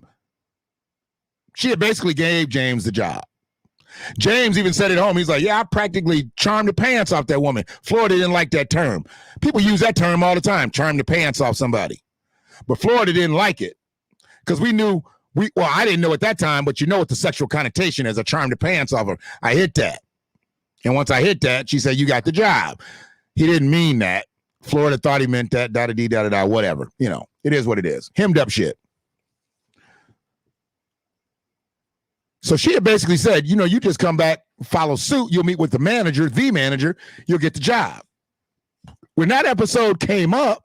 James even said at home, he's like, yeah, I practically charmed the pants off that woman. Florida didn't like that term. People use that term all the time, charm the pants off somebody. But Florida didn't like it because I didn't know at that time, but what the sexual connotation is, I charmed the pants off her. I hit that. And once I hit that, she said, you got the job. He didn't mean that. Florida thought he meant that, da-da-dee, whatever. It is what it is. Hemmed up shit. So she had basically said, you just come back, follow suit, you'll meet with the manager, you'll get the job. When that episode came up,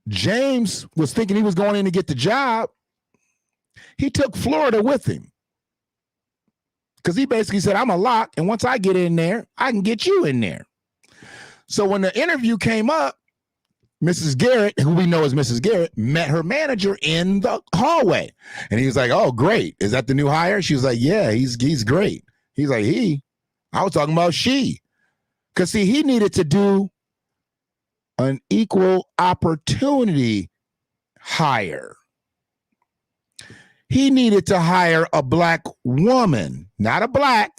James was thinking he was going in to get the job. He took Florida with him. Because he basically said, I'm a lock, and once I get in there, I can get you in there. So when the interview came up, Mrs. Garrett, who we know as Mrs. Garrett, met her manager in the hallway. And he was like, oh, great. Is that the new hire? She was like, yeah, he's great. He's like, I was talking about she. Because, see, he needed to do an equal opportunity hire. He needed to hire a black woman, not a black.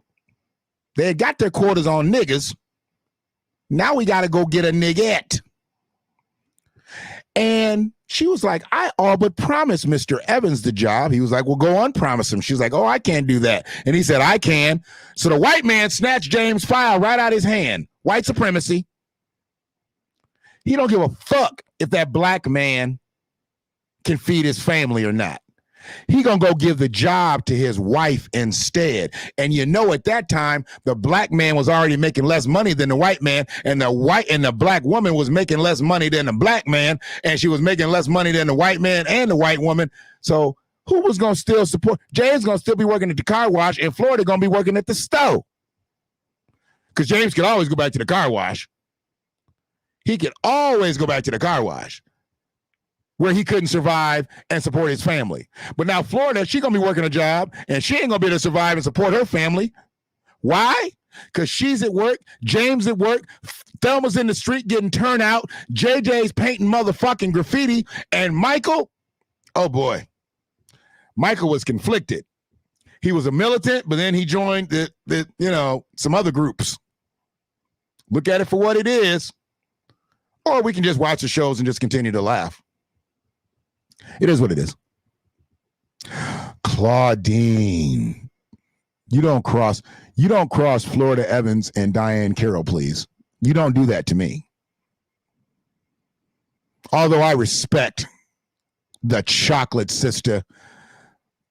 They had got their quotas on niggas. Now we got to go get a niggette. And she was like, I all but promised Mr. Evans the job. He was like, well, go unpromise him. She was like, oh, I can't do that. And he said, I can. So the white man snatched James' file right out of his hand. White supremacy. He don't give a fuck if that black man can feed his family or not. He gonna go give the job to his wife instead. And at that time, the black man was already making less money than the white man, and the black woman was making less money than the black man, and she was making less money than the white man and the white woman. So who was gonna still support? James gonna still be working at the car wash, and Florida gonna be working at the stove. Because James could always go back to the car wash. he could always go back to the car wash where he couldn't survive and support his family. But now Florida, she's going to be working a job and she ain't going to be able to survive and support her family. Why? Because she's at work, James at work, Thelma's in the street getting turned out, JJ's painting motherfucking graffiti, and Michael, oh boy, Michael was conflicted. He was a militant, but then he joined some other groups. Look at it for what it is. Or we can just watch the shows and just continue to laugh. It is what it is. Claudine. You don't cross Florida Evans and Diane Carroll, please. You don't do that to me. Although I respect the chocolate sister,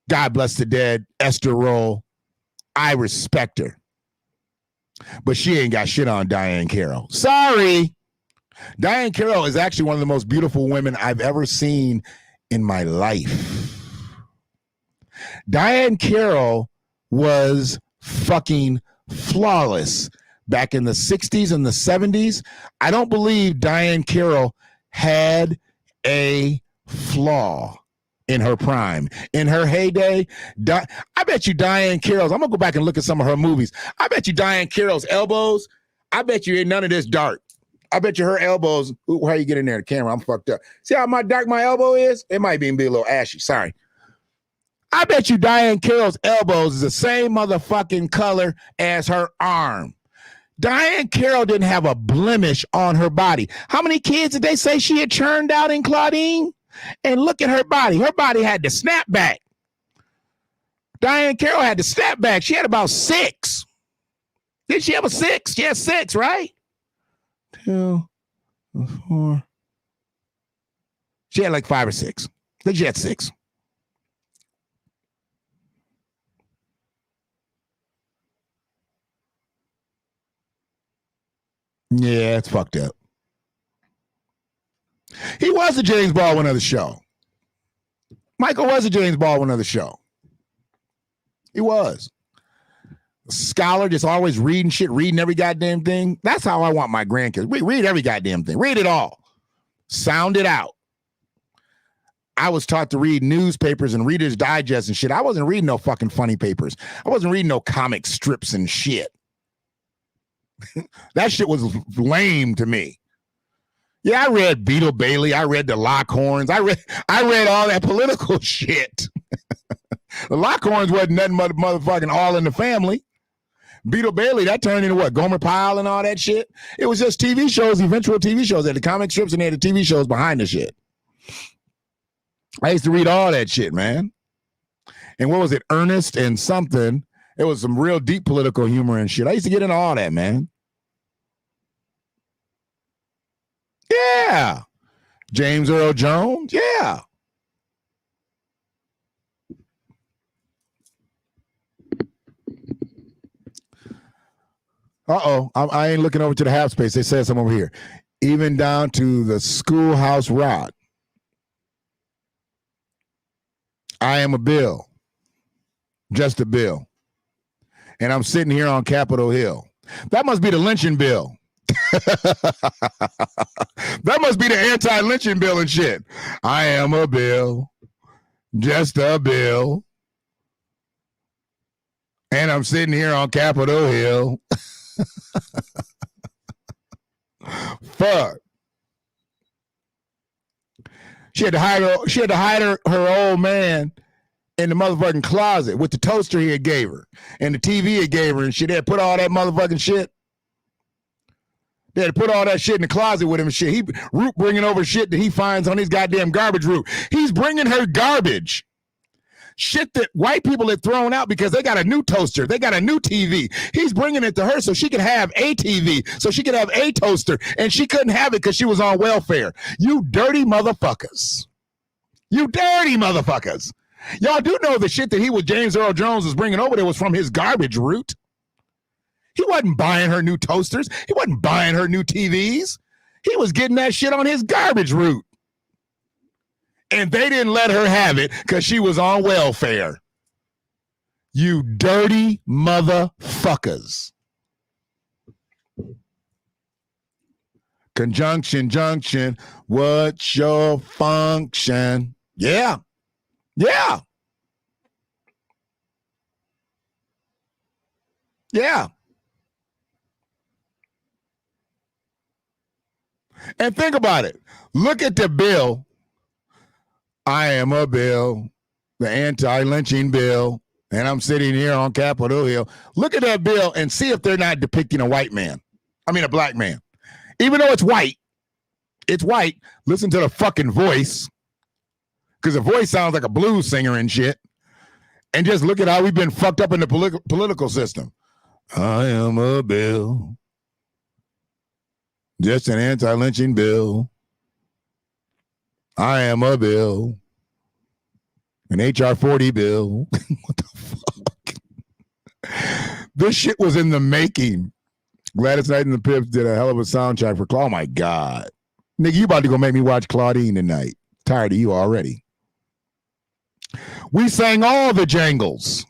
God bless the dead, Esther Roll. I respect her. But she ain't got shit on Diane Carroll. Sorry. Diane Carroll is actually one of the most beautiful women I've ever seen in my life. Diane Carroll was fucking flawless back in the 60s and the 70s. I don't believe Diane Carroll had a flaw in her prime. In her heyday, I bet you Diane Carroll's, I'm going to go back and look at some of her movies. I bet you Diane Carroll's elbows, I bet you ain't none of this dark. I bet you her elbows, how you get in there, the camera, I'm fucked up. See how dark my elbow is? It might even be a little ashy, sorry. I bet you Diane Carroll's elbows is the same motherfucking color as her arm. Diane Carroll didn't have a blemish on her body. How many kids did they say she had churned out in Claudine? And look at her body. Her body had to snap back. Diane Carroll had to snap back. She had about 6. Did she have a 6? She had 6, right? 2, 4. She had like 5 or 6. I think she had 6. Yeah, it's fucked up. He was a James Baldwin of the show. Michael was a James Baldwin of the show. He was. A scholar, just always reading shit, reading every goddamn thing. That's how I want my grandkids. Read every goddamn thing. Read it all. Sound it out. I was taught to read newspapers and Reader's Digest and shit. I wasn't reading no fucking funny papers. I wasn't reading no comic strips and shit. That shit was lame to me. Yeah, I read Beetle Bailey. I read the Lockhorns. I read all that political shit. The Lockhorns wasn't nothing but motherfucking All in the Family. Beetle Bailey, that turned into what? Gomer Pyle and all that shit. It was just TV shows, eventual TV shows. They had the comic strips and they had the TV shows behind the shit. I used to read all that shit, man. And what was it? Ernest and something. It was some real deep political humor and shit. I used to get into all that, man. Yeah. James Earl Jones. Yeah. Uh-oh. I ain't looking over to the half space. They said something over here. Even down to the Schoolhouse Rock. I am a bill. Just a bill. And I'm sitting here on Capitol Hill. That must be the lynching bill. That must be the anti-lynching bill and shit. I am a bill. Just a bill. And I'm sitting here on Capitol Hill. Fuck. She had to hide her old man in the motherfucking closet with the toaster he had gave her and the TV he gave her and shit. They had put all that motherfucking shit. They had to put all that shit in the closet with him and shit. He Root bringing over shit that he finds on his goddamn garbage route. He's bringing her garbage. Shit that white people had thrown out because they got a new toaster. They got a new TV. He's bringing it to her so she could have a TV, so she could have a toaster, and she couldn't have it because she was on welfare. You dirty motherfuckers. You dirty motherfuckers. Y'all do know the shit that James Earl Jones was bringing over there was from his garbage route. He wasn't buying her new toasters. He wasn't buying her new TVs. He was getting that shit on his garbage route. And they didn't let her have it because she was on welfare. You dirty motherfuckers. Conjunction, junction. What's your function? Yeah. Yeah. Yeah. And think about it. Look at the bill. I am a bill, the anti-lynching bill, and I'm sitting here on Capitol Hill. Look at that bill and see if they're not depicting a white man. I mean, a black man. Even though it's white. Listen to the fucking voice, because the voice sounds like a blues singer and shit. And just look at how we've been fucked up in the political system. I am a bill. Just an anti-lynching bill. I am a bill. An HR 40 bill. What the fuck? This shit was in the making. Gladys Knight and the Pips did a hell of a soundtrack for Oh my God. Nigga, you about to go make me watch Claudine tonight. Tired of you already. We sang all the jangles.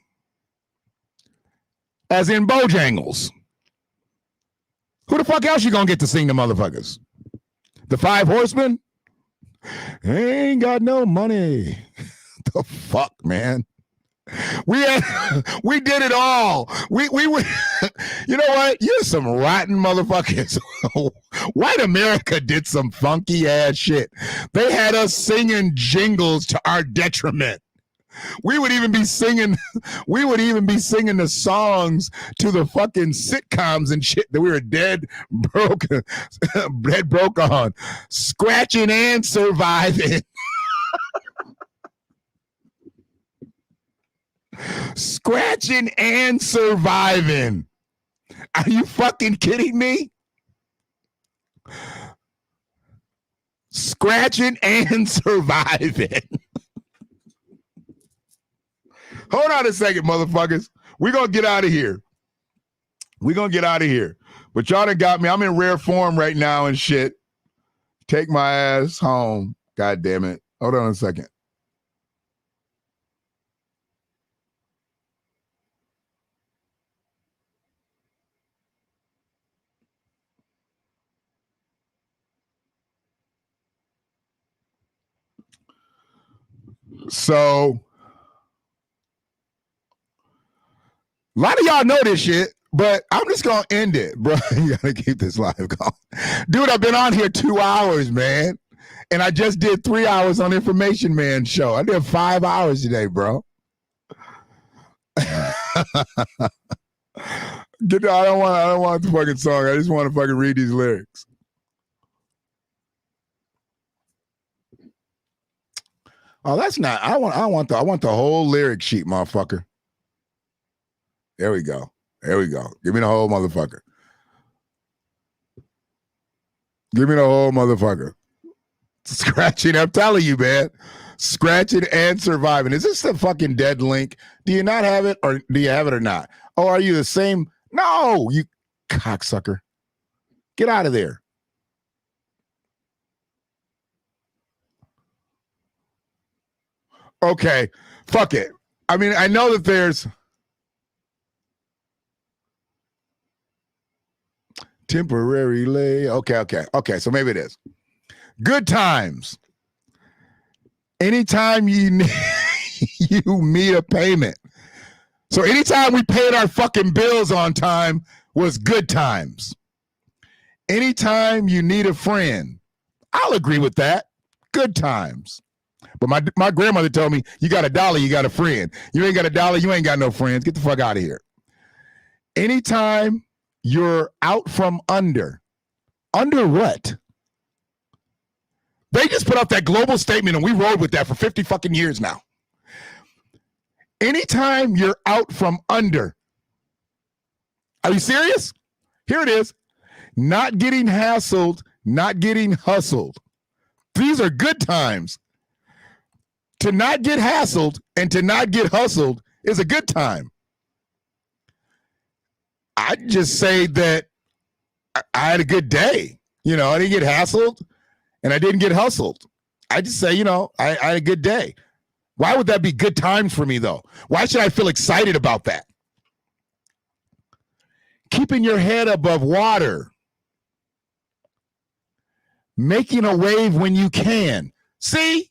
As in Bojangles. Who the fuck else you gonna get to sing the motherfuckers? The Five Horsemen? Ain't got no money. The fuck, man. We did it all. We you know what? You're some rotten motherfuckers. White America did some funky ass shit. They had us singing jingles to our detriment. We would even be singing the songs to the fucking sitcoms and shit that we were dead broke on. Scratching and surviving. Scratching and surviving. Are you fucking kidding me? Scratching and surviving. Hold on a second, motherfuckers. We're going to get out of here. But y'all done got me. I'm in rare form right now and shit. Take my ass home. God damn it. Hold on a second. So, a lot of y'all know this shit, but I'm just going to end it, bro. You got to keep this live going. Dude, I've been on here 2 hours, man. And I just did 3 hours on Information Man show. I did 5 hours today, bro. I don't want the fucking song. I just want to fucking read these lyrics. Oh, that's not. I want the whole lyric sheet, motherfucker. There we go. Give me the whole motherfucker. Scratching, I'm telling you, man. Scratching and surviving. Is this the fucking dead link? Do you not have it, or do you have it or not? Oh, are you the same? No, you cocksucker. Get out of there. Okay, fuck it. I mean, I know that there's temporary lay. Okay. So maybe it is. Good times. Anytime you meet a payment. So anytime we paid our fucking bills on time was good times. Anytime you need a friend, I'll agree with that. Good times. But my grandmother told me, you got $1, you got a friend. You ain't got $1, you ain't got no friends. Get the fuck out of here. Anytime you're out from under what? They just put out that global statement and we rode with that for 50 fucking years now. Anytime you're out from under. Are you serious? Here it is. Not getting hassled, not getting hustled. These are good times. To not get hassled and to not get hustled is a good time. I'd just say that I had a good day. You know, I didn't get hassled and I didn't get hustled. I just say, you know, I had a good day. Why would that be good times for me, though? Why should I feel excited about that? Keeping your head above water. making a wave when you can. See?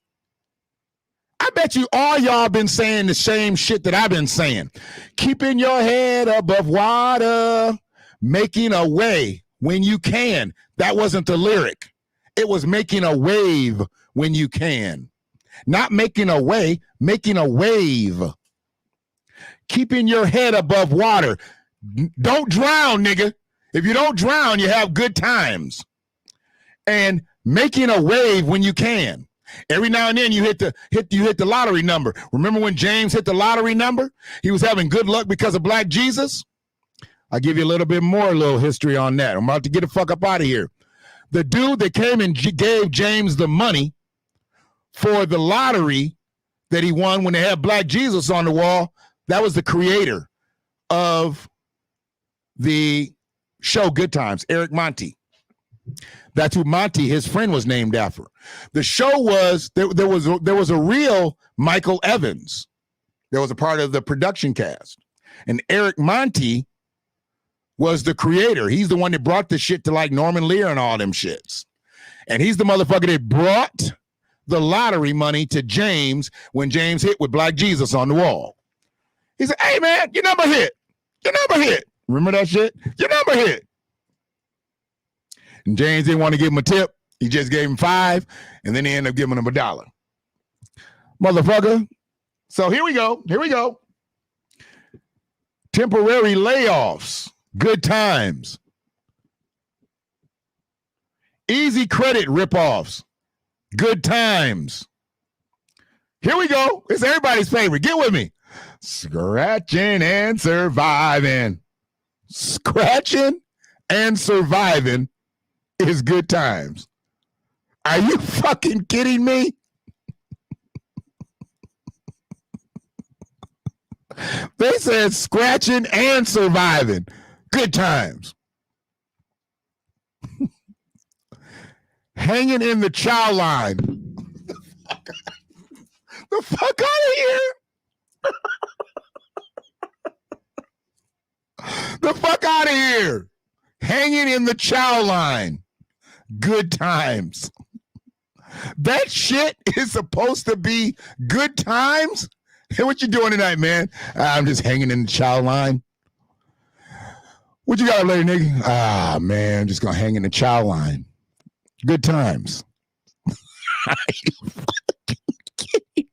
I bet you all y'all been saying the same shit that I've been saying. Keeping your head above water, making a way when you can. That wasn't the lyric. It was making a wave when you can. Not making a way, making a wave. Keeping your head above water. Don't drown, nigga. If you don't drown, you have good times. And making a wave when you can. Every now and then you hit the lottery number. Remember when James hit the lottery number? He was having good luck because of Black Jesus. I'll give you a little history on that. I'm about to get the fuck up out of here. The dude that came and gave James the money for the lottery that he won when they had Black Jesus on the wall, that was the creator of the show Good Times, Eric Monty. That's who Monty, his friend, was named after. The show was, there was a real Michael Evans. There was a part of the production cast. And Eric Monty was the creator. He's the one that brought the shit to like Norman Lear and all them shits. And he's the motherfucker that brought the lottery money to James when James hit with Black Jesus on the wall. He said, hey man, your number hit. Your number hit. Remember that shit? Your number hit. And James didn't want to give him a tip. He just gave him $5, and then he ended up giving him $1. Motherfucker. So here we go. Here we go. Temporary layoffs. Good times. Easy credit ripoffs. Good times. Here we go. It's everybody's favorite. Get with me. Scratching and surviving. Scratching and surviving is good times. Are you fucking kidding me? They said scratching and surviving. Good times. Hanging in the chow line. The fuck out of here. The fuck out of here. Hanging in the chow line. Good times. That shit is supposed to be good times? Hey, what you doing tonight, man? I'm just hanging in the chow line. What you got later, nigga? Ah, man, I'm just gonna hang in the chow line. Good times. Are you fucking kidding me?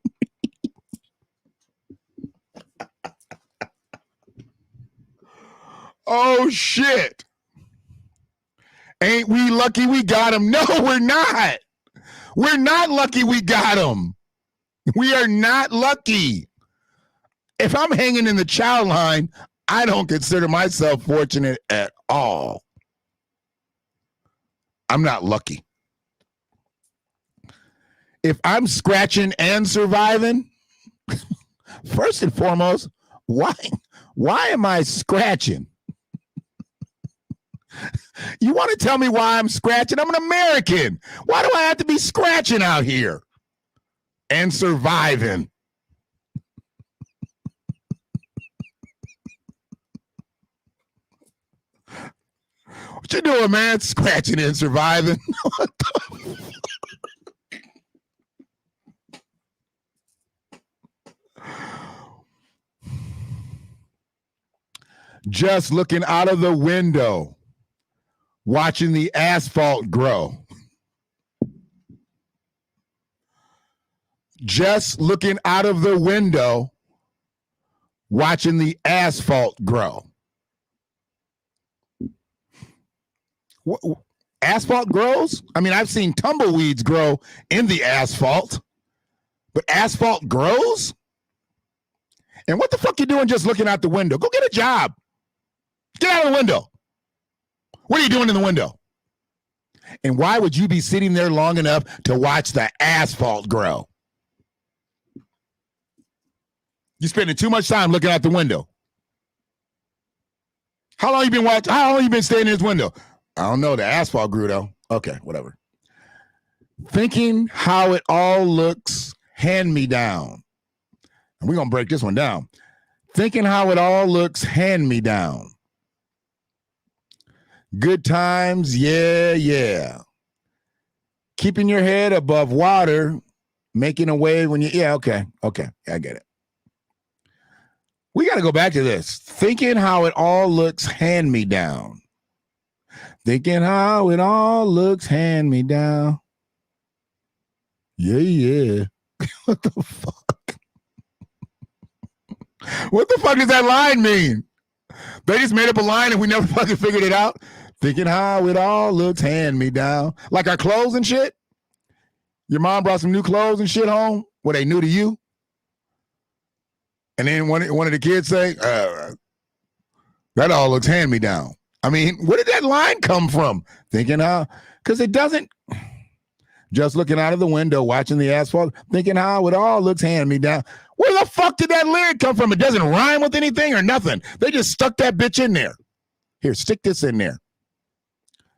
Oh, shit. Ain't we lucky we got him? No, we're not. We're not lucky we got him. We are not lucky. If I'm hanging in the chow line, I don't consider myself fortunate at all. I'm not lucky. If I'm scratching and surviving, first and foremost, why am I scratching? You want to tell me why I'm scratching? I'm an American. Why do I have to be scratching out here and surviving? What you doing, man? Scratching and surviving. What the just looking out of the window, watching the asphalt grow. Just looking out of the window, watching the asphalt grow. Asphalt grows? I mean, I've seen tumbleweeds grow in the asphalt, but asphalt grows? And what the fuck you doing just looking out the window? Go get a job. Get out of the window. What are you doing in the window? And why would you be sitting there long enough to watch the asphalt grow? You're spending too much time looking out the window. How long you been watching? How long you been staying in this window? I don't know. The asphalt grew though. Okay, whatever. Thinking how it all looks, hand me down. And we're going to break this one down. Thinking how it all looks, hand me down. Good times, yeah, yeah. Keeping your head above water, making a wave when you, yeah, okay, I get it. We got to go back to this. Thinking how it all looks hand-me-down. Thinking how it all looks hand-me-down. Yeah. What the fuck? What the fuck does that line mean? They just made up a line and we never fucking figured it out. Thinking how it all looks hand-me-down. Like our clothes and shit. Your mom brought some new clothes and shit home. Were they new to you? And then one of the kids say, that all looks hand-me-down. I mean, where did that line come from? Thinking how, because it doesn't, just looking out of the window, watching the asphalt, thinking how it all looks hand-me-down. Where the fuck did that lyric come from? It doesn't rhyme with anything or nothing. They just stuck that bitch in there. Here, stick this in there.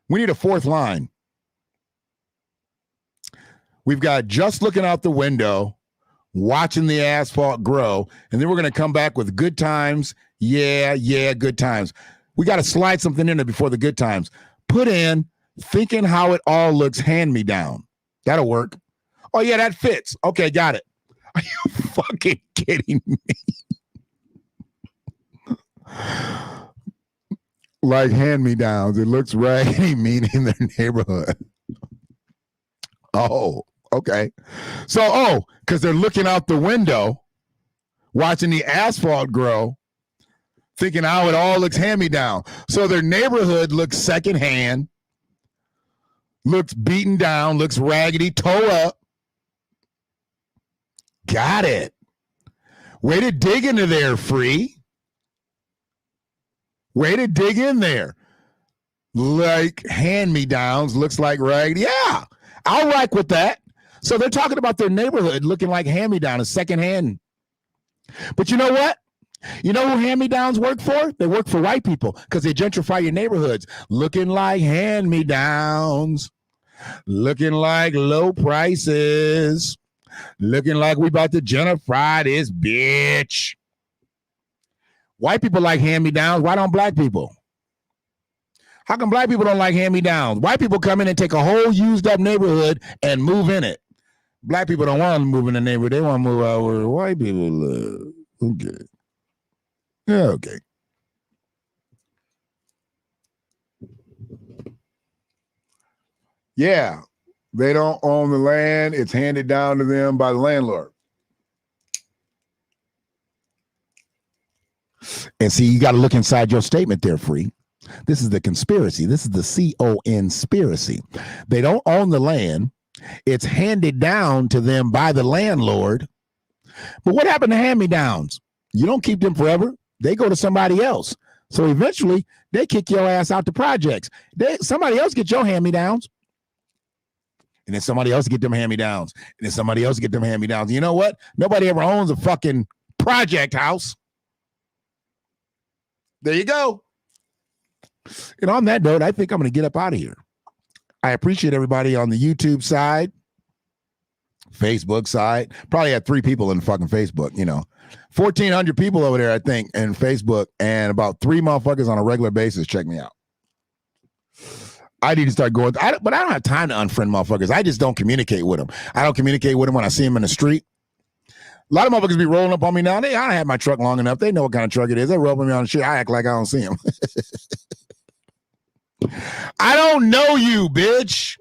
We need a fourth line. We've got just looking out the window, watching the asphalt grow, and then we're going to come back with good times. Yeah, good times. We got to slide something in there before the good times. Put in thinking how it all looks hand-me-down. That'll work. Oh, yeah, that fits. Okay, got it. Are you fucking kidding me? Like hand-me-downs. It looks raggedy, meaning their neighborhood. Oh, okay. So, because they're looking out the window, watching the asphalt grow, thinking how it all looks hand-me-down. So their neighborhood looks secondhand, looks beaten down, looks raggedy, toe up. Got it. Way to dig into there, Free. Way to dig in there. Like hand-me-downs, looks like raggedy. Yeah, I'll rock with that. So they're talking about their neighborhood looking like hand-me-down, a secondhand. But you know what? You know who hand-me-downs work for? They work for white people because they gentrify your neighborhoods. Looking like hand-me-downs. Looking like low prices. Looking like we about to gentrify this bitch. White people like hand-me-downs. Why don't black people? How come black people don't like hand-me-downs? White people come in and take a whole used-up neighborhood and move in it. Black people don't want to move in the neighborhood. They want to move out where white people live. Okay. Yeah, okay. Yeah, they don't own the land. It's handed down to them by the landlord. And see, you got to look inside your statement there, Free. This is the conspiracy. This is the C-O-N-spiracy. They don't own the land. It's handed down to them by the landlord. But what happened to hand-me-downs? You don't keep them forever. They go to somebody else. So eventually, they kick your ass out to projects. Somebody else get your hand-me-downs. And then somebody else get them hand-me-downs. And then somebody else get them hand-me-downs. You know what? Nobody ever owns a fucking project house. There you go. And on that note, I think I'm going to get up out of here. I appreciate everybody on the YouTube side, Facebook side. Probably had 3 people in fucking Facebook, 1,400 people over there, I think, in Facebook, and about 3 motherfuckers on a regular basis. Check me out. I need to start going, but I don't have time to unfriend motherfuckers. I just don't communicate with them. I don't communicate with them when I see them in the street. A lot of motherfuckers be rolling up on me now. I don't have my truck long enough. They know what kind of truck it is. They roll up on me on the shit. I act like I don't see them. I don't know you, bitch.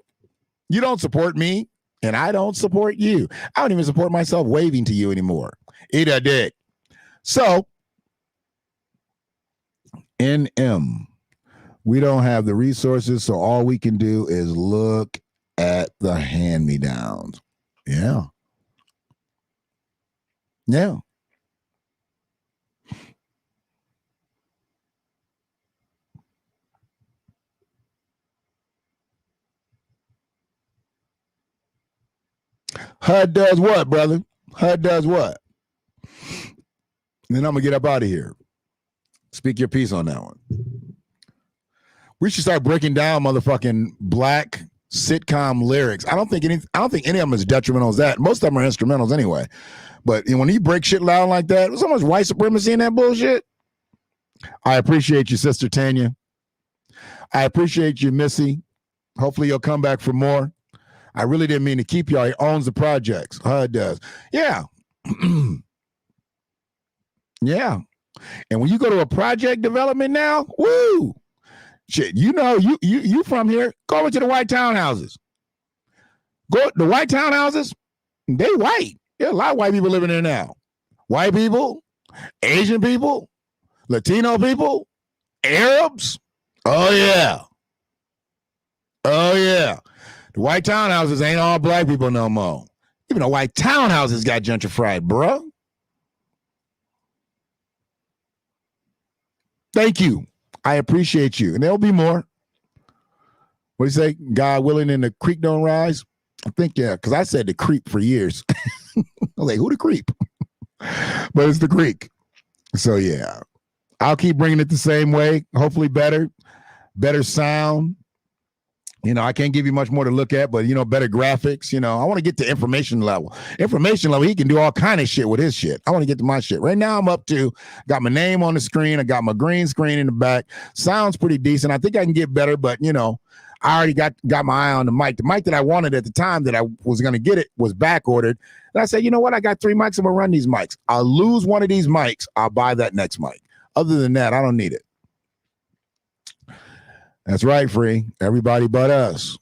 You don't support me, and I don't support you. I don't even support myself waving to you anymore. Eat a dick. So, NM, we don't have the resources, so all we can do is look at the hand-me-downs. Yeah. Yeah. HUD does what, brother? HUD does what? And then I'm going to get up out of here. Speak your piece on that one. We should start breaking down motherfucking black sitcom lyrics. I don't think any of them is detrimental as that. Most of them are instrumentals anyway. But when you break shit loud like that, there's so much white supremacy in that bullshit. I appreciate you, Sister Tanya. I appreciate you, Missy. Hopefully you'll come back for more. I really didn't mean to keep y'all. He owns the projects. HUD does. Yeah. Yeah. And when you go to a project development now, woo, shit, you from here, go over to the white townhouses. Go the white townhouses, they white. There's a lot of white people living there now. White people, Asian people, Latino people, Arabs. Oh, yeah. Oh, yeah. The white townhouses ain't all black people no more. Even the white townhouses got gentrified, bruh. Thank you. I appreciate you. And there'll be more. What do you say? God willing and the creek don't rise? I think, yeah, because I said the creep for years. I was like, who the creep? But it's the creek. So, yeah. I'll keep bringing it the same way. Hopefully better sound. I can't give you much more to look at, but, better graphics. I want to get to information level. Information level, he can do all kind of shit with his shit. I want to get to my shit. Right now, I'm up to, got my name on the screen. I got my green screen in the back. Sounds pretty decent. I think I can get better, but, I already got my eye on the mic. The mic that I wanted at the time that I was going to get it was back ordered. And I said, you know what? I got 3 mics. I'm going to run these mics. I'll lose one of these mics. I'll buy that next mic. Other than that, I don't need it. That's right, Free. Everybody but us.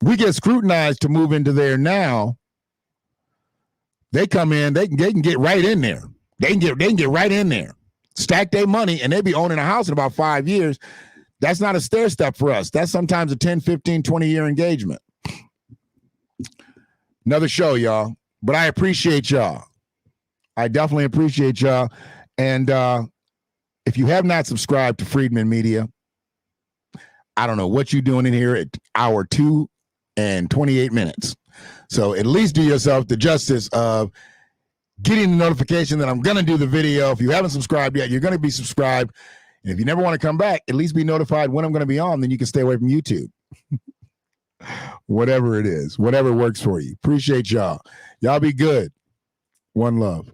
We get scrutinized to move into there now. They come in, they can get right in there. They can get right in there. Stack their money, and they be owning a house in about 5 years. That's not a stair step for us. That's sometimes a 10, 15, 20-year engagement. Another show, y'all. But I appreciate y'all. I definitely appreciate y'all. And if you have not subscribed to Friedman Media, I don't know what you're doing in here at hour 2 and 28 minutes. So at least do yourself the justice of getting the notification that I'm going to do the video. If you haven't subscribed yet, you're going to be subscribed. And if you never want to come back, at least be notified when I'm going to be on. Then you can stay away from YouTube. Whatever it is, whatever works for you. Appreciate y'all. Y'all be good. One love.